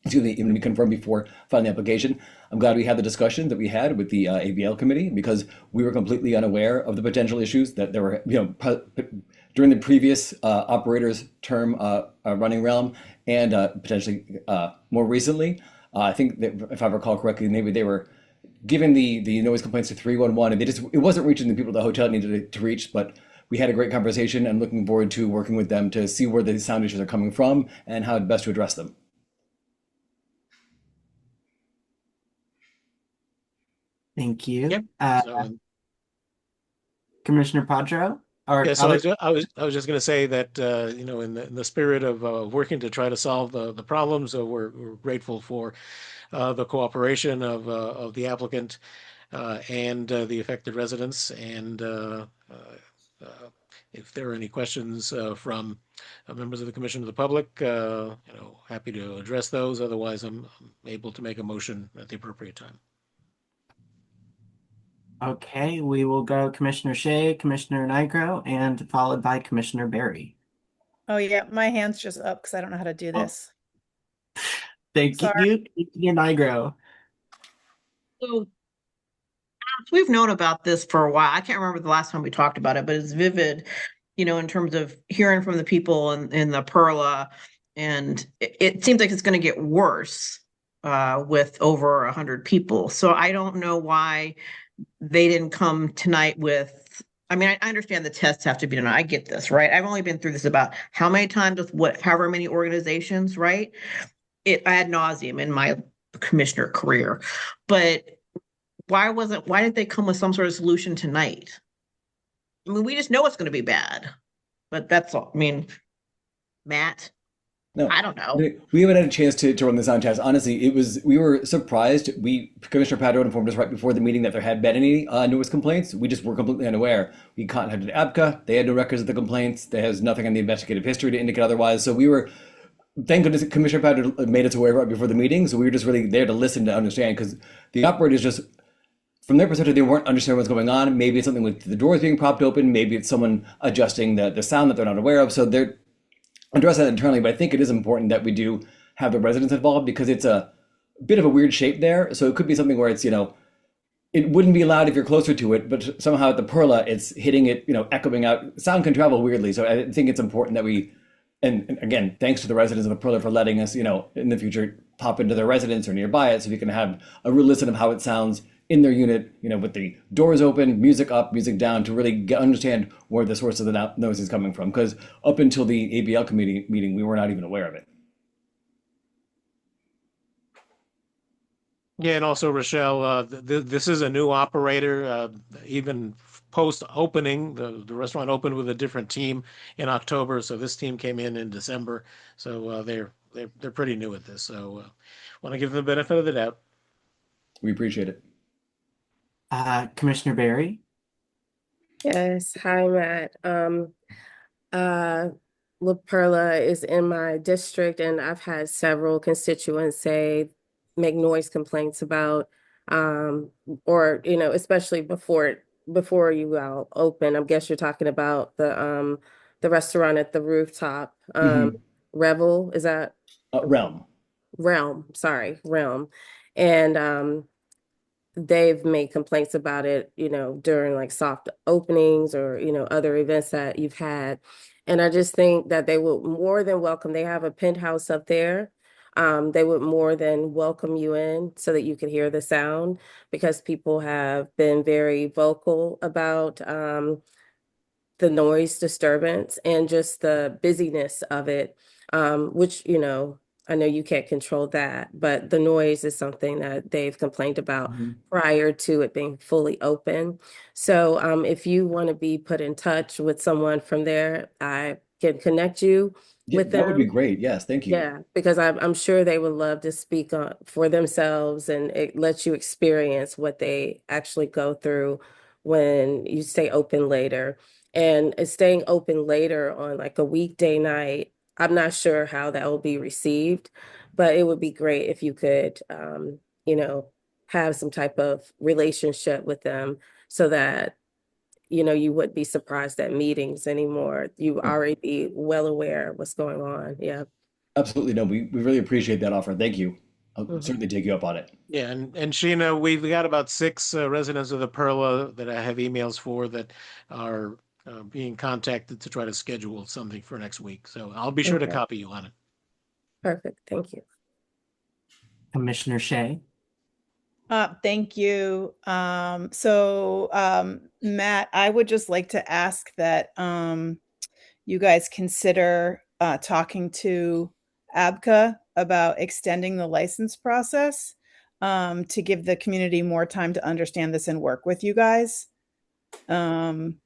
Excuse me, even to be confirmed before filing the application. I'm glad we had the discussion that we had with the ABL committee, because we were completely unaware of the potential issues that there were, during the previous operator's term running realm, and potentially more recently. I think that, if I recall correctly, maybe they were giving the noise complaints to 311, and it wasn't reaching the people the hotel needed to reach. But we had a great conversation, and looking forward to working with them to see where the sound issues are coming from and how best to address them. Thank you. Yep. Commissioner Padro? Yeah, so I was just going to say that in the spirit of working to try to solve the problems, we're grateful for the cooperation of the applicant and the affected residents. And if there are any questions from members of the Commission of the Public, happy to address those. Otherwise, I'm able to make a motion at the appropriate time. Okay, we will go Commissioner Shea, Commissioner Nigro, and followed by Commissioner Barry. Oh yeah, my hand's just up because I don't know how to do this. Thank you, Commissioner Nigro. So we've known about this for a while. I can't remember the last time we talked about it, but it's vivid, in terms of hearing from the people in the Perla, and it seems like it's going to get worse with over 100 people. So I don't know why they didn't come tonight with, I understand the tests have to be done. I get this, right? I've only been through this about how many times with however many organizations, right? Ad nauseum in my commissioner career. But why didn't they come with some sort of solution tonight? We just know it's going to be bad, but that's all. Matt? No, I don't know. we haven't had a chance to run the sound test. Honestly, we were surprised. Commissioner Padro informed us right before the meeting that there had been any noise complaints. We just were completely unaware. We contacted ABCA. They had no records of the complaints. There has nothing on the investigative history to indicate otherwise. So we were, thank goodness, Commissioner Padro made us aware right before the meeting. So we were just really there to listen to understand because the operators just, from their perspective, they weren't understanding what's going on. Maybe it's something with the doors being propped open. Maybe it's someone adjusting the sound that they're not aware of. So they're address that internally, but I think it is important that we do have the residents involved because it's a bit of a weird shape there. So it could be something where it's, it wouldn't be loud if you're closer to it, but somehow at the perla, it's hitting it, echoing out. Sound can travel weirdly. So I think it's important that we, and again, thanks to the residents of the perla for letting us, in the future, pop into their residence or nearby it so we can have a real listen of how it sounds in their unit, with the doors open, music up, music down, to really understand where the source of the noise is coming from. Because up until the ABL committee meeting, we were not even aware of it. Yeah, and also Rochelle, this is a new operator. Even post opening, the restaurant opened with a different team in October, so this team came in December. So they're pretty new at this. So want to give them the benefit of the doubt. We appreciate it. Commissioner Barry? Yes, hi Matt. La Perla is in my district, and I've had several constituents make noise complaints about, or especially before you all open. I guess you're talking about the restaurant at the rooftop, Revel, is that Realm? Realm, sorry, Realm, and they've made complaints about it, during like soft openings or, other events that you've had. And I just think that they would more than welcome. They have a penthouse up there. They would more than welcome you in so that you could hear the sound because people have been very vocal about the noise disturbance and just the busyness of it, which, I know you can't control that, but the noise is something that they've complained about prior to it being fully open. So if you want to be put in touch with someone from there, I can connect you with That would be them. great. Yes, thank you. Yeah, because I'm sure they would love to speak for themselves and it lets you experience what they actually go through when you stay open later. And staying open later on like a weekday night, I'm not sure how that will be received, but it would be great if you could, you know, have some type of relationship with them so that you wouldn't be surprised at meetings anymore. You Oh, already be well aware of what's going on. Yeah. absolutely. No, we really appreciate that offer. Thank you. I'll Mhm. certainly take you up on it. Yeah, and Sheena, we've got about six residents of the Perla that I have emails for that are being contacted to try to schedule something for next week. So I'll be sure to Okay. copy you on it. Perfect. Thank you. Commissioner Shea? Thank you. Matt, I would just like to ask that you guys consider talking to ABCA about extending the license process to give the community more time to understand this and work with you guys. Um,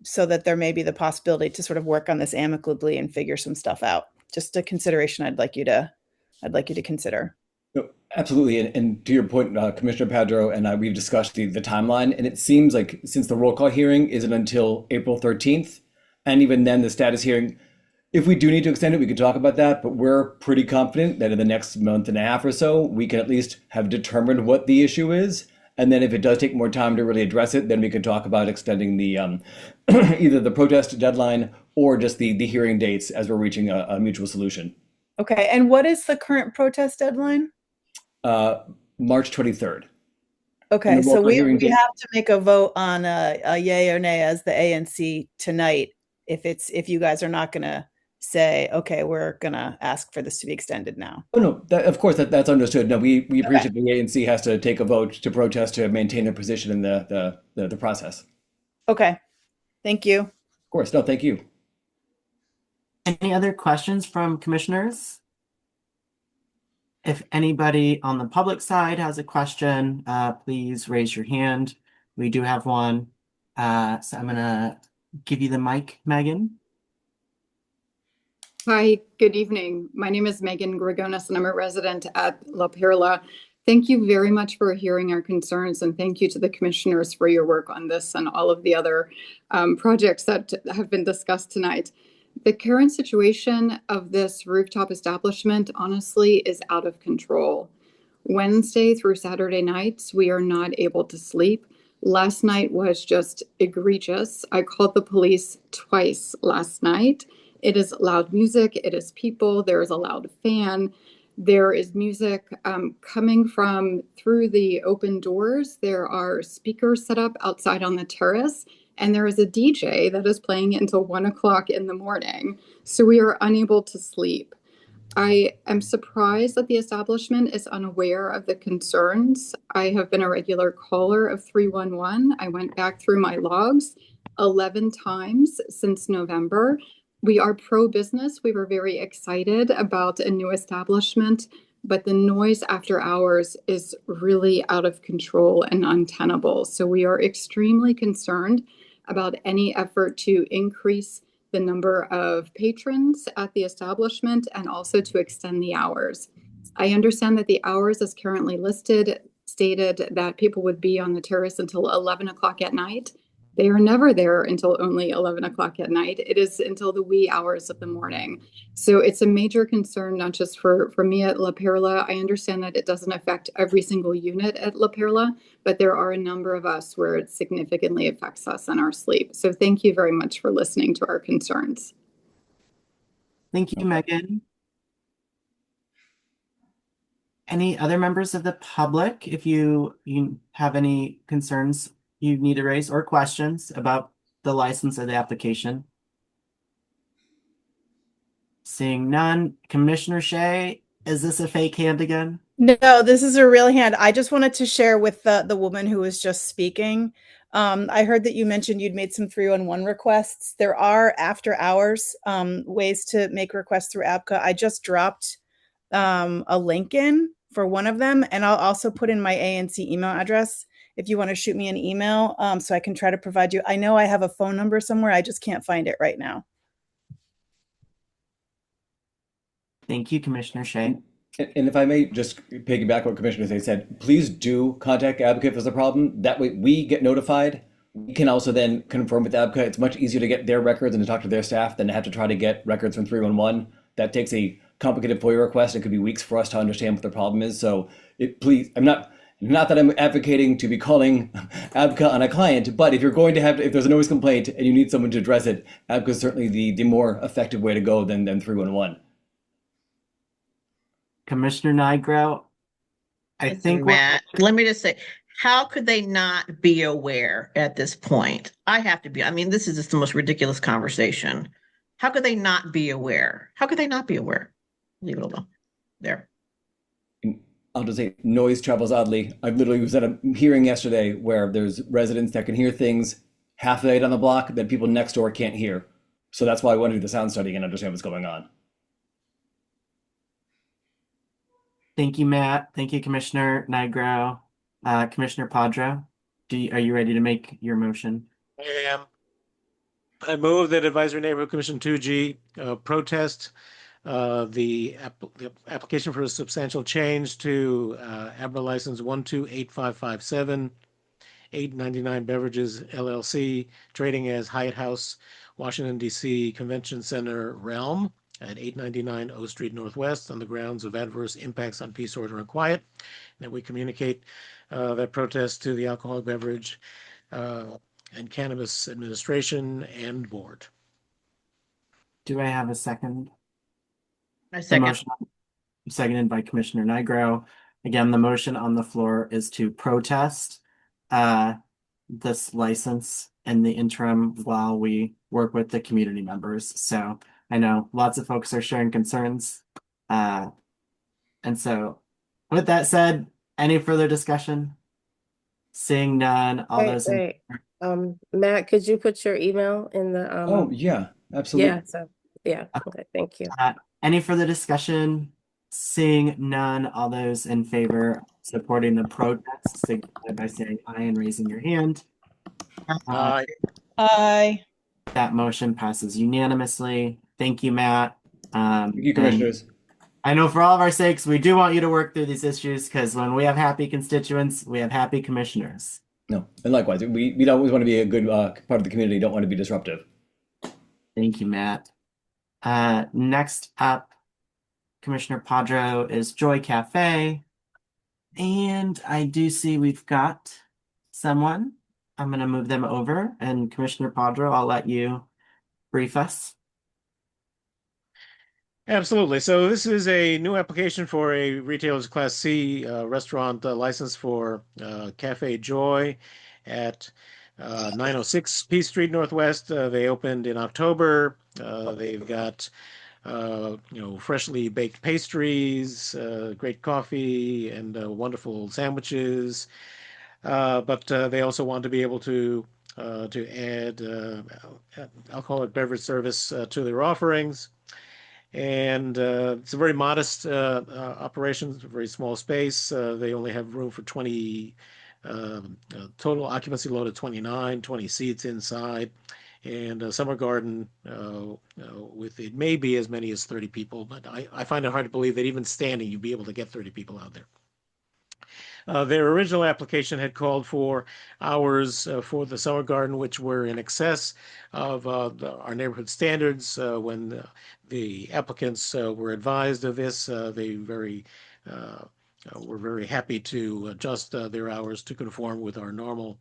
so that there may be the possibility to sort of work on this amicably and figure some stuff out. Just a consideration I'd like you to consider. No, absolutely. And to your point, Commissioner Padro and I, we've discussed the timeline, and it seems like since the roll call hearing isn't until April 13th, and even then the status hearing, if we do need to extend it, we can talk about that, but we're pretty confident that in the next month and a half or so, we can at least have determined what the issue is. And then if it does take more time to really address it, then we can talk about extending the either the protest deadline or just the hearing dates as we're reaching a mutual solution. Okay, and what is the current protest deadline? Uh, March 23rd. And the Okay, roll so call we hearing we date. have to make a vote on a yay or nay as the ANC tonight if you guys are not gonna say, okay, we're gonna ask for this to be extended now. Oh no, of course that's understood. No, we Okay. appreciate the ANC has to take a vote to protest to maintain their position in the process. Of Okay. Thank you. course, no, thank you. Any other questions from commissioners? If anybody on the public side has a question, please raise your hand. We do have one. So I'm gonna give you the mic, Megan. Hi, good evening. My name is Megan Gregonis, and I'm a resident at La Perla. Thank you very much for hearing our concerns, and thank you to the commissioners for your work on this and all of the other projects that have been discussed tonight. The current situation of this rooftop establishment, honestly, is out of control. Wednesday through Saturday nights, we are not able to sleep. Last night was just egregious. I called the police twice last night. It is loud music, it is people, there is a loud fan, there is music coming from through the open doors. There are speakers set up outside on the terrace, and there is a DJ that is playing until 1 o'clock in the morning. So we are unable to sleep. I am surprised that the establishment is unaware of the concerns. I have been a regular caller of 311. I went back through my logs 11 times since November. We are pro-business. We were very excited about a new establishment, but the noise after hours is really out of control and untenable. So we are extremely concerned about any effort to increase the number of patrons at the establishment and also to extend the hours. I understand that the hours as currently listed stated that people would be on the terrace until 11 o'clock at night. They are never there until only 11 o'clock at night. It is until the wee hours of the morning. So it's a major concern, not just for me at La Perla. I understand that it doesn't affect every single unit at La Perla, but there are a number of us where it significantly affects us and our sleep. So thank you very much for listening to our concerns. Thank you, Megan. Any other members of the public, if you have any concerns you need to raise or questions about the license or the application? Seeing none. Commissioner Shea, is this a fake hand again? No, this is a real hand. I just wanted to share with the woman who was just speaking. I heard that you mentioned you'd made some 311 requests. There are after hours ways to make requests through APCA. I just dropped a link in for one of them, and I'll also put in my ANC email address if you want to shoot me an email so I can try to provide you. I know I have a phone number somewhere. I just can't find it right now. Thank you, Commissioner Shea. And if I may just piggyback what Commissioner Zay said, please do contact Advocate if there's a problem. That way we get notified. We can also then confirm with Advocate. It's much easier to get their records and to talk to their staff than to have to try to get records from 311. That takes a complicated FOIA request. It could be weeks for us to understand what the problem is. So please, not that I'm advocating to be calling Advocate on a client, but if you're going to have, if there's a noise complaint and you need someone to address it, Advocate is certainly the more effective way to go than 311. Commissioner Nigro, I think Matt, let me just say, how could they not be aware at this point? I have to be. I mean, this is just the most ridiculous conversation. How could they not be aware? How could they not be aware? Leave it alone. There. I'll just say noise travels oddly. I literally was at a hearing yesterday where there's residents that can hear things half the night on the block that people next door can't hear. So that's why I want to do the sound study and understand what's going on. Thank you, Matt. Thank you, Commissioner Nigro. Commissioner Padra, are you ready to make your motion? I am. I move that Advisory Neighborhood Commission 2G protest the application for a substantial change to ABRA license 128557, 899 Beverages LLC, trading as Hyatt House, Washington, D.C. Convention Center Realm at 899 O Street Northwest on the grounds of adverse impacts on peace, order, and quiet. That we communicate that protest to the Alcoholic Beverage and Cannabis Administration and Board. Do I have a second? I second. The motion, seconded by Commissioner Nigro. Again, the motion on the floor is to protest this license in the interim while we work with the community members. So I know lots of folks are sharing concerns. And so with that said, any further discussion? Seeing none, all those in Matt, could you put your email in the Oh yeah, absolutely. Okay, thank you. Any further discussion? Seeing none, all those in favor supporting the protest signify by saying aye and raising your hand. Aye. Aye. That motion passes unanimously. Thank you, Matt. Thank you, And commissioners. I know for all of our sakes, we do want you to work through these issues because when we have happy constituents, we have happy commissioners. No, and likewise, we always want to be a good part of the community. Don't want to be disruptive. Thank you, Matt. Next up, Commissioner Padro is Joy Cafe. And I do see we've got someone. I'm going to move them over. And Commissioner Padro, I'll let you brief us. Absolutely. So this is a new application for a retailer's Class C restaurant license for Cafe Joy at 906 P Street Northwest. They opened in October. They've got freshly baked pastries, great coffee, and wonderful sandwiches. But they also want to be able to add alcoholic beverage service to their offerings. And it's a very modest operation, a very small space. They only have room for 20, total occupancy load of 29, 20 seats inside, and a summer garden with it may be as many as 30 people, but I find it hard to believe that even standing you'd be able to get 30 people out there. Their original application had called for hours for the summer garden, which were in excess of our neighborhood standards. When the applicants were advised of this, they were very happy to adjust their hours to conform with our normal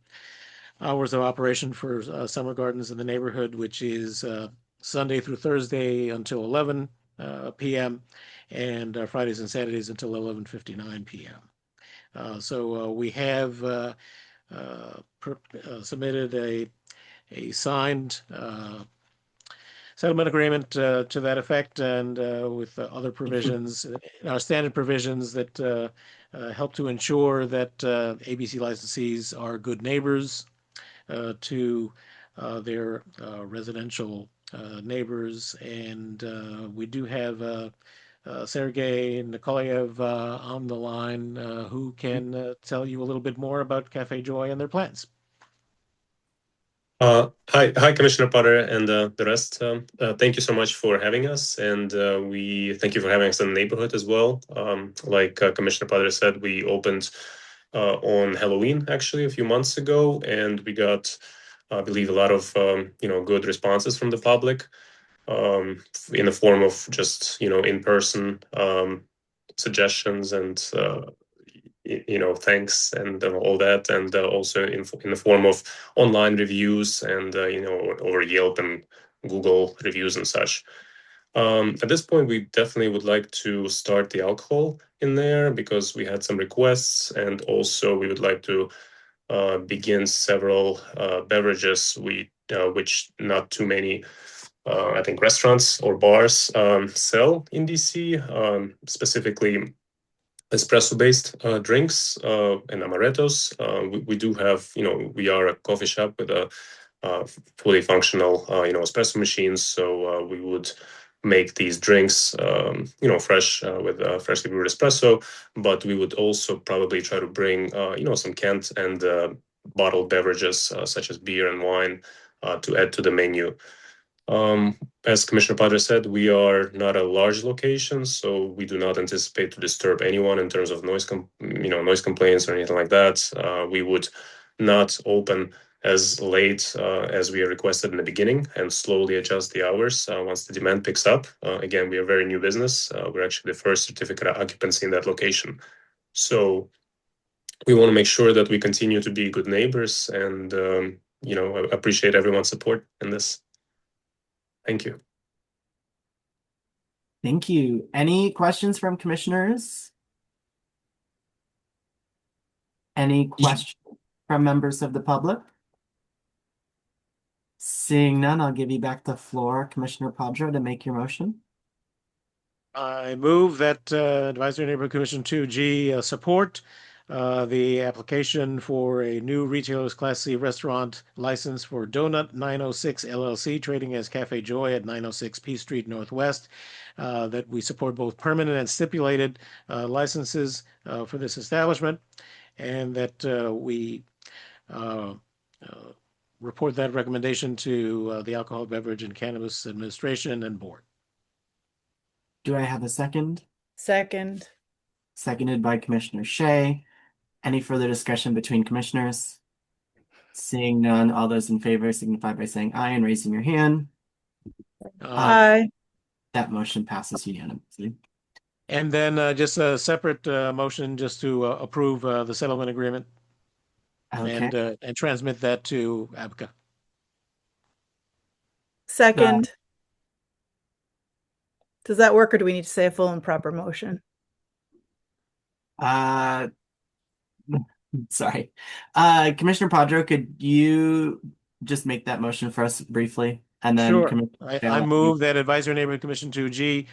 hours of operation for summer gardens in the neighborhood, which is Sunday through Thursday until 11 p.m. and Fridays and Saturdays until 11:59 p.m. So we have submitted a signed settlement agreement to that effect, and with other provisions, our standard provisions that help to ensure that ABC licensees are good neighbors to their residential neighbors. And we do have Sergey Nikolaev on the line, who can tell you a little bit more about Cafe Joy and their plans. Hi, Commissioner Potter and the rest. Thank you so much for having us, and we thank you for having us in the neighborhood as well. Like Commissioner Potter said, we opened on Halloween actually a few months ago, and we got, I believe, a lot of good responses from the public in the form of just in-person suggestions and thanks and all that, and also in the form of online reviews and over Yelp and Google reviews and such. At this point, we definitely would like to start the alcohol in there because we had some requests, and also we would like to begin several beverages which not too many I think restaurants or bars sell in DC, specifically espresso-based drinks and amarettos. We do have, we are a coffee shop with a fully functional, espresso machines. So we would make these drinks, fresh with freshly brewed espresso. But we would also probably try to bring, some canned and bottled beverages such as beer and wine to add to the menu. As Commissioner Padre said, we are not a large location, so we do not anticipate to disturb anyone in terms of noise complaints or anything like that. We would not open as late as we requested in the beginning and slowly adjust the hours once the demand picks up. Again, we are a very new business. We're actually the first certificate of occupancy in that location. So we want to make sure that we continue to be good neighbors and, appreciate everyone's support in this. Thank you. Thank you. Any questions from commissioners? Any questions from members of the public? Seeing none, I'll give you back the floor, Commissioner Padro, to make your motion. I move that Advisory Neighborhood Commission 2G support the application for a new retailer's Class C restaurant license for Donut 906 LLC, trading as Cafe Joy at 906 P Street Northwest. That we support both permanent and stipulated licenses for this establishment, and that we report that recommendation to the Alcohol, Beverage, and Cannabis Administration and Board. Do I have a second? Second. Seconded by Commissioner Shea. Any further discussion between commissioners? Seeing none, all those in favor signify by saying aye and raising your hand. Aye. That motion passes unanimously. And then just a separate motion just to approve the settlement agreement Okay. and transmit that to ABCA. Second. Does that work, or do we need to say a full and proper motion? Sorry. Commissioner Padro, could you just make that motion for us briefly? And then Sure. Commissioner I move that Advisory Neighborhood Commission 2G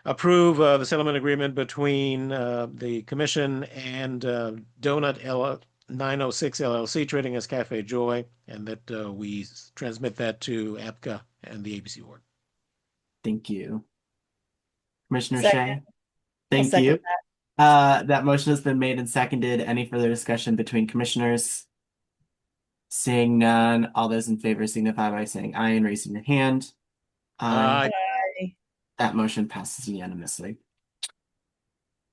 approve the settlement agreement between the commission and Donut 906 LLC, trading as Cafe Joy, and that we transmit that to APCA and the ABC board. Thank you. Commissioner Second. Shea? Thank second you. That motion has been made and seconded. Any further discussion between commissioners? Seeing none, all those in favor signify by saying aye and raising your hand. Aye. That motion passes unanimously.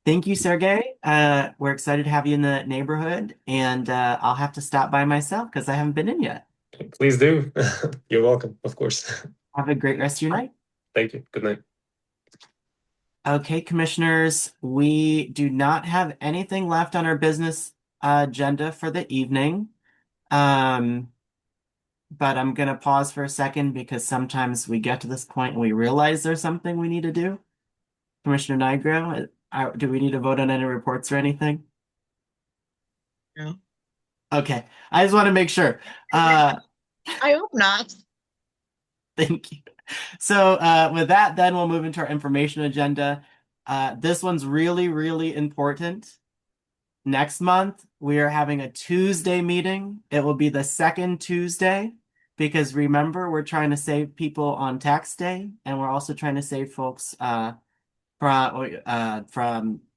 Thank you, Sergey. We're excited to have you in the neighborhood, and I'll have to stop by myself because I haven't been in yet. Please do. You're welcome, of course. Have a great rest of your night. Thank you. Good night. Okay, commissioners, we do not have anything left on our business agenda for the evening. But I'm gonna pause for a second because sometimes we get to this point and we realize there's something we need to do. Commissioner Nigro, do we need to vote on any reports or anything? No. Okay, I just want to make sure. I hope not. Thank you. So with that, then we'll move into our information agenda. This one's really, really important. Next month, we are having a Tuesday meeting. It will be the second Tuesday because remember, we're trying to save people on tax day, and we're also trying to save folks from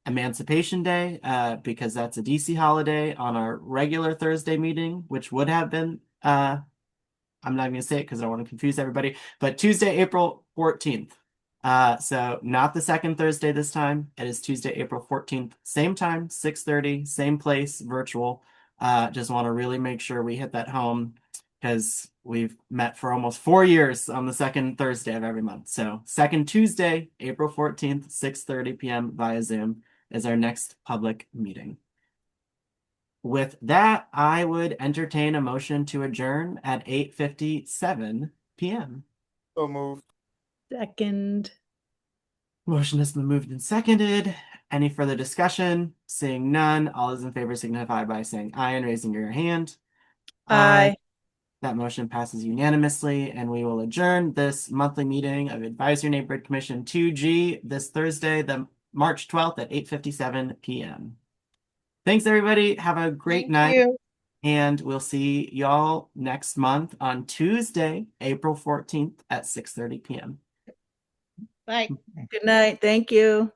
Emancipation Day because that's a DC holiday on our regular Thursday meeting, which would have been I'm not going to say it because I don't want to confuse everybody, but Tuesday, April 14th. So not the second Thursday this time. It is Tuesday, April 14th. Same time, 6:30, same place, virtual. Just want to really make sure we hit that home because we've met for almost 4 years on the second Thursday of every month. So second Tuesday, April 14th, 6:30 p.m. via Zoom is our next public meeting. With that, I would entertain a motion to adjourn at 8:57 p.m. So moved. Second. Motion has been moved and seconded. Any further discussion? Seeing none, all those in favor signify by saying aye and raising your hand. Aye. That motion passes unanimously, and we will adjourn this monthly meeting of Advisory Neighborhood Commission 2G this Thursday, the March 12th at 8:57 p.m. Thanks, everybody. Have a great night. you. And we'll see y'all next month on Tuesday, April 14th at 6:30 p.m. Bye. Good night. Thank you.